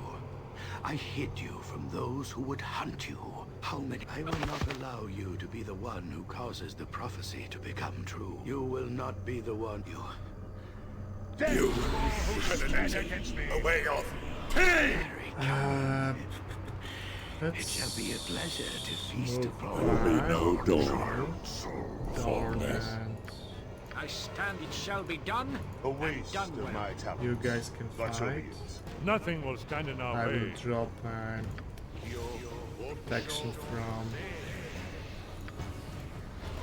I hid you from those who would hunt you. How many? I will not allow you to be the one who causes the prophecy to become true. You will not be the one. You against me. Away off. It shall be a pleasure to feast upon. There will be no Dorn. Dorn and I stand, it shall be done. A waste of my talent. you guys can fight. Nothing will stand in our I way. will drop an protection from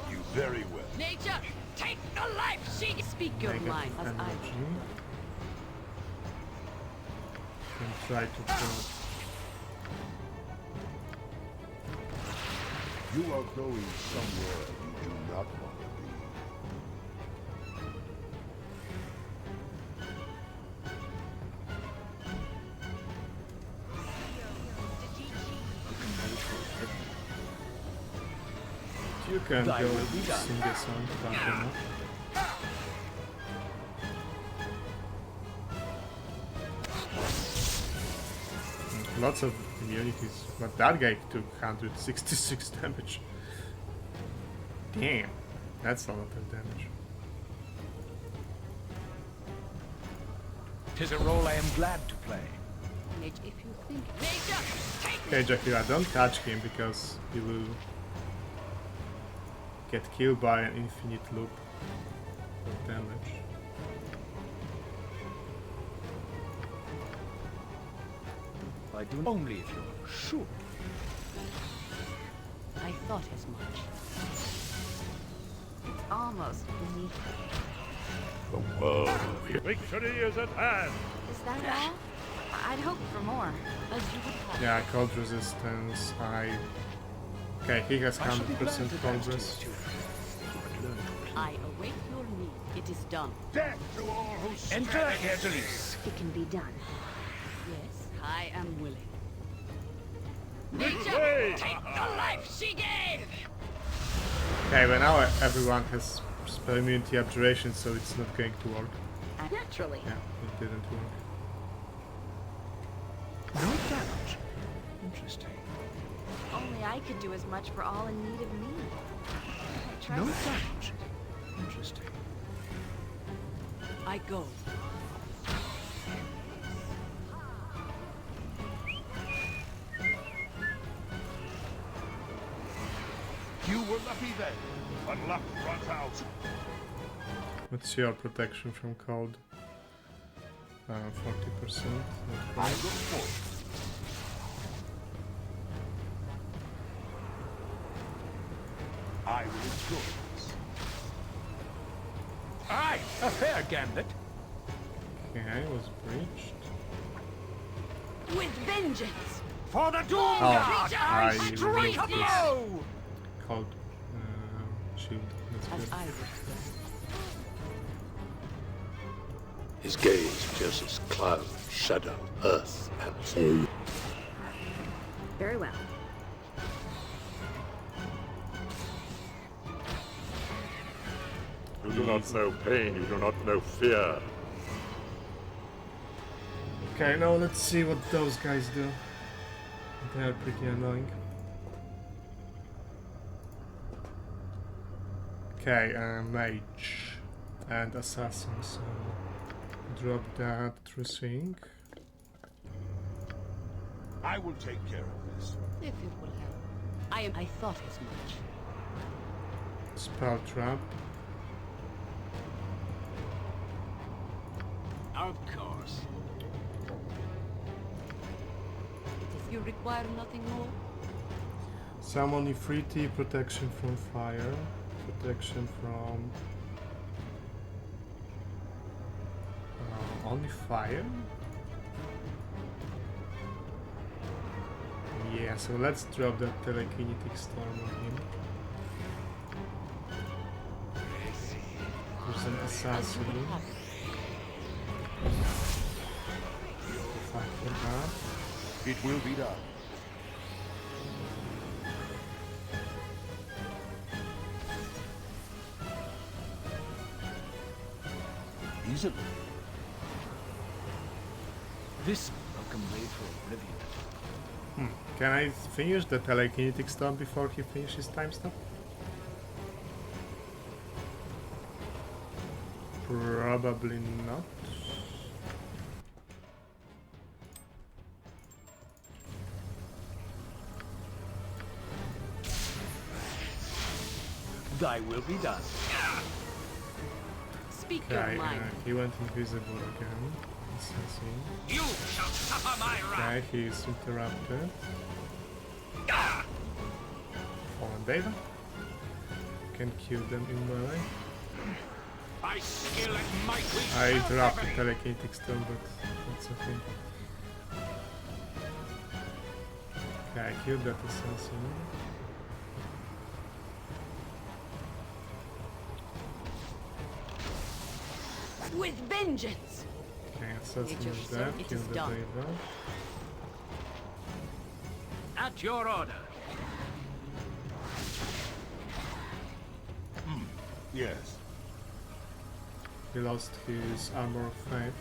You very well. Nature, take the life seek. Speak your negative mind as I energy. And try to drop. You are going somewhere you do not want to be. You can Thy go will be done. sing a song about them. Lots of immunities, but that guy took 166 damage. Damn, that's a lot of damage. Tis a role I am glad to play. If you think Okay, Jakira, don't touch him because he will get killed by an infinite loop of damage. I do only if you're sure. I thought as much. It's almost beneath me. The world. Victory is at hand. Is that all? I'd hoped for more. As you would have. Yeah, cold resistance, high. Okay, he has 100% progress. I await your need. It is done. Death to all who Enter Hercules. It can be done. Yes, I am willing. Nature, take the life she gave! Okay, but now everyone has spell immunity abjuration, so it's not going to work. Naturally. Yeah, it didn't work. No damage. Interesting. Only I could do as much for all in need of me. I tried No to- damage. Interesting. I go. You were lucky then, but luck runs out. What's your protection from cold? 40%. I look forward. I will enjoy this. Aye, a fair gambit. Okay, was breached. With vengeance! For the Doom Oh, God! I Strike removed a this blow! cold shield. That's As good. I would. His gaze pierces cloud, shadow, earth, and sea. Very well. You do not know pain, you do not know fear. Okay, now let's see what those guys do. They are pretty annoying. Okay, mage and assassin, so drop that through swing. I will take care of this. If it will help. I thought as much. Spell trap. Of course. If you require nothing more, Summon Ifriti, protection from fire, protection from only fire? Yeah, so let's drop that telekinetic storm on him. There's an assassin. Fuck him up. It will be done. Easily. This welcome way for oblivion. Can I finish the telekinetic storm before he finishes time stop? Probably not. Thy will be done. speak Okay, your mind. he went invisible again. Assassin. You shall suffer my Okay, he is interrupted. Fallen Deva. Can kill them in melee. My skill and might will I serve interrupted heaven. telekinetic storm, but that's okay. Okay, I killed that assassin. With vengeance! Okay, assassin Nature, is sir, dead. it Kill is the done. Deva. At your order. Yes. He lost his armor of faith.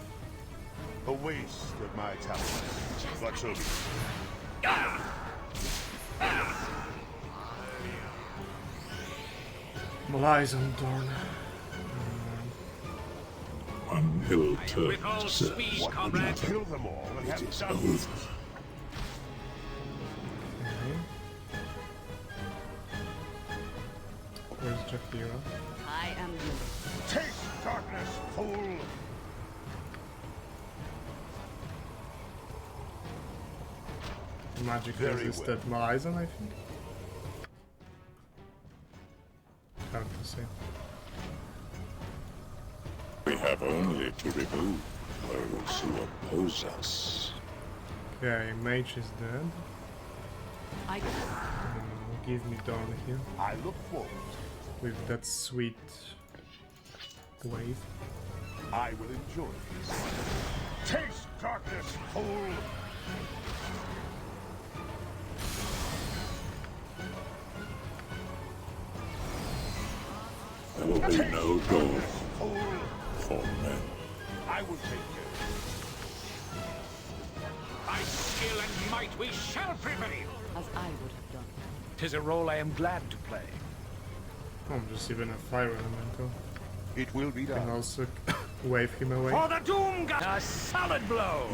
A waste of my talent. But so be it. Lies on Dorn. One hill turn With all speed, comrade. Kill them all and have It is done over. with it. Where's Jakira? I am you. Taste darkness, fool! Magic Very resisted Malazan, I think. Hard to say. We have only to remove those who oppose us. Okay, Mage is dead. Give me Dorn here. I look forward with that sweet wave. I will enjoy this. Taste darkness, fool! There will be no door for men. I will take care. By skill and might we shall prevail. As I would have done. 'Tis a role I am glad to play. I'm just even a fire elemental. It will be done. Can also wave him away. For the Doom God! A solid blow!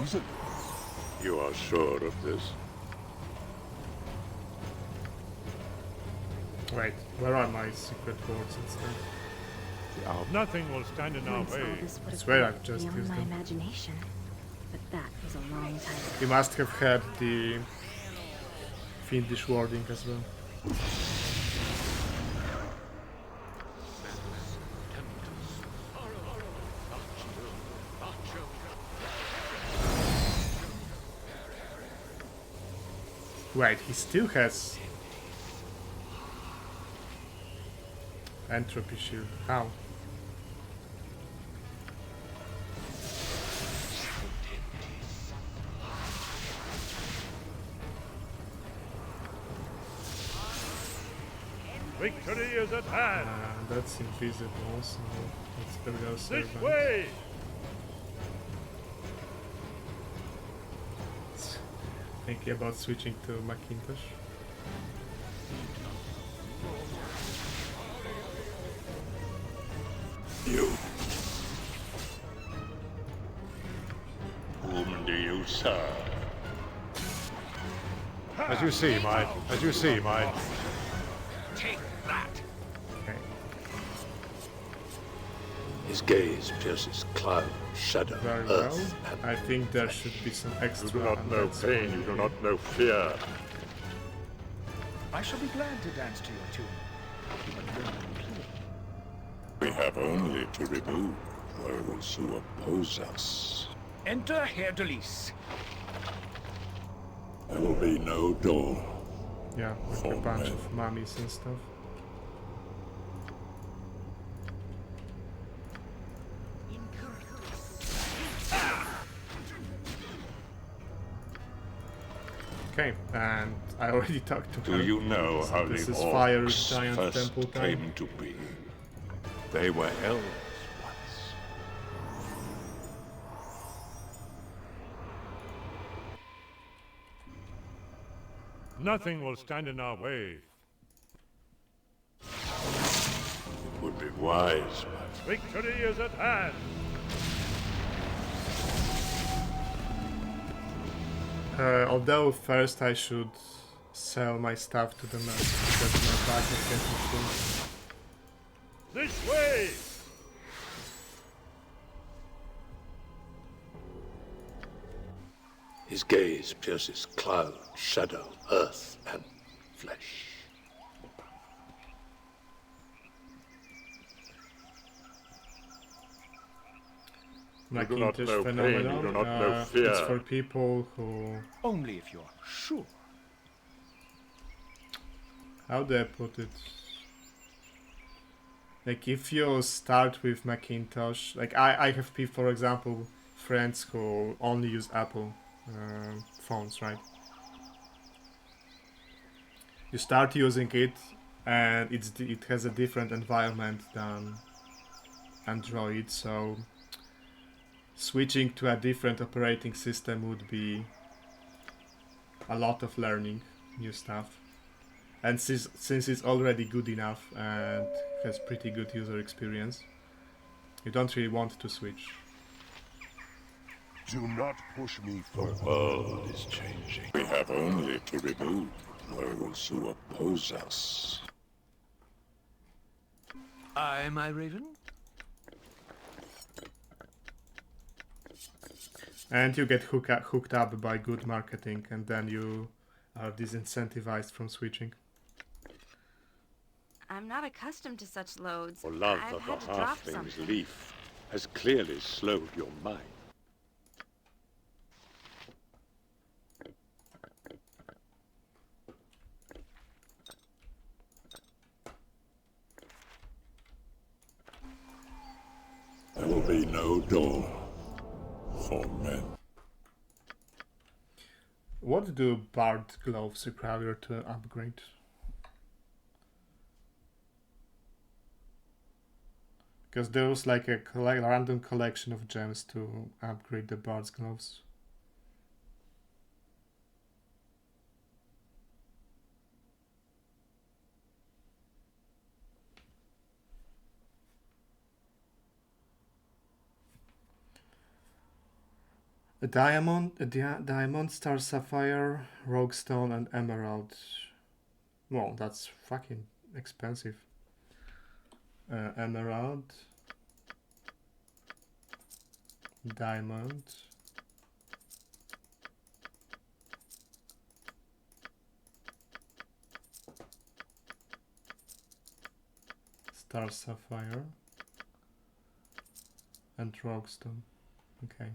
You are sure of this? Wait, where are my secret words and stuff? Nothing will stand in our Once all way. this would I have swear been I've just beyond used my them. imagination. But that was a long time ago. He must have had the fiendish wording as well. Wait, he still has entropy shield. How? Victory is at hand. That's invisible, so let's go This servant. way. Thinking about switching to Macintosh. You. Whom do you serve? As you see, my. As you see, my. Take that. Okay. His gaze pierces cloud, shadow, Very well. earth, and I think there should be some extra. you do not know undead pain, you do not know fear. I shall be glad to dance to your tune. But learn to play. We have only to remove those who oppose us. Enter Herr de Lis. There will be no door. Yeah, like a bunch of mummies and stuff. Okay, and I already talked to her. Do you know So how this the is fire orcs giant first temple time. came to be? They were elves once. Nothing will stand in our way. It would be wise, but Victory is at hand. Although first I should sell my stuff to the merchant because my bag is getting full. This way. his gaze pierces cloud, shadow, earth, and flesh. Macintosh phenomenon. you do not know fear. It's for people who... Only if you're sure. How do I put it? Like, if you start with Macintosh, like I have people, for example, friends who only use Apple phones, right? You start using it, and it has a different environment than Android, so switching to a different operating system would be a lot of learning new stuff. And since it's already good enough and has pretty good user experience, you don't really want to switch. Do not push me further. The world is changing. We have only to remove those who oppose us. Aye, my raven? And you get hooked up by good marketing, and then you are disincentivized from switching. I'm not accustomed to such loads. For love I've of had the to drop halfling's something. leaf has clearly slowed your mind. There will be no door for men. What do Bard gloves require to upgrade? Because there was like a random collection of gems to upgrade the Bard's gloves. A diamond, star sapphire, rogue stone, and emerald. Well, that's fucking expensive. Emerald, diamond, star sapphire, and rogue stone. Okay.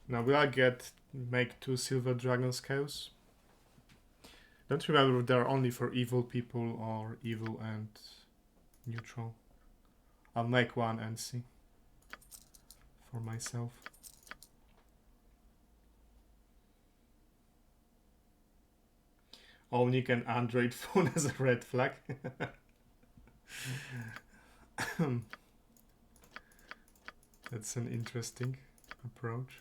Now will I make 2 silver dragon scales? Don't remember if they're only for evil people or evil and neutral. I'll make one and see for myself. Owning an Android phone as a red flag. That's an interesting approach.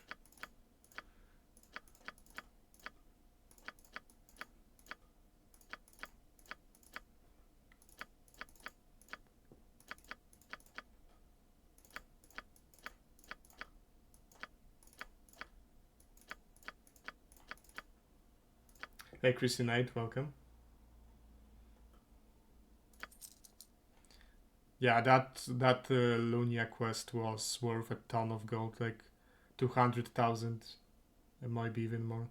Hey Chrissy Knight, welcome. Yeah, that Lunia quest was worth a ton of gold, like 200,000. It might be even more.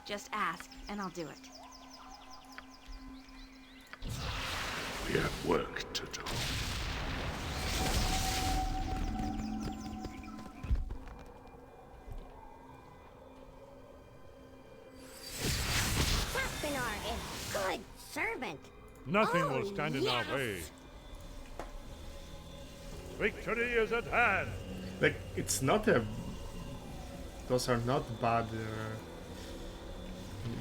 Just ask, and I'll do it. We have work to do. Taspinar is good servant. Nothing will stand in our way. Victory is at hand. Like, it's not a... Those are not bad...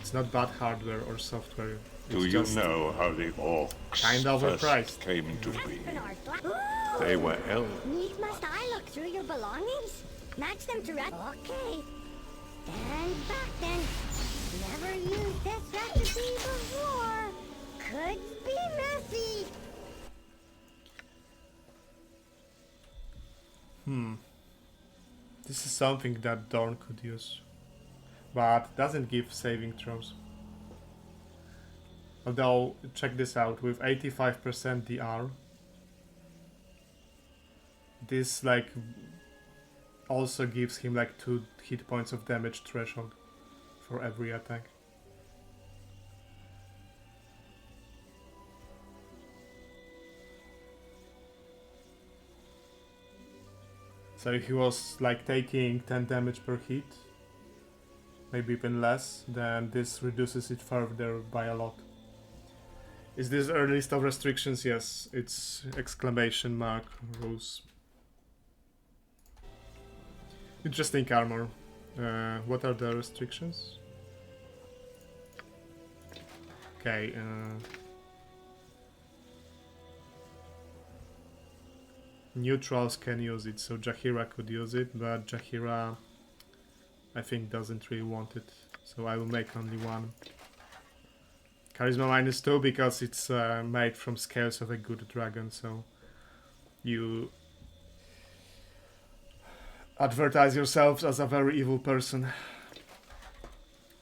it's not bad hardware or software. Do you know how the orcs kind of first came to be? They were elves. Needs must I look through your belongings? Match them throughout. Okay. Stand back then. Never used this recipe before. Could be messy. This is something that Dorn could use, but doesn't give saving throws. Although, check this out, with 85% DR, this like also gives him like 2 hit points of damage threshold for every attack. So if he was like taking 10 damage per hit, maybe even less, then this reduces it further by a lot. Is this a list of restrictions? Yes, it's exclamation mark rules. Interesting armor. What are the restrictions? Okay. Neutrals can use it, so Jaheira could use it, but Jaheira, I think, doesn't really want it. So I will make only one. Charisma -2 because it's made from scales of a good dragon, so you advertise yourselves as a very evil person.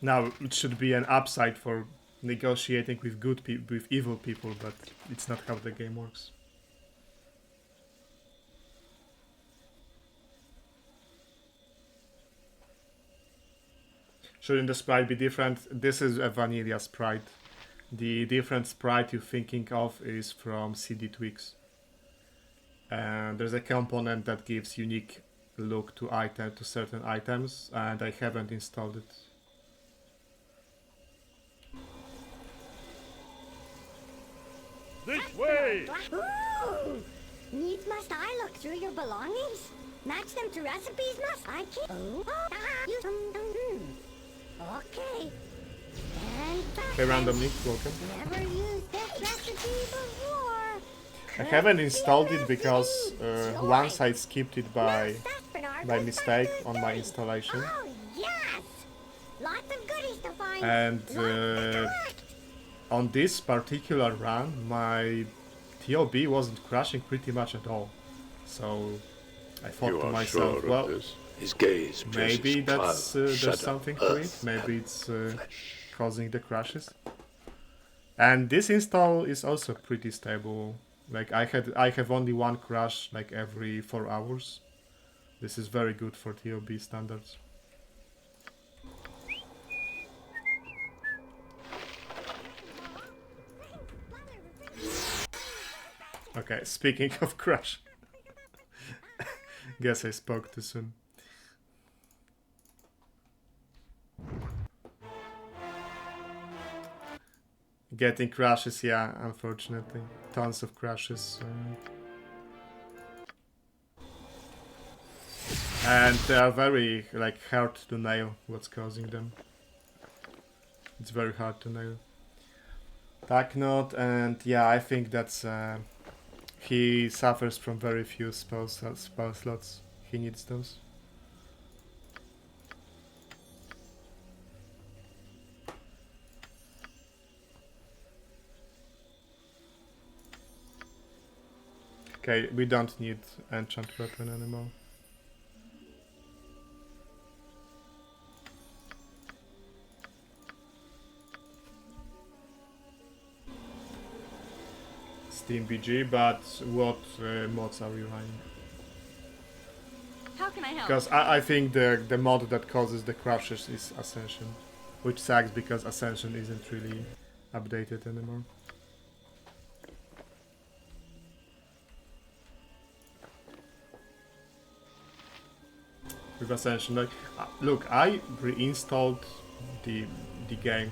Now, it should be an upside for negotiating with with evil people, but it's not how the game works. Shouldn't the sprite be different? This is a vanilla sprite. The different sprite you're thinking of is from CD Tweaks. There's a component that gives unique look to certain items, and I haven't installed it. This way! Ooh! Needs must I look through your belongings? Match them to recipes must I keep? Okay. Hey randomly, welcome. Never used this recipe before. I haven't installed it because once I skipped it by mistake on my installation. Oh yes! Lots of goodies to find. And on this particular run, my TOB wasn't crashing pretty much at all. So I thought to myself, sure well, his gaze maybe that's there's something to it. earth Maybe it's causing the crashes. And this install is also pretty stable. Like I have only one crash like every 4 hours. This is very good for TOB standards. Okay, speaking of crash. Guess I spoke too soon. Getting crashes, yeah, unfortunately. Tons of crashes. And they are very, like, hard to nail what's causing them. It's very hard to nail. Taknot, and yeah, I think that's... he suffers from very few spell slots. He needs those. Okay, we don't need enchant weapon anymore. Steam BG, but what mods are you running? How can I help? Because I think the mod that causes the crashes is Ascension, which sucks because Ascension isn't really updated anymore. With Ascension, like, look, I reinstalled the game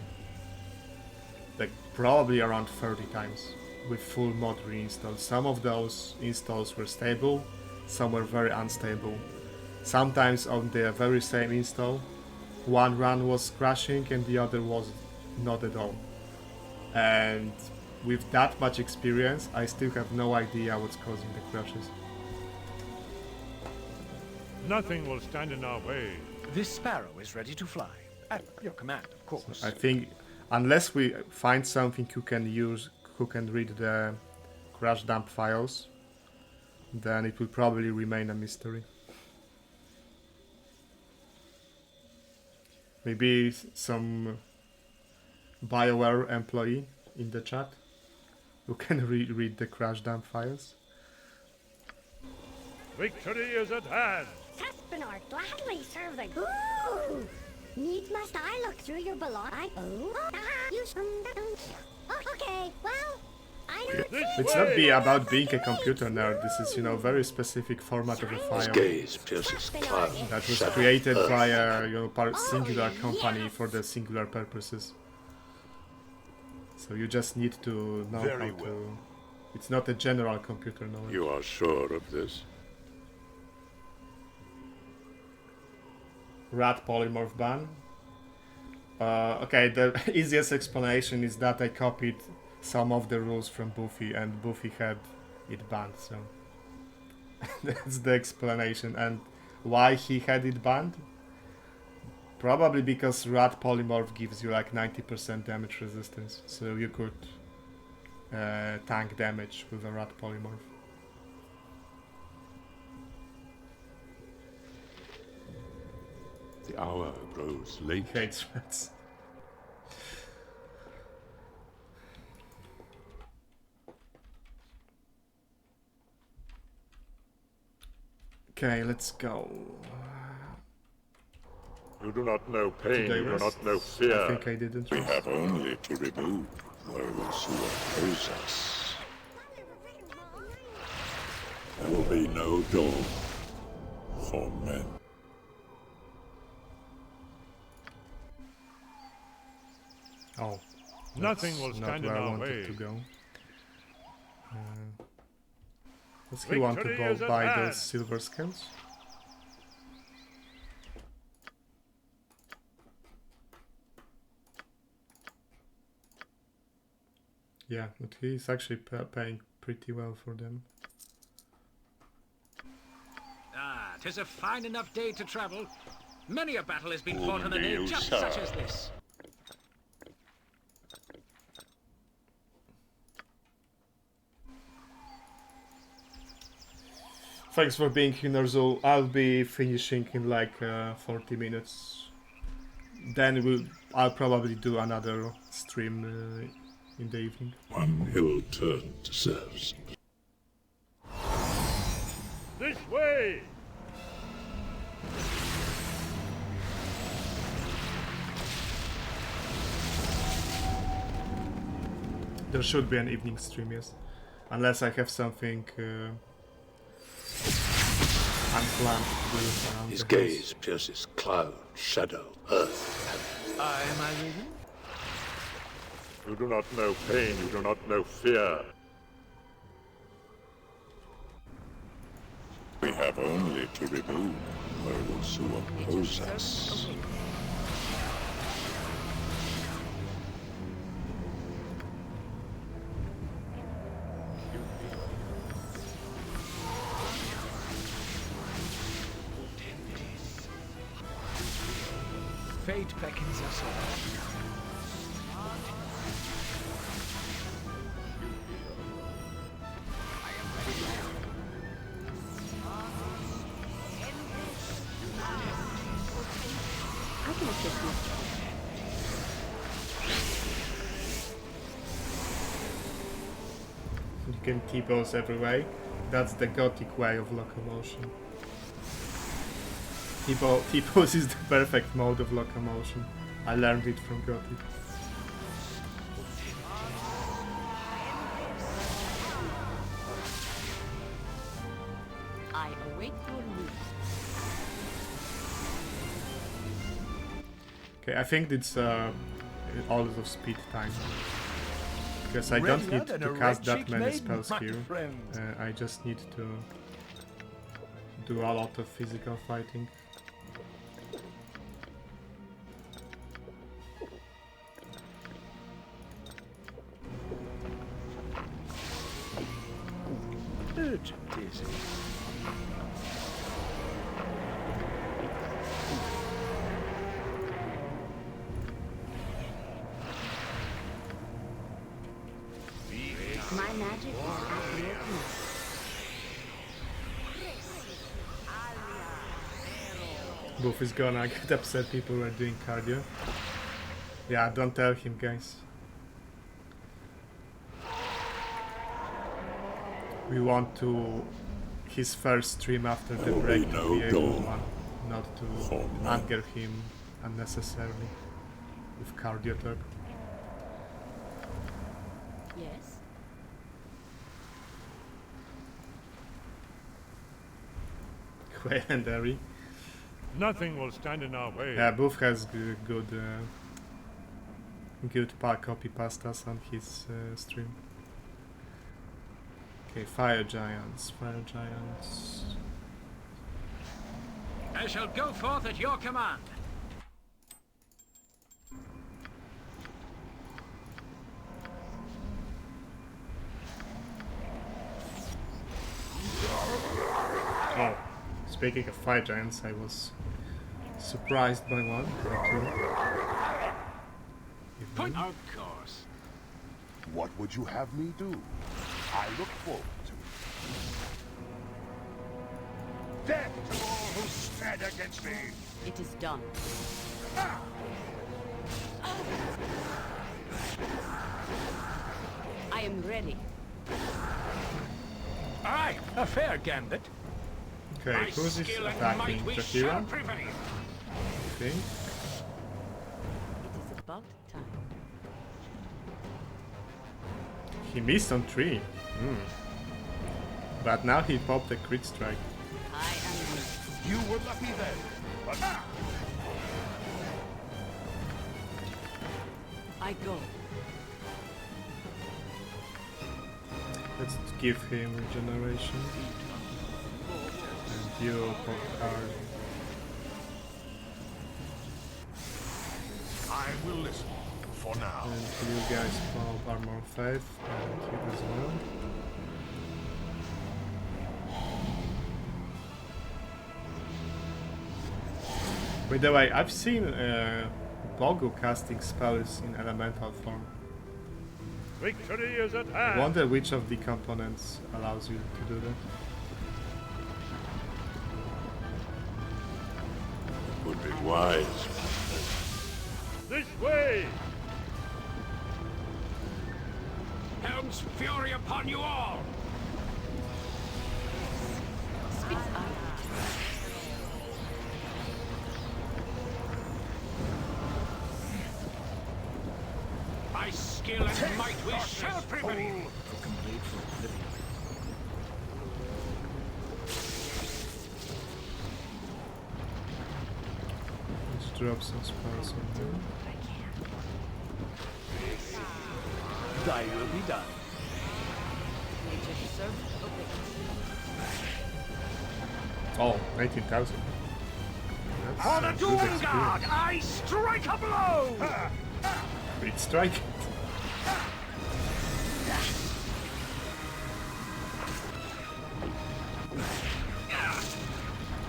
like probably around 30 times with full mod reinstall. Some of those installs were stable, some were very unstable. Sometimes on the very same install, one run was crashing and the other was not at all. And with that much experience, I still have no idea what's causing the crashes. Nothing will stand in our way. This sparrow is ready to fly. At your command, of course. So I think unless we find something who can read the crash dump files, then it will probably remain a mystery. Maybe some BioWare employee in the chat who can read the crash dump files. Victory is at hand! Taspinar gladly serve the... Ooh! Need must I look through your belongings? Okay, well, I don't... It's not about being a computer nerd. This is, you know, very specific format of a file that was created by a, you know, singular company for the singular purposes. So you just need to know how to... It's not a general computer knowledge. You are sure of this? Rat polymorph ban. Okay, the easiest explanation is that I copied some of the rules from Buffy, and Buffy had it banned, so that's the explanation. And why he had it banned? Probably because rat polymorph gives you like 90% damage resistance, so you could tank damage with a rat polymorph. The hour grows late. Hates rats. Okay, let's go. You do not know pain, you do not know fear. I think I didn't. We have only to remove those who oppose us. There will be no door for men. Oh, nothing will stand in our way. To go. Does he want to go buy those silver scales? Yeah, but he's actually paying pretty well for them. Ah, 'tis a fine enough day to travel. Many a battle has been fought on a day just such as this. Thanks for being here, Norzul. I'll be finishing in like 40 minutes. Then I'll probably do another stream in the evening. One hill turn deserves. This way! There should be an evening stream, yes. Unless I have something unplanned to do around His the gaze pierces cloud, shadow, earth. Am I ready? You do not know pain, you do not know fear. We have only to remove those who oppose us. Fate beckons us all. I can assist you. You can T-pose every way. That's the gothic way of locomotion. T-pose is the perfect mode of locomotion. I learned it from Gothic. I await your news. Okay, I think it's all of speed time. Because I don't need to cast that many spells here. I just need to do a lot of physical fighting. Urgent, is it? My magic is at your command. Boof is gonna get upset people were doing cardio. Yeah, don't tell him, guys. We want to his first stream after the break to be able not to anger him unnecessarily with cardio talk. Yes. Legendary. Nothing will stand in our way. Yeah, Boof has good copy pastas on his stream. Okay, fire giants. I shall go forth at your command. Oh, speaking of fire giants, I was surprised by one or two. Point of course. What would you have me do? I look forward to it. Death to all who stand against me! It is done. I am ready. Aye, a fair gambit. Okay, who's this attacking? Shakira? Okay. It is about time. He missed on 3. But now he popped a crit strike. I am You were lucky then, but I go. Let's give him regeneration. And you pop card. I will listen for now. And you guys pop armor 5 and you as well. By the way, I've seen Baldur casting spells in elemental form. Victory is at I hand. wonder which of the components allows you to do that. Would be wise. This way! Helm's fury upon you all! Spit's eye. By skill and might we shall prevail! Complete for oblivion. Let's drop some spells on him. Thy will be done. Nature served obeys. Oh, 19,000. On a That's doom good experience. guard, I strike a blow! Crit strike.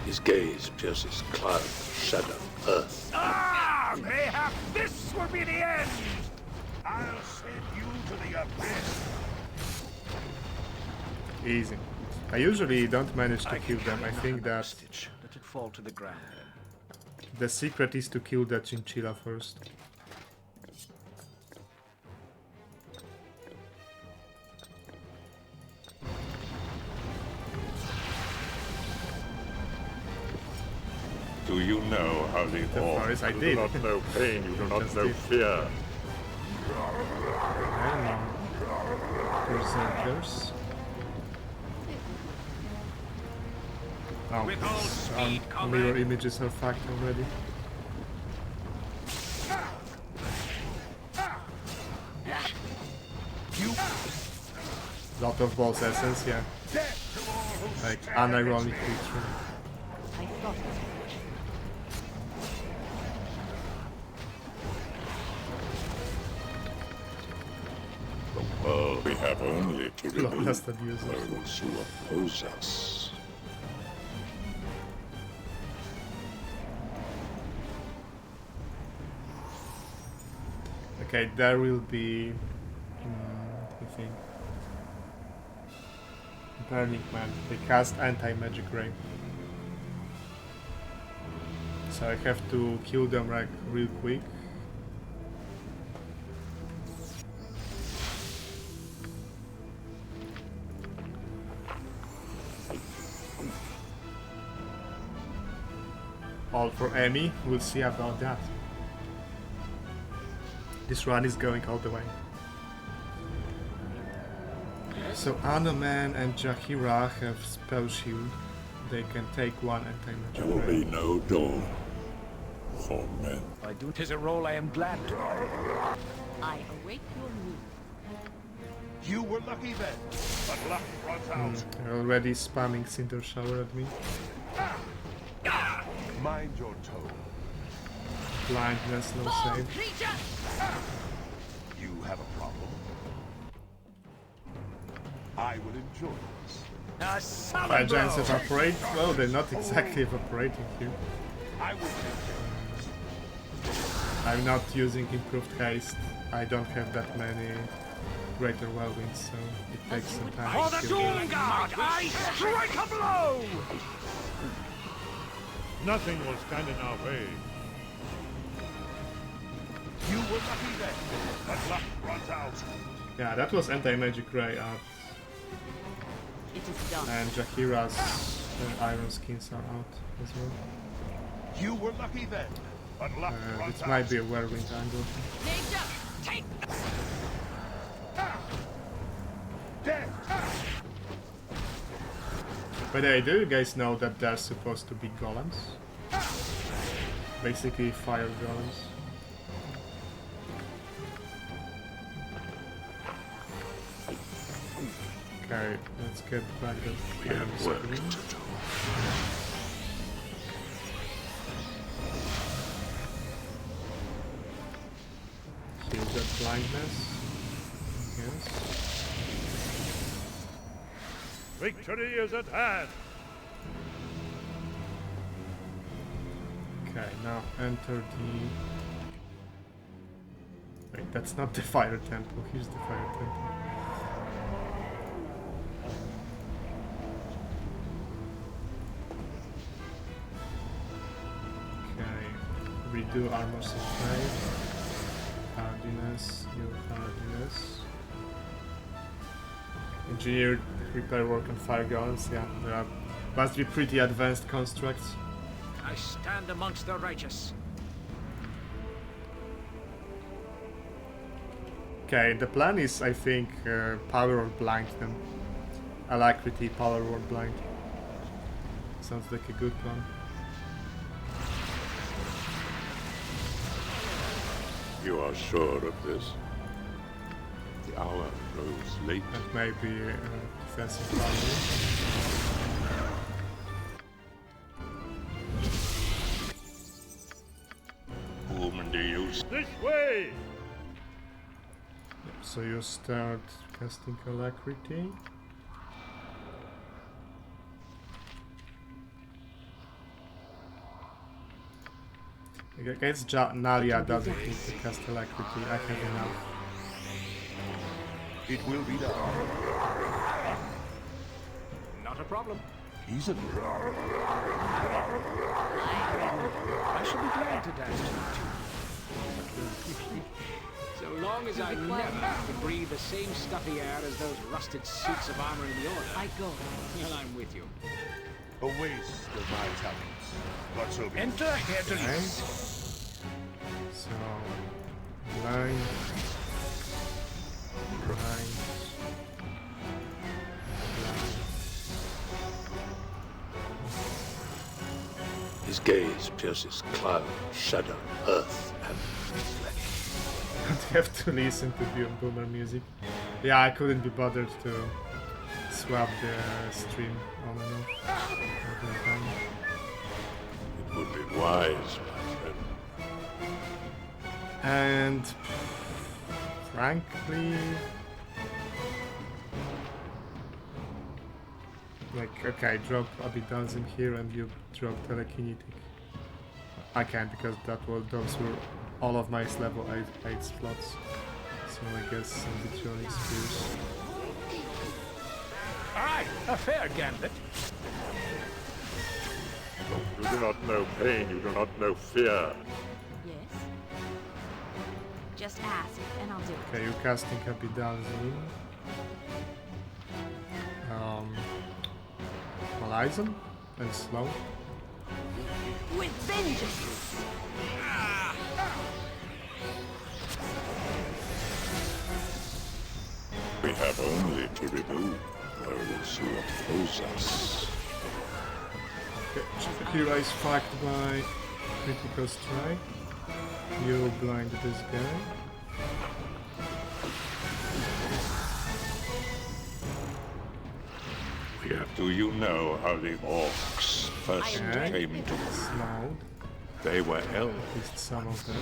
His gaze pierces cloud, shadow, earth. Ah! Mayhap this will be the end! I'll send you to the abyss! Easy. I usually don't manage to kill them. I think that Stitch. Let it fall to the ground. the secret is to kill the chinchilla first. Do you know how the forest, I you did. do not know pain, you do not Just know did. fear. And berserkers. Oh, With all speed, mirror comrade. images are fact already. Lot of boss essence, yeah. Like unironically true. I thought it. Well, we have only to remove Lost abusers. those who oppose us. Okay, there will be. I think. Burning Man. They cast anti-magic ray. So I have to kill them like real quick. All for Amy, we'll see about that. This run is going all the way. So Anoman and Jahira have spell shield. They can take one anti-magic. There will be no dawn for men. I do. 'Tis a role I am glad to. I await your move. You were lucky then, but luck runs out. They're already spamming Cinder Shower at me. Mind your tone. Blindness, no save. You have a problem? I will enjoy this. Fire Giants evaporate? Well, they're not exactly evaporating here. I will take care of this. I'm not using improved haste. I don't have that many greater whirlwinds, so it takes some time. For the Dorn Guard, I strike a blow! Nothing will stand in our way. You were lucky then, but luck runs out. Yeah, that was anti-magic ray art. It is done. And Jahira's iron skins are out as well. You were lucky then, but luck runs This out. might be a whirlwind angle. Nature, take. By the way, do you guys know that they're supposed to be golems? Basically fire golems. Okay, let's get back the iron screen. Here's that blindness. Yes. Victory is at hand. Okay, now enter the... Wait, that's not the fire temple. Here's the fire temple. Okay, redo armor supply. Hardiness, new hardiness. Engineered repair work on fire guns, yeah, there are must be pretty advanced constructs. I stand amongst the righteous. Okay, the plan is, I think, power or blind them. Alacrity, power or blind. Sounds like a good plan. You are sure of this? The hour grows late. That may be defensive value. This way! So you start casting Alacrity. Against Nalia doesn't need to cast Alacrity, I have enough. It will be done. Not a problem. Easily. I shall be glad to dance to you too. So long as I never have to breathe the same stuffy air as those rusted suits of armor in the order. I go. Well, I'm with you. A waste of my talents. But so be it. Enter here to Okay. So, blind. Blind. His gaze pierces cloud, shadow, earth, and flesh. Don't have to listen to boomer music. Yeah, I couldn't be bothered to swap the stream on and off. It would be wise, my friend. And frankly, like, okay, drop Abidazim here and you drop Telekinetic. I can't because those were all of my level 8 slots. So I guess some Vitrionic Spears. Aye, a fair gambit. do not know pain, you do not know fear. Yes? Just ask, and I'll do it. Okay, you're casting Capitalzin. Horizon and slow. With vengeance! We have only to remove those who oppose us. Okay, Shakira is fucked by critical strike. You blind this guy. Do you know how the orcs first came to be? Slowed. They were elves. At least some of them.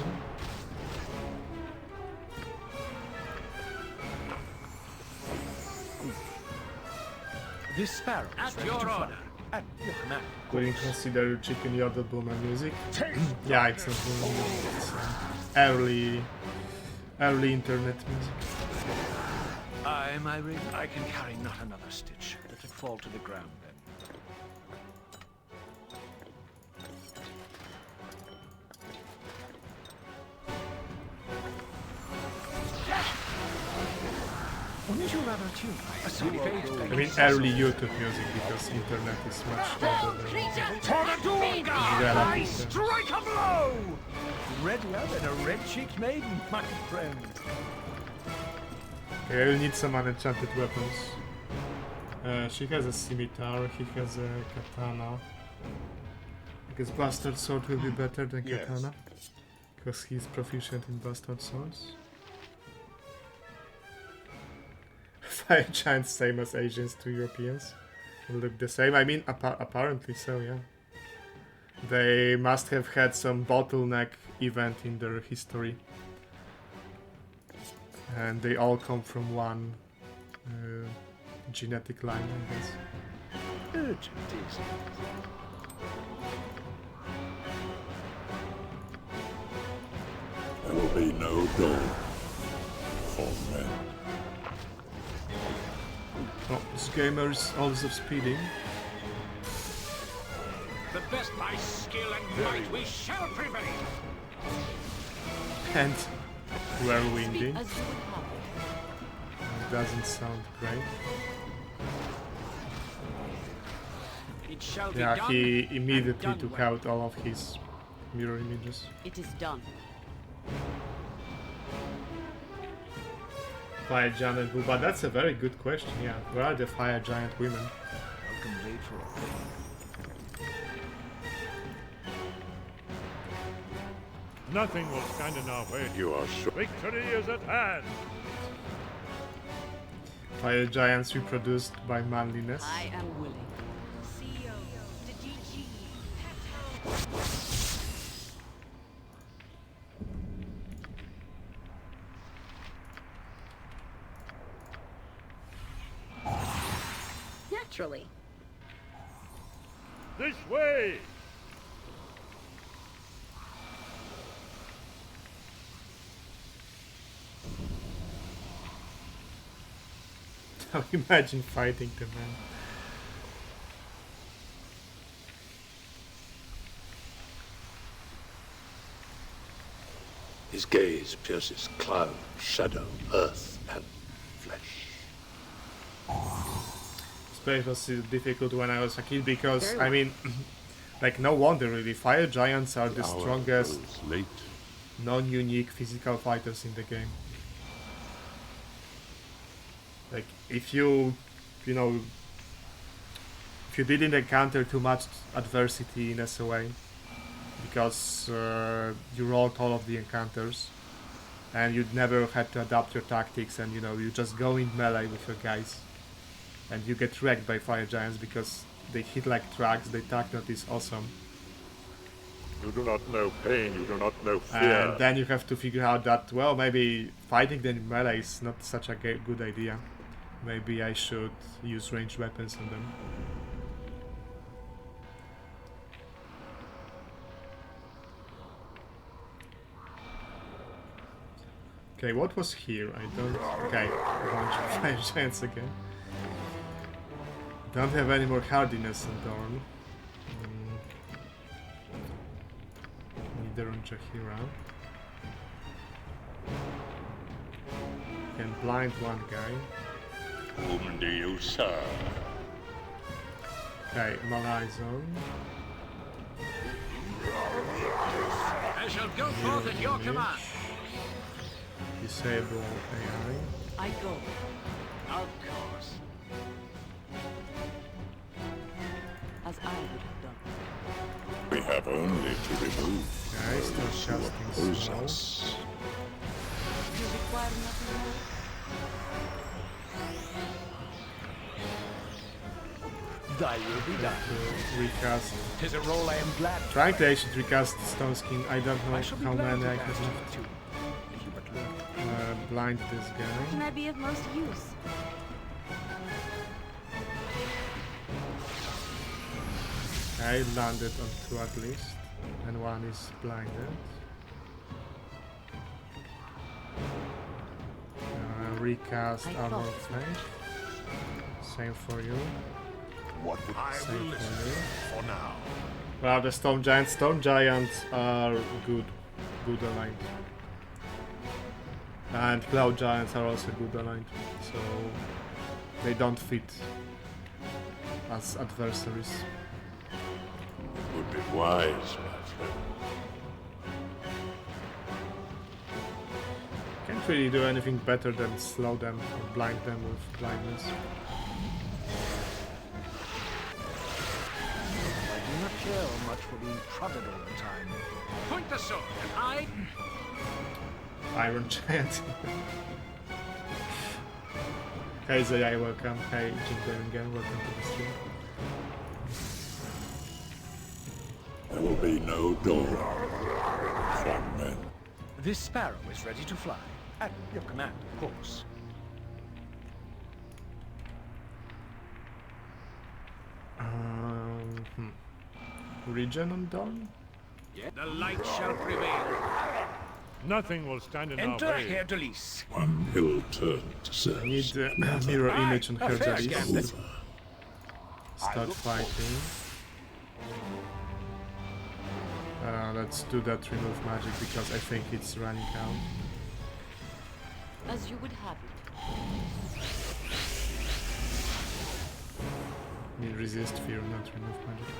This sparrow is ready to fly. At your command. Will you consider Chicken Yodel Boomer music? Yeah, it's not Boomer music, it's early internet music. Aye, my ring. I can carry not another stitch. Let it fall to the ground then. Wouldn't you rather tune a song? I mean early YouTube music because internet is much older than I strike a blow! Readier than a red-cheeked maiden, my friend. Okay, I will need some unenchanted weapons. She has a scimitar, he has a katana. I guess bastard sword will be better than katana. Because he's proficient in bastard swords. Fire giants same as Asians to Europeans. Will look the same. I mean, apparently so, yeah. They must have had some bottleneck event in their history. And they all come from one genetic line, I guess. Urgent is it? There will be no Dorn for men. Oh, this gamer is also speeding. The best by skill and might we shall prevail. And whirlwinding. Doesn't sound great. It shall be Yeah, done, he immediately took out all of his mirror images. It is done. Fire giant and Booba, that's a very good question, yeah. Where are the fire giant women? Welcome late for a thing. Nothing will stand in our way. You are sure. Victory is at hand. Fire giants reproduced by manliness. I am willing. Naturally. This way! Now imagine fighting the man. His gaze pierces cloud, shadow, earth, and flesh. Space was difficult when I was a kid because, I mean, like no wonder really, fire giants are the strongest non-unique physical fighters in the game. Like if you know, if you didn't encounter too much adversity in SOA, because you rolled all of the encounters, and you never had to adapt your tactics, and you know, you just go in melee with your guys, and you get wrecked by fire giants because they hit like trucks, their tactic is awesome. You do not know pain, you do not know fear. And then you have to figure out that, well, maybe fighting them in melee is not such a good idea. Maybe I should use ranged weapons on them. Okay, what was here? I don't... Okay, a bunch of fire giants again. Don't have any more hardiness on Dorn. either on Jahira. Can blind one guy. Whom do you serve? Okay, Malai zone. I shall go forth at your command. Disable AI. I go. Of course. As I would have done. We have only to remove Okay, still casting slow. us. You require nothing more? Thy will be done. Recast. 'Tis a role I am glad. Trying to actually recast Stone Skin. I don't know how many I can blind this guy. Can I be of most use? I landed on 2 at least, and one is blinded. Recast Armor of Faith. Same for you. What would I will listen for now? Well, the Stone Giants are good aligned. And Cloud Giants are also good aligned, so they don't fit as adversaries. Would be wise, my friend. Can't really do anything better than slow them or blind them with blindness. I do not care much for being prodded all the time. Point the sword, and I... Iron Giant. Hey Zayai, welcome. Hey Jingleringen, welcome to the stream. There will be no Dorn from men. This sparrow is ready to fly. At your command, of course. Regen on Dorn? Yet the light shall prevail. Nothing will stand in Enter our way. Herr Delis. One hill turn to serve. I need mirror image on her fair Delis. Start fighting. Let's do that remove magic because I think it's running out. As you would have it. Need resist fear, not remove magic.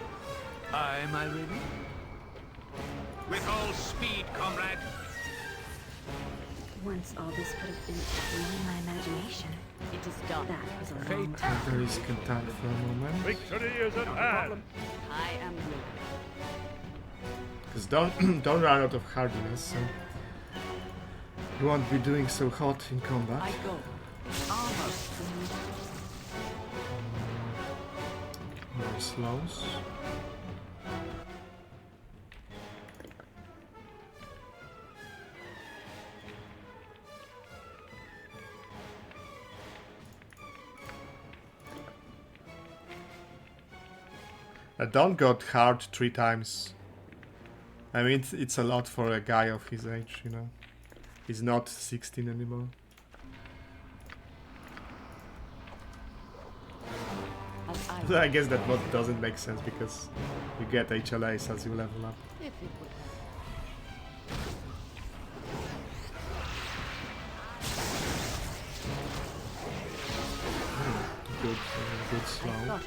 Am I ready? With all speed, comrade. Once all this would have been beyond my imagination. It is done. That was a long time. Delis can tank for a moment. Victory is at hand. I am willing. Because don't run out of hardiness, so you won't be doing so hot in combat. I go. Almost. More slows. Don got hard 3 times. I mean, it's a lot for a guy of his age, you know. He's not 16 anymore. I guess that what doesn't make sense because you get HLAs as you level up. If it would Good slow.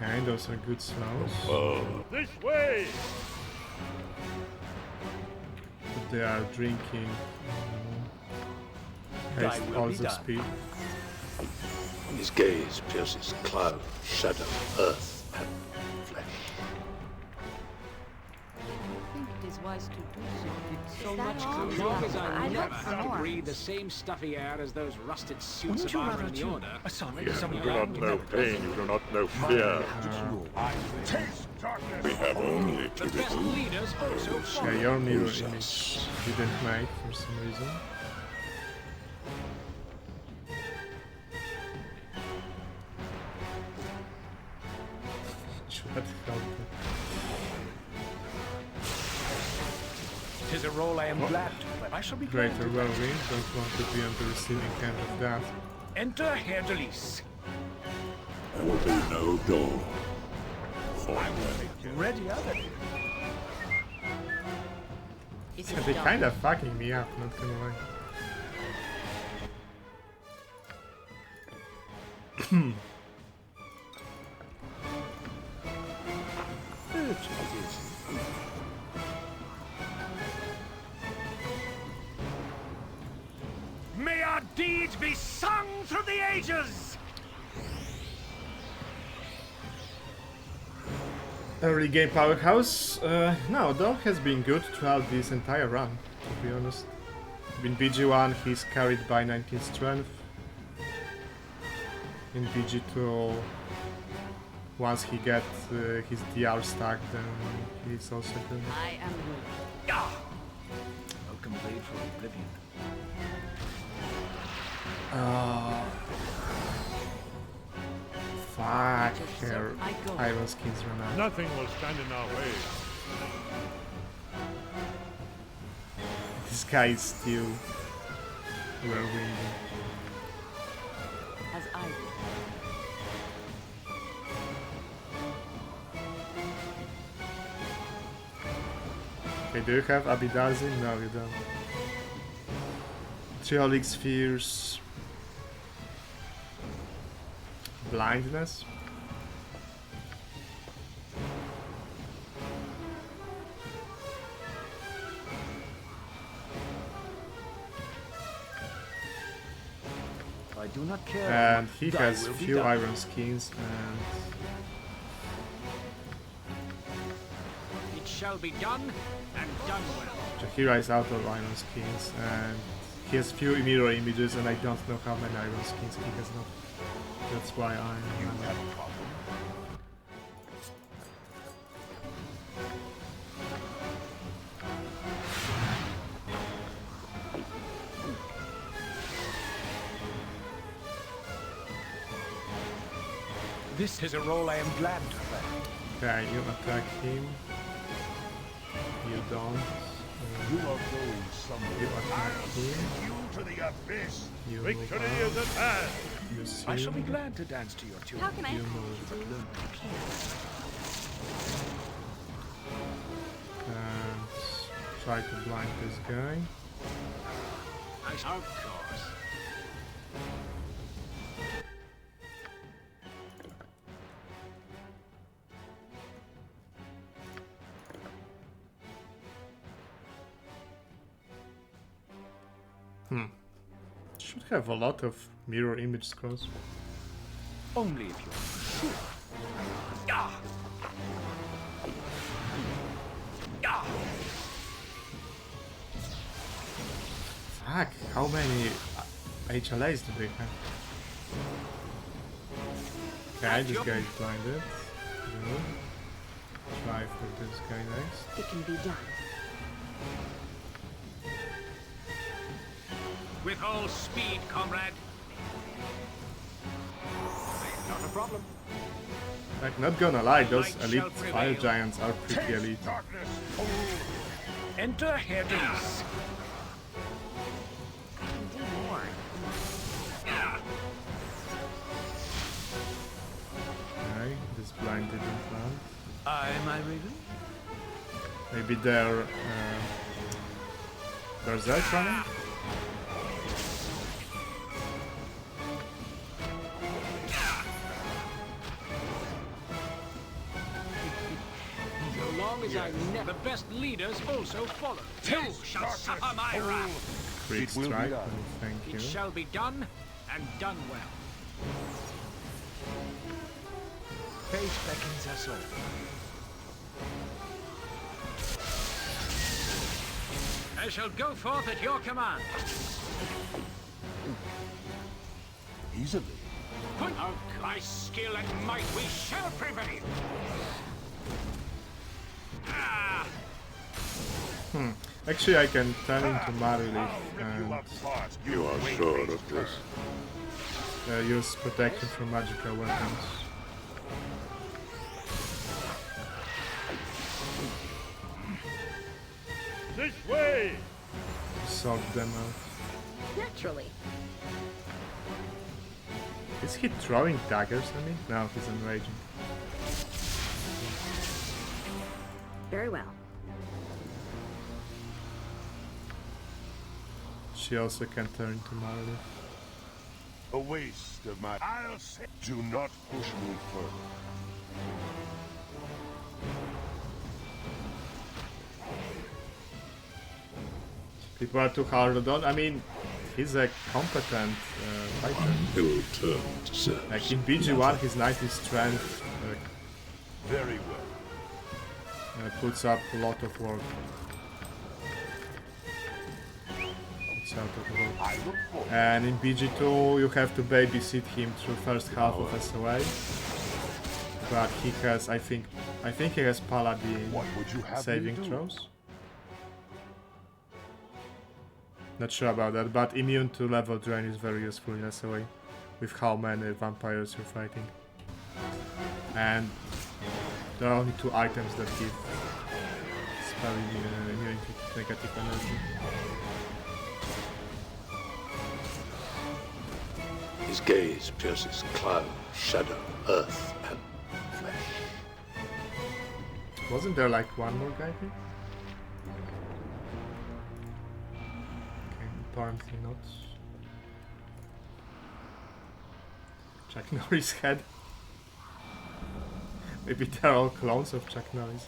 Okay, those are good slows. This way! But they are drinking Haste also speed. His gaze pierces cloud, shadow, earth, and flesh. I think it is wise to do so. It's so that much all? As long as I I'd never hope for have to more. breathe the same stuffy air as those rusted suits Wouldn't of you armor rather in the too? order. Sorry, You some do not know pain, you do not know fear. Taste darkness. We have only to The best remove leaders also follow. Yeah, your mirror us. image didn't make for some reason. What help? Tis a role I am glad to play. I shall be glad Greater to well-being, don't want to be on the receiving end of that. enter Herr Delis. There will be no Dorn for men. Ready are they? They're kind of fucking me up, not gonna lie. May our deeds be sung through the ages! Early game powerhouse? No, Dorn has been good throughout this entire run, to be honest. In BG1 he's carried by 19 strength. In BG2, once he gets his DR stack, then he's also good. I am willing. Welcome blade for oblivion. Fuck her iron skins run out. Nothing will stand in our way. This guy is still whirlwind. As I would. Okay, do you have Abidazi? No, you don't. Triolic spheres. Blindness. I do not care. And he has few iron skins and It shall be done and done well. Jahira is out of iron skins and he has few mirror images and I don't know how many iron skins he has not. That's why I'm... This is a role I am glad to play. Okay, you attack him. You don't. You are going somewhere. You attack him. You to the abyss. You Victory move is at hand. You see. I shall be glad to dance to your tune. How can I You help move. you? And try to blind this guy. Of course. Should have a lot of mirror image scrolls. Only if you're sure. Fuck, how many HLAs do they have? Okay, this guy is blinded. Good. Try for this guy next. It can be done. With all speed, comrade. Not a problem. Like, not gonna lie, those elite fire giants are pretty elite. Enter Hades. I can do more. Okay, this blind didn't land. Am I Raven? Maybe they're Berserk running? So long as I never... The best leaders also follow. You shall suffer my wrath. Quick strike, no, thank you. It shall be done, and done well. Fate beckons us all. I shall go forth at your command. Easily. Put out my skill and might, we shall prevail. Ah! Actually, I can turn into Marilith and You are sure of this? use protection from magical weapons. This way! Sort them out. Naturally. Is he throwing daggers at me? No, he's enraging. Very well. She also can turn to Marley. A waste of my... I'll say... Do not push me further. People are too hard on. I mean, he's a competent fighter. He will turn to serve. Like in BG1, his 90 strength very well. Puts up a lot of work. And in BG2 you have to babysit him through first half of SOA. But he has, I think he has Paladin saving throws. Not sure about that, but immune to level drain is very useful in SOA with how many vampires you're fighting. And there are only 2 items that give spell immunity to negative energy. His gaze pierces cloud, shadow, earth, and flesh. Wasn't there like one more guy here? Okay, apparently not. Chuck Norris head. Maybe they're all clones of Chuck Norris.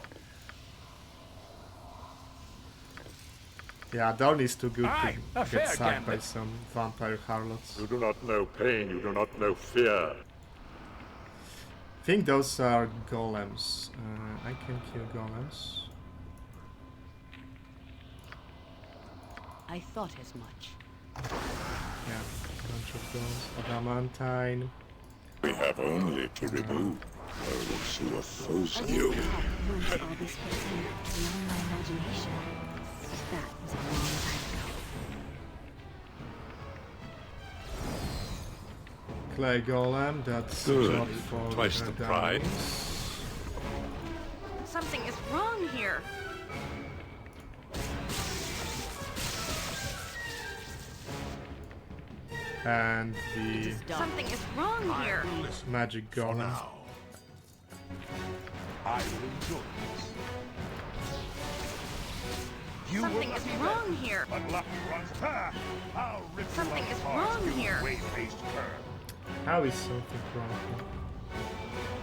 Yeah, Dorn is too good to get sucked by some vampire harlots. You do not know pain, you do not know fear. I think those are golems. I can kill golems. I thought as much. Yeah, a bunch of those. Adamantine. We have only to remove those who oppose you. All this was beyond my imagination. That was a long time ago. Clay golem, that's good. Job for Twice the pride. Something is wrong here. And the something is wrong here. Magic golem. I will enjoy this. Something is wrong here. Something is wrong here. How is something wrong here?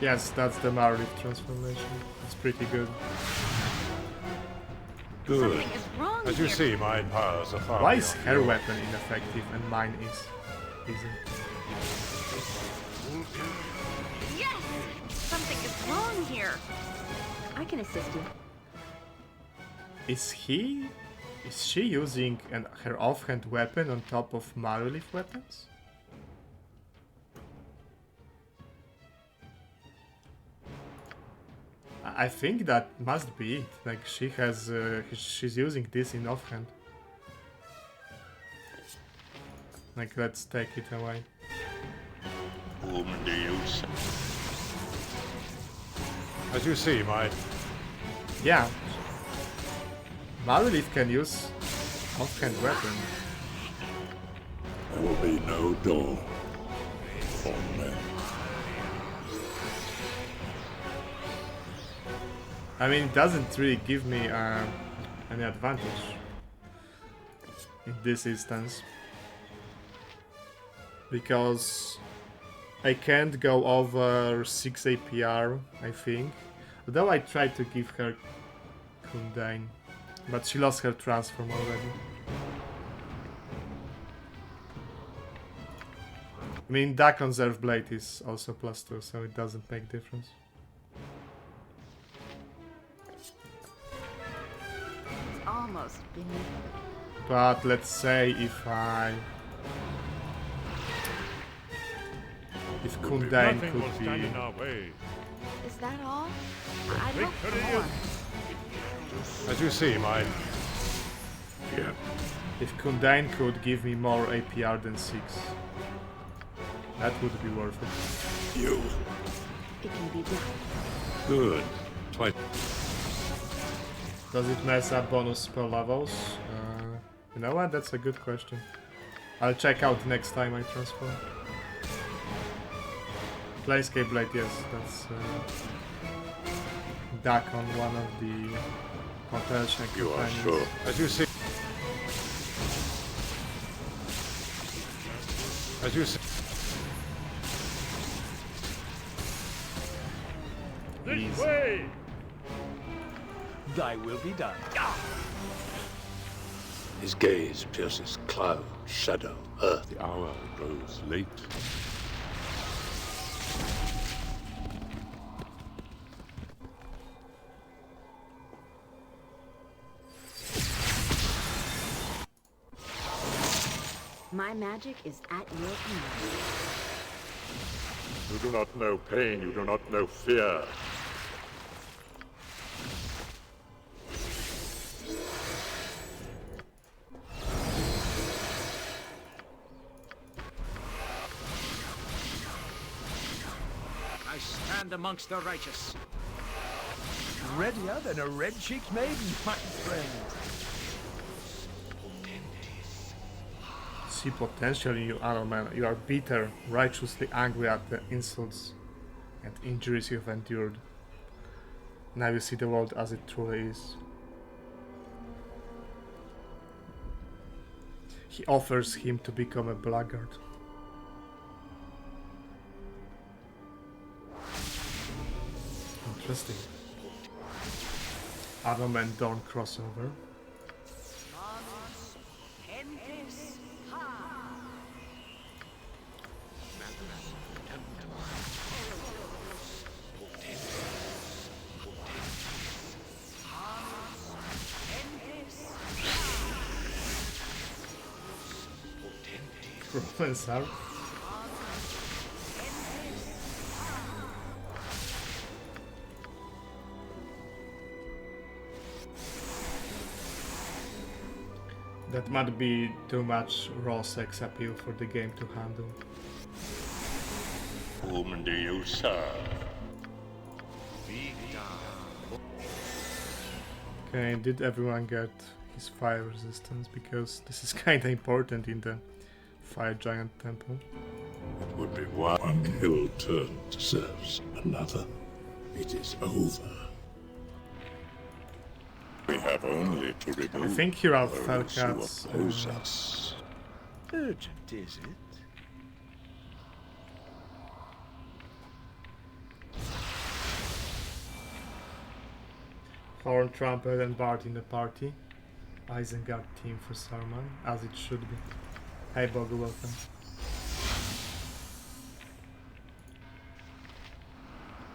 Yes, that's the Muradin Transformation. It's pretty good. Good. Something is wrong As you see, my powers are far Why is beyond her yours. weapon ineffective and mine is easy? Yes! Something is wrong here. I can assist you. Is she using her offhand weapon on top of Marulif weapons? I think that must be it. Like she has, she's using this in offhand. Like let's take it away. Whom do you say? As you see, my... Yeah. Marulif can use offhand weapon. There will be no door for men. I mean, it doesn't really give me any advantage in this instance. Because I can't go over 6 APR, I think. Although I tried to give her Kundane. But she lost her transform already. I mean, Dakon's Earth Blade is also +2, so it doesn't make difference. It's almost beneath. But let's say if Kundane could be... Is that all? I'd hope for more. As you see, my... Yeah. If Kundane could give me more APR than 6, that would be worth it. You. It can be done. Good. Twice. Does it mess up bonus spell levels? You know what? That's a good question. I'll check out next time I transform. Planescape Blade, yes, that's Duck on one of the contention You are companions. sure? As you see. As you see. This way! Thy will be done. His gaze pierces cloud, shadow, earth. The hour grows late. My magic is at your command. You do not know pain, you do not know fear. I stand amongst the righteous. Readier than a red-cheeked maiden, my friend. See potential in you, Iron Man. You are bitter, righteously angry at the insults and injuries you've endured. Now you see the world as it truly is. He offers him to become a blackguard. Interesting. Iron Man Dorn crossover. Professor. That might be too much raw sex appeal for the game to handle. Whom do you serve? Okay, did everyone get his fire resistance? Because this is kinda important in the Fire Giant Temple. It would be one hill turn serves another. It is over. We have only to remove I think here are those Felcats. who oppose us. Urgent, is it? Horn, Trumpet and Bard in the party. Isengard team for Saruman, as it should be. Hey Bogu, welcome.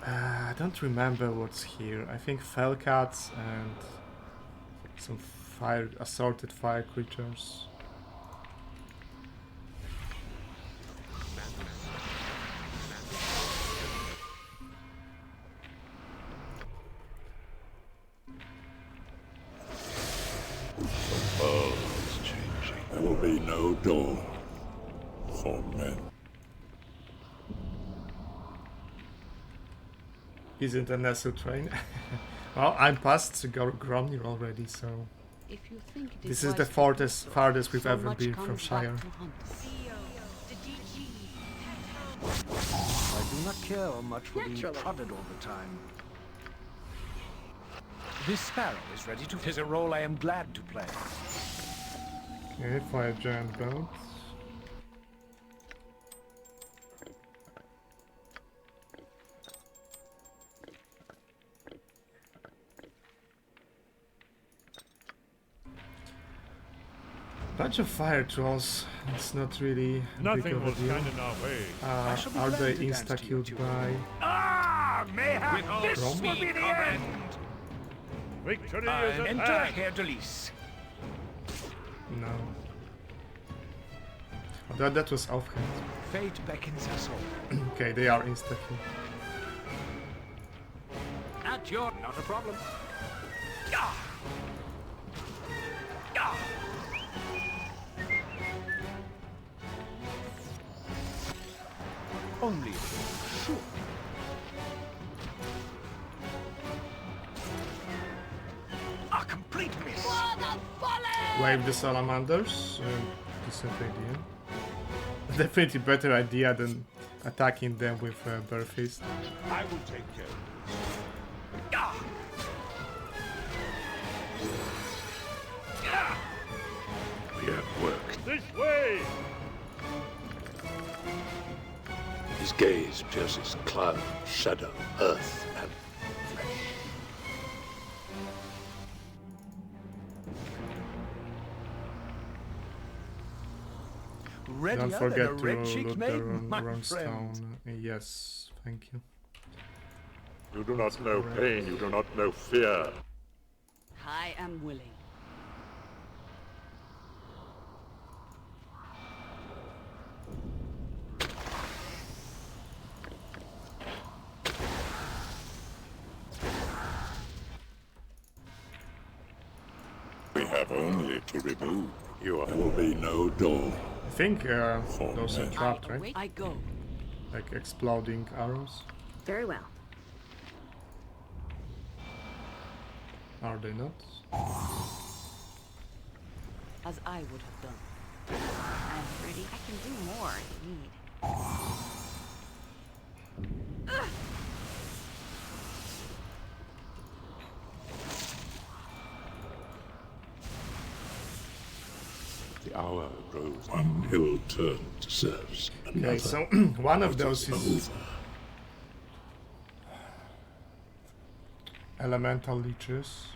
I don't remember what's here. I think Felcats and some fire, assorted fire creatures. There will be no Dorn for men. Isn't a Nessu train? Well, I'm past Gromnir already, so If you think it this is is the wise to farthest we've so ever much been from comes back Shire. to haunt us. I do not care much for being Naturally. prodded all the time. This sparrow is ready to... 'Tis a role I am glad to play. Okay, Fire Giant belt. Bunch of fire trolls. It's not really a big Nothing of a will deal. stand in our way. I shall be Are glad they to dance to you insta-killed two. by... Ah! Mayhap this Rom? will be the end! Victory is at Enter hand! Herr Delis. No. Oh, that was offhand. Fate beckons us all. Okay, they are insta-killed. At your... Not a problem. Only if you're sure. A complete miss. Wave the salamanders. Decent idea. Definitely better idea than attacking them with bare fist. I will take care of We have work. This way! His gaze pierces cloud, shadow, earth, and flesh. Don't forget to loot the runestone. Yes, thank you. You do not know pain, you do not know fear. I am willing. We have only to remove. There will be no door. I think those are trapped, right? I go. Like exploding arrows. Very well. Are they not? As I would have done. I'm ready. I can do more if you need. The hour grows. One hill turns serves another. Okay, so one of those is elemental leeches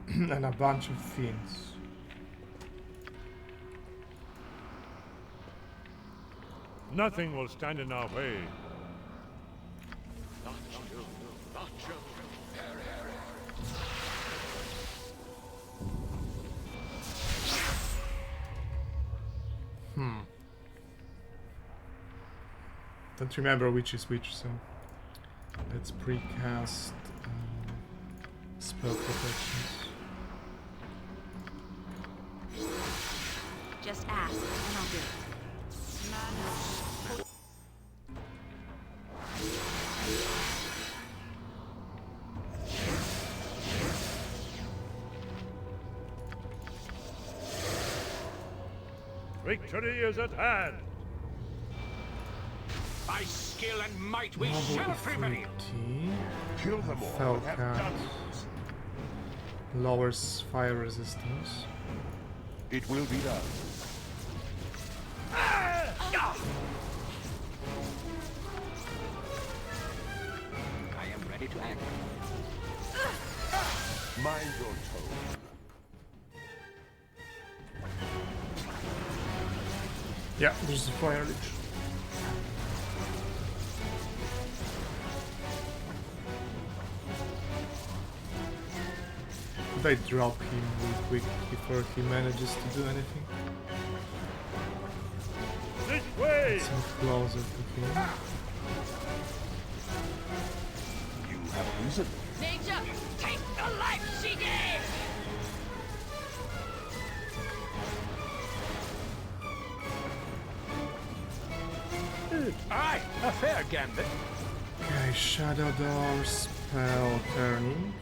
and a bunch of fiends. Nothing will stand in our way. Don't remember which is which, so let's precast spell protections. Just ask, and I'll do it. Victory is at hand. By skill and might we shall prevail. Kill them all. Fell Have cat done. lowers fire resistance. It will be done. I am ready to act. Mind your tone. Yeah, there's a fire leech. Could I drop him real quick before he manages to do anything? This way! Let's move closer to him. You have reason. Nature, take the life she gave! Aye, a fair gambit. Okay, Shadow Door, Spell Turning.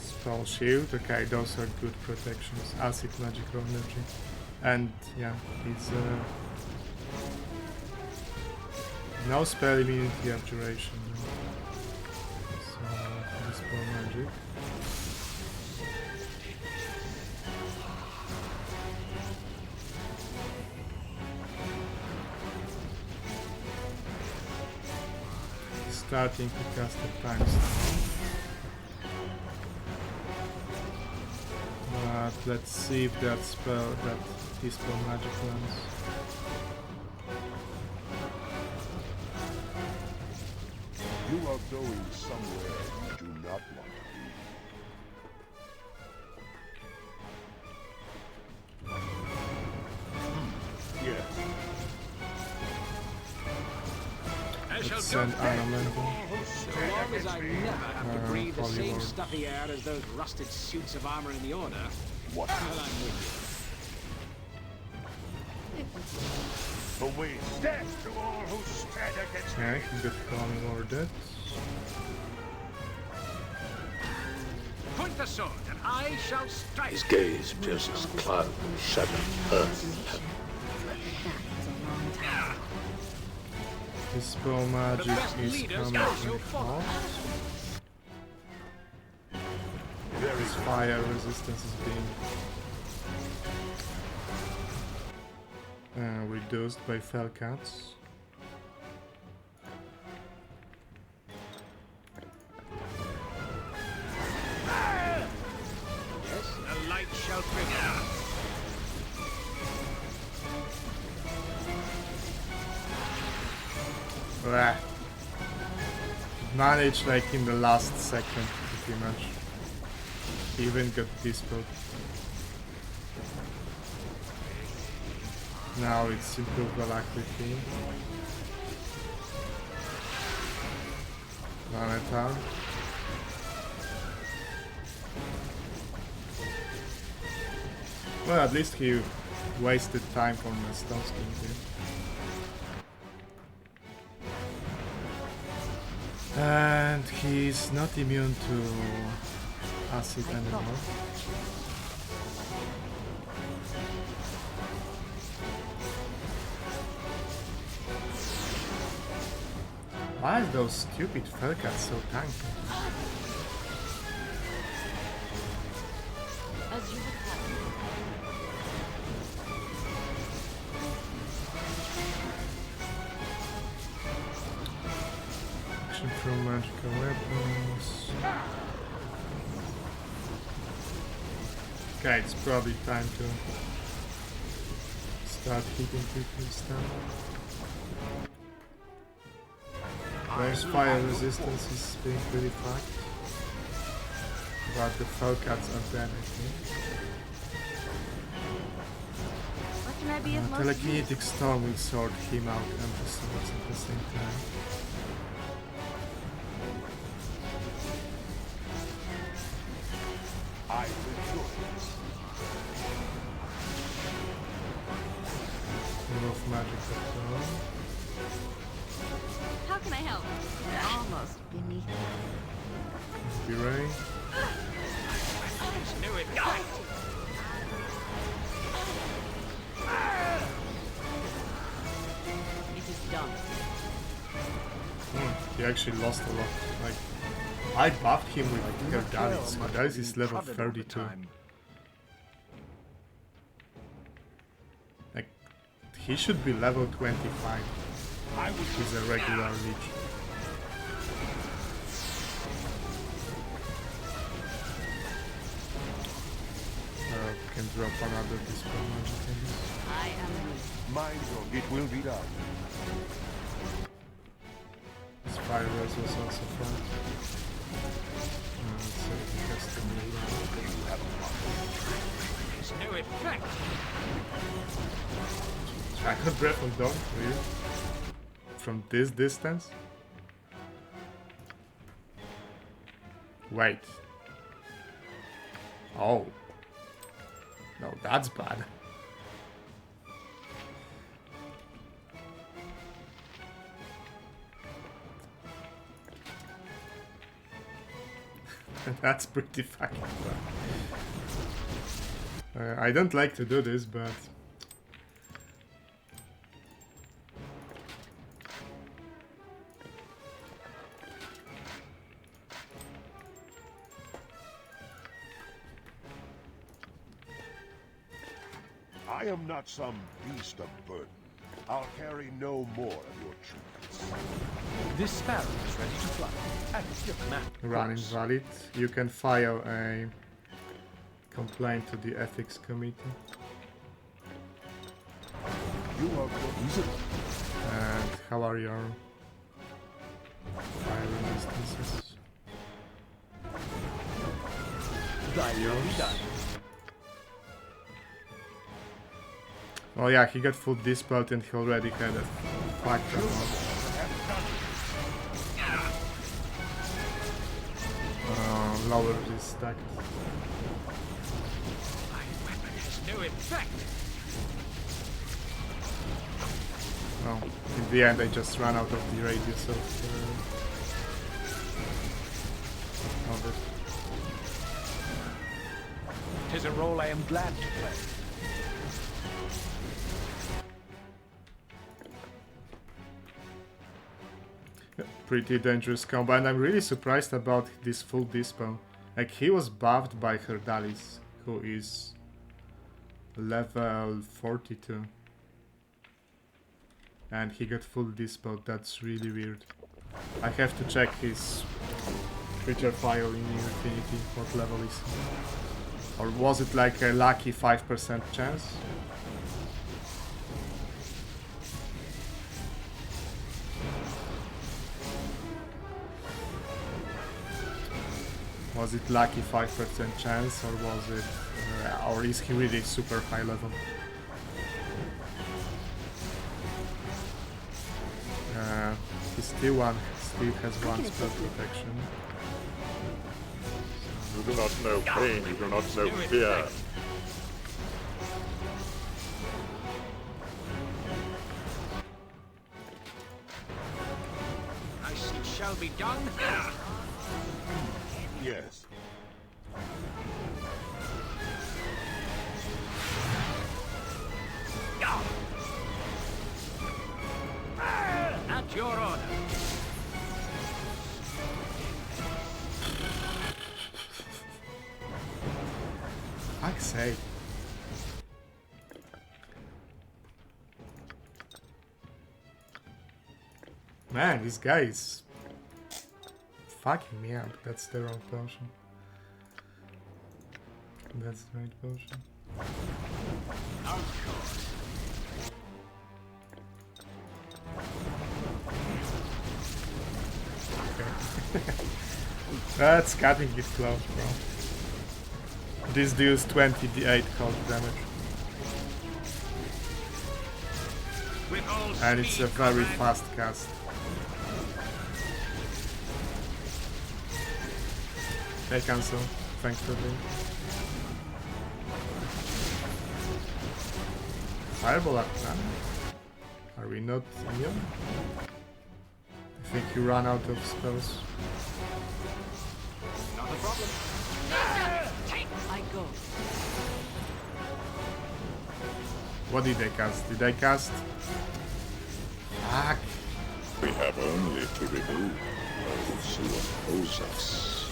Spell Shield, okay, those are good protections. Acid, Magical Energy. And, yeah, he's no spell immunity abjuration. So, Dispel Magic. Starting to cast a time stone. But let's see if that spell, that Dispel Magic lands. You are going somewhere you do not want to be. Yes. Let's send Elemental. So long as I never have to breathe the same stuffy air as those rusted suits of armor in the Order, What? well, I'm with Away. Death to all who stand against Okay, he got calling over that. Point the sword, and I shall strike. His gaze pierces cloud, shadow, earth, heaven. His spell magic is coming in hot. His fire resistance is being reduced by fell cats. Yes, the light shall prevail. Managed like in the last second, pretty much. He even got dispelled. Now it's improved alacrity. Planetary. Well, at least he wasted time on the stun skin here. And he's not immune to acid anymore. Why are those stupid Felcats so tanky? As you would have. Action from magical weapons. Okay, it's probably time to start hitting people stuff. There's fire resistance is being pretty fucked. But the Felcats are dead, I think. What can I be of most Telekinetic storm will sort him out and the swords at the same time. I will do it. Remove magic control. How can I help? Almost beneath me. Ray. It is done. He actually lost a lot. Like, I buffed him with her damage. So that is level 32. Like, he should be level 25. He's a regular leech. Can drop another dispel magic. I am weak. Mind you, it will be done. His fire res was also front. So he has to move around. There's no effect. I got breath of dawn, really? From this distance? Wait. Oh. No, that's bad. That's pretty fucking bad. I don't like to do this, but... I am not some beast of burden. I'll carry no more of your trinkets. This sparrow is ready to fly. At your command. Run invalid. You can file a complaint to the ethics committee. You are good. And how are your fire resistances? Oh yeah, he got full dispelled and he already had a factor mod. Lower is stacked. My weapon has no effect. Oh, in the end I just ran out of the radius of it. 'Tis a role I am glad to play. Pretty dangerous combo, and I'm really surprised about this full dispo. Like, he was buffed by Herdalis, who is level 42. And he got full dispo, that's really weird. I have to check his creature file in New Infinity, what level is he? Or was it like a lucky 5% chance? Was it lucky 5% chance, or was it, or is he really super high level? He still has one spell protection. You do not know pain, you do not know fear. I see it shall be done. Yes. At your order. Fuck's sake. Man, this guy is fucking me up. That's the wrong potion. That's the right potion. Okay. That's cutting it close, bro. This deals 28 cold damage. And it's a very fast cast. I cancel, thankfully. Fireball at time? Are we not immune? I think you run out of spells. Not a problem. I go. What did I cast? Did I cast? Fuck. We have only to remove those who oppose us.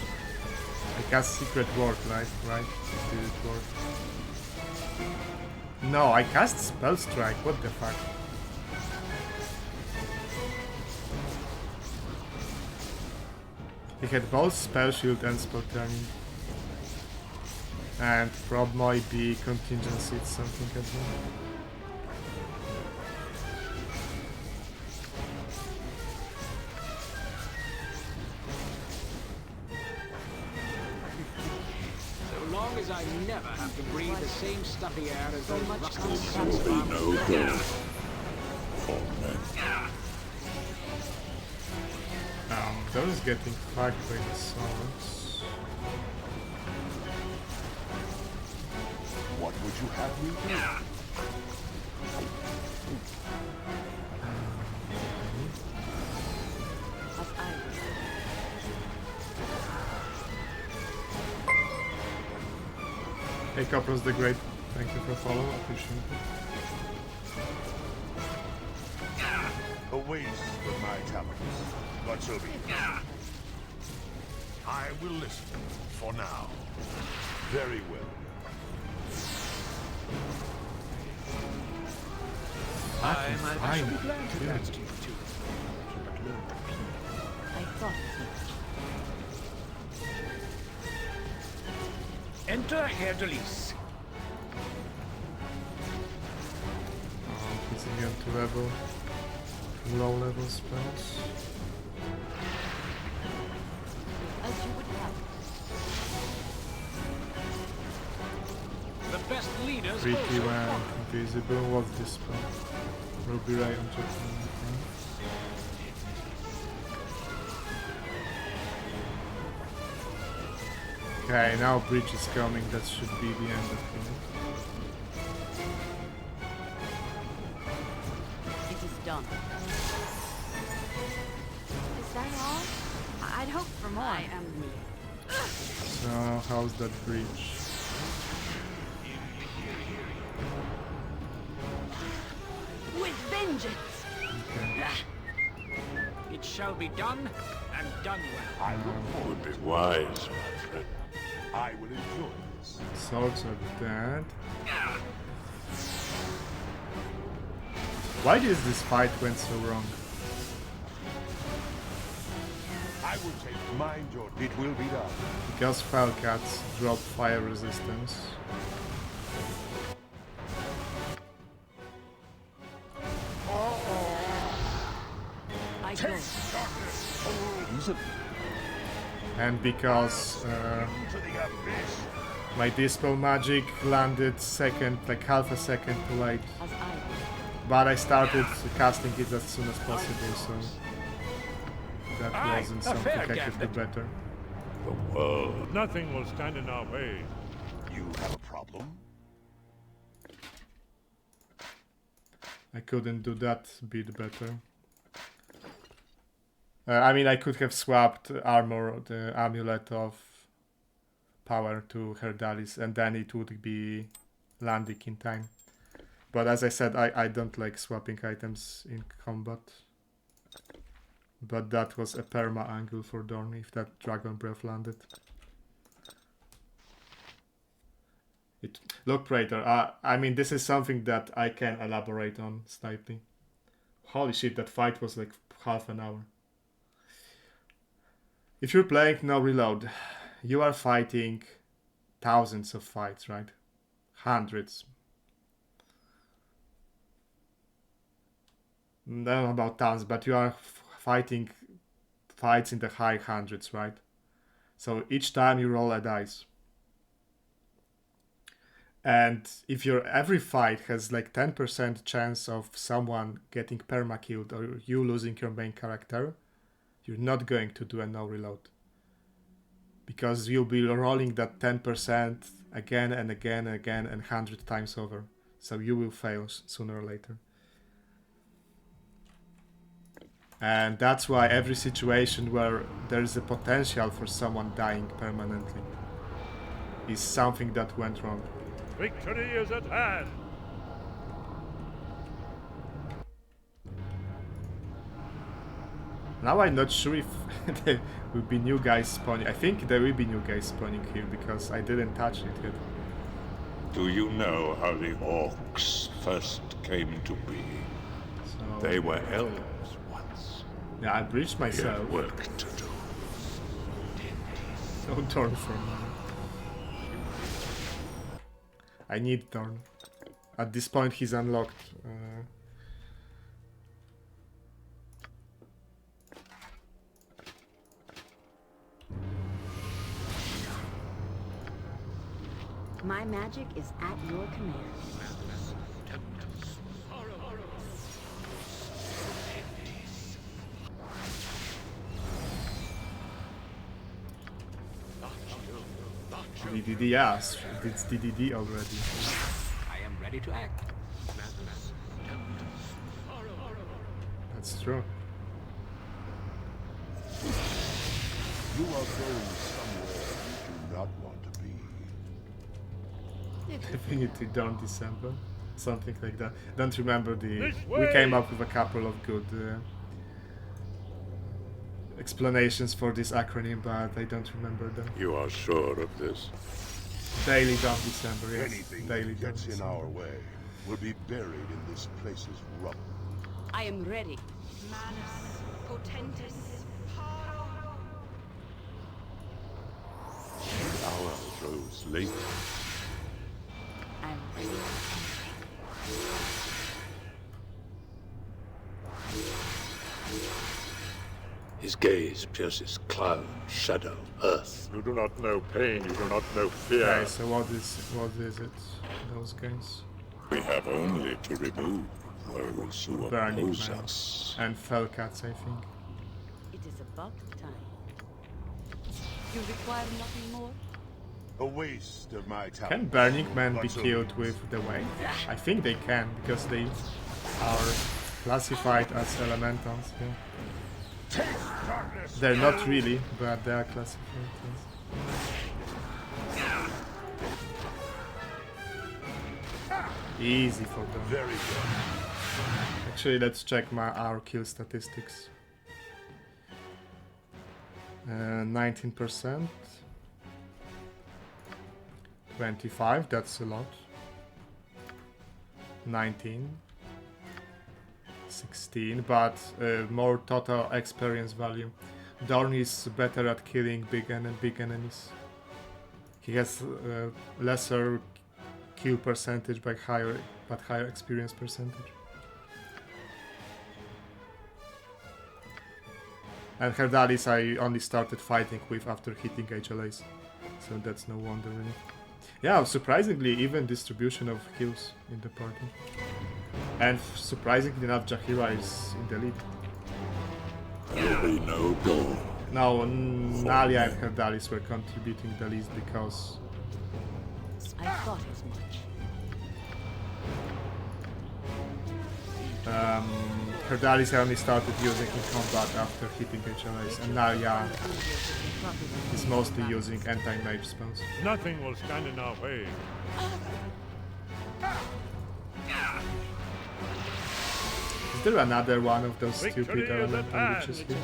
I cast Secret Ward, right? Did it work? No, I cast Spell Strike. What the fuck? He had both Spell Shield and Spell Turning. And prob might be contingency, something as well. So long as I never have to breathe the same stuffy air as those rusted This will be no good for men. Those getting fucked by the swords. What would you have me do? Hey Copros the Great, thank you for follow, appreciate it. A waste of my talents, but so be it. I will listen for now. Very well. I shall be glad to dance to you too. I thought as much. Enter Herr Delis. He's immune to level, low level spells. As you would have. the best leaders. Pretty well invisible. What's this spell? Ruby Ray on Japan. Okay, now Bridge is coming. That should be the end of him. It is done. Is that all? I'd hope for more. I am near. So, how's that Bridge? with vengeance. Okay. It shall be done, and done well. I would be wise, my friend. I will enjoy this. Swords are dead. Why did this fight went so wrong? I will take mind your. It will be done. Because Felcats drop fire resistance. And because my Dispel magic landed second, like half a second too late. But I started casting it as soon as possible, so that wasn't something I could do better. The world. Nothing will stand in our way. You have a problem? I couldn't do that bit better. I mean, I could have swapped armor, the amulet of power to Herdalis, and then it would be landing in time. But as I said, I don't like swapping items in combat. But that was a perma angle for Dorn if that Dragon Breath landed. Look, Praetor, I mean, this is something that I can elaborate on slightly. Holy shit, that fight was like half an hour. If you're playing no reload, you are fighting thousands of fights, right? Hundreds. I don't know about tons, but you are fighting fights in the high hundreds, right? So each time you roll a dice. And if your every fight has like 10% chance of someone getting perma-killed or you losing your main character, you're not going to do a no reload. Because you'll be rolling that 10% again and again and again and 100 times over. So you will fail sooner or later. And that's why every situation where there's a potential for someone dying permanently is something that went wrong. Victory is at hand. Now I'm not sure if there will be new guys spawning. I think there will be new guys spawning here because I didn't touch it yet. Do you know how the orcs first came to be? So, they were elves once. Yeah, I breached myself. You have work to do. No Dorn for me. I need Dorn. At this point he's unlocked. My magic is at your command. DDD, yes, it's DDD already. I am ready to act. That's true. You are going somewhere you do not want to be. Definitely Dawn December. Something like that. Don't remember the... We came up with a couple of good explanations for this acronym, but I don't remember them. You are sure of this? Daily Dawn December, yes. Anything Daily that gets Dawn in December. our way will be buried in this place's rubble. I am ready. Manus, potentis, The hour grows late. I'm ready. His gaze pierces cloud, shadow, earth. You do not know pain, you do not know fear. Okay, so what is it? Those guys? We have only to remove those who Burning oppose Man. us. And Felcats, I think. It is about time. You require nothing more? A waste of my time. Can Burning Man be killed with the wave? I think they can, because they are classified as elementals. Yeah. They're not really, but they are classified as... Easy for them. Very good. Actually, let's check our kill statistics. 19%. 25, that's a lot. 19. 16, but more total experience value. Dorn is better at killing big enemies. He has lesser kill percentage but higher experience percentage. And Herdalis I only started fighting with after hitting HLAs, so that's no wonder really. Yeah, surprisingly even distribution of kills in the party. And surprisingly enough, Jaheira is in the lead. There will be no Dorn. Now, Nalia and Herdalis were contributing the least because... I thought as much. Herdalis only started using in combat after hitting HLAs, and Nalia is mostly using anti-mage spells. Nothing will stand in our way. Is there another one of those stupid elemental witches here?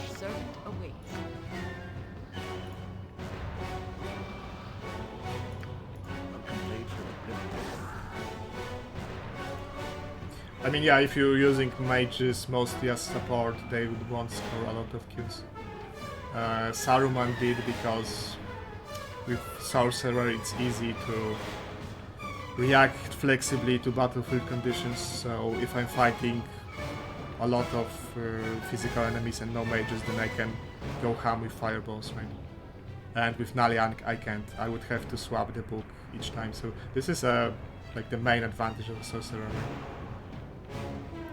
I mean, yeah, if you're using mages mostly as support, they won't score a lot of kills. Saruman did because with Sorcerer it's easy to react flexibly to battlefield conditions, so if I'm fighting a lot of physical enemies and no mages, then I can go ham with fireballs, right? And with Nalia I can't. I would have to swap the book each time, so this is like the main advantage of a Sorcerer, right?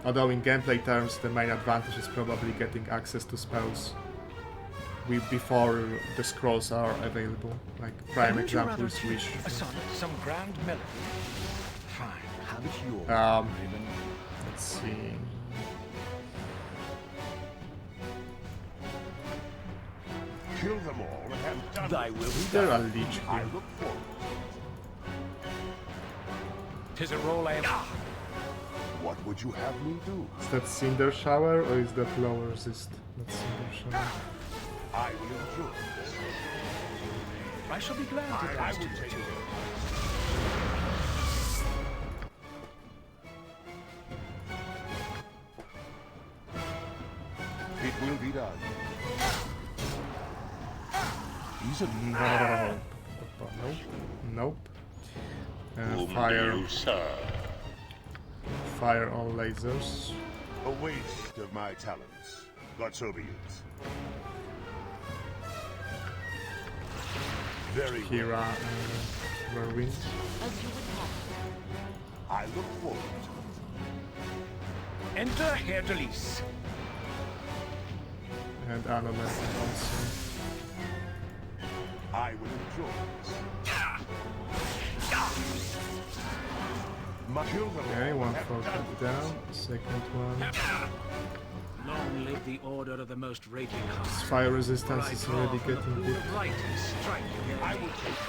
Although in gameplay terms the main advantage is probably getting access to spells before the scrolls are available. Like prime example is Wish. A sonnet, some grand melody. Fine, have it yours. Let's see. Kill them all and have done. Thy will be There are done. leech I here. look forward. 'Tis a role I have. What would you have me do? Is that Cinder Shower or is that low resist? That's Cinder Shower. I will endure this. I shall be glad to I cast will you take to it. It will be done. Easily. No. Nope. Fire all lasers. A waste of my talents, but so be it. Very good. Kira Whirlwind. As you would have. I look forward to it. Enter Herr Delis. And Anomancer also. I will enjoy this. Okay, one focus down. Second one. Long live the order of the most raging heart. This fire resistance is already getting big. Right and strike. I will take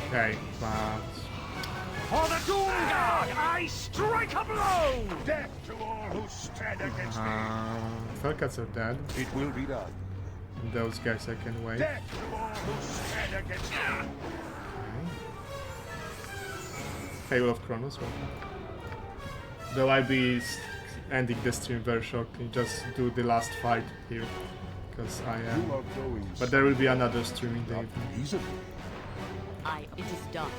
Okay, but... For the Doom Guard, I strike a blow! Death to all who stand against me. Felcats are dead. It will be done. And those guys I can wait. Death to all who stand against me. Fable of Kronos, welcome. Though I'll be ending the stream very shortly, just do the last fight here. Because I am... You are going But there will be another stream in the evening. easily. It is done.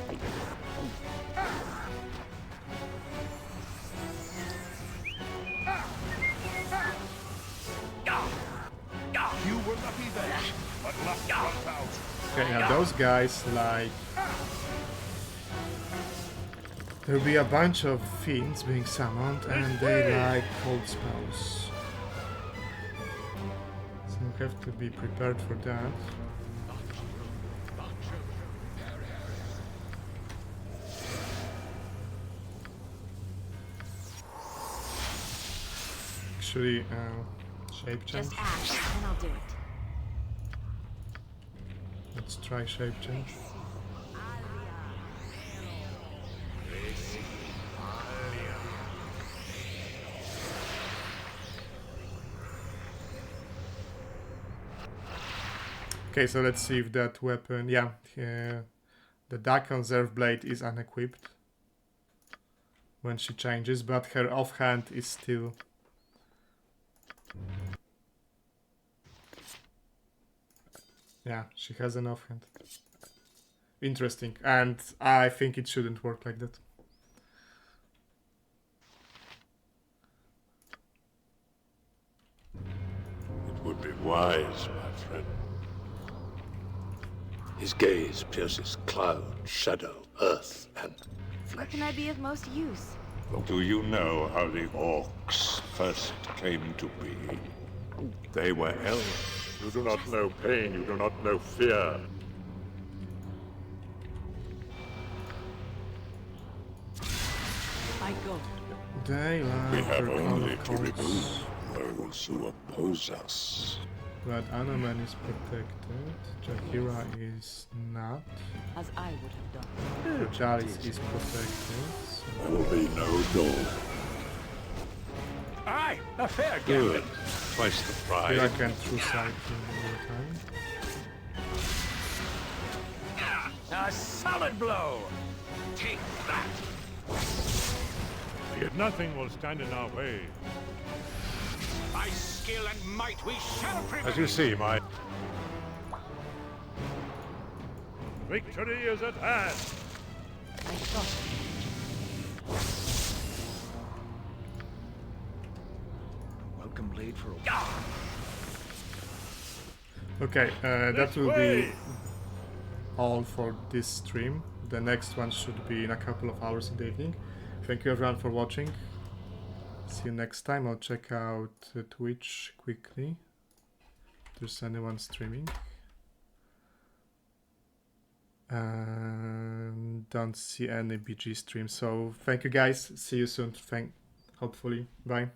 You were lucky there, but luck runs out. Okay, now those guys like... There'll be a bunch of fiends being summoned and they like cold spells. So we have to be prepared for that. Actually, shape change. Just ask, and I'll do it. Let's try shape change. Okay, so let's see if that weapon... Yeah, the Dark Conserve Blade is unequipped when she changes, but her offhand is still... Yeah, she has an offhand. Interesting, and I think it shouldn't work like that. It would be wise, my friend. His gaze pierces cloud, shadow, earth, and Where can I be of most use? do you know how the orcs first came to be? They were elves. You do not know pain, you do not know fear. I go. Daylight. We have only to remove those who oppose us. But Anoman is protected. Jahira is not. As I would have done. Jalis is protected. There will be no Dorn. Aye, a fair Good. gambit. Twice the price. Here I can true sight him all the time. A solid blow. Take that! Yet nothing will stand in our way. By skill and might we shall prevail! As you see, my... Victory is at hand! I thought. Welcome blade for a... Okay, that will be all for this stream. The next one should be in a couple of hours in the evening. Thank you everyone for watching. See you next time. I'll check out Twitch quickly. If there's anyone streaming. Don't see any BG stream. So thank you guys. See you soon. Hopefully. Bye.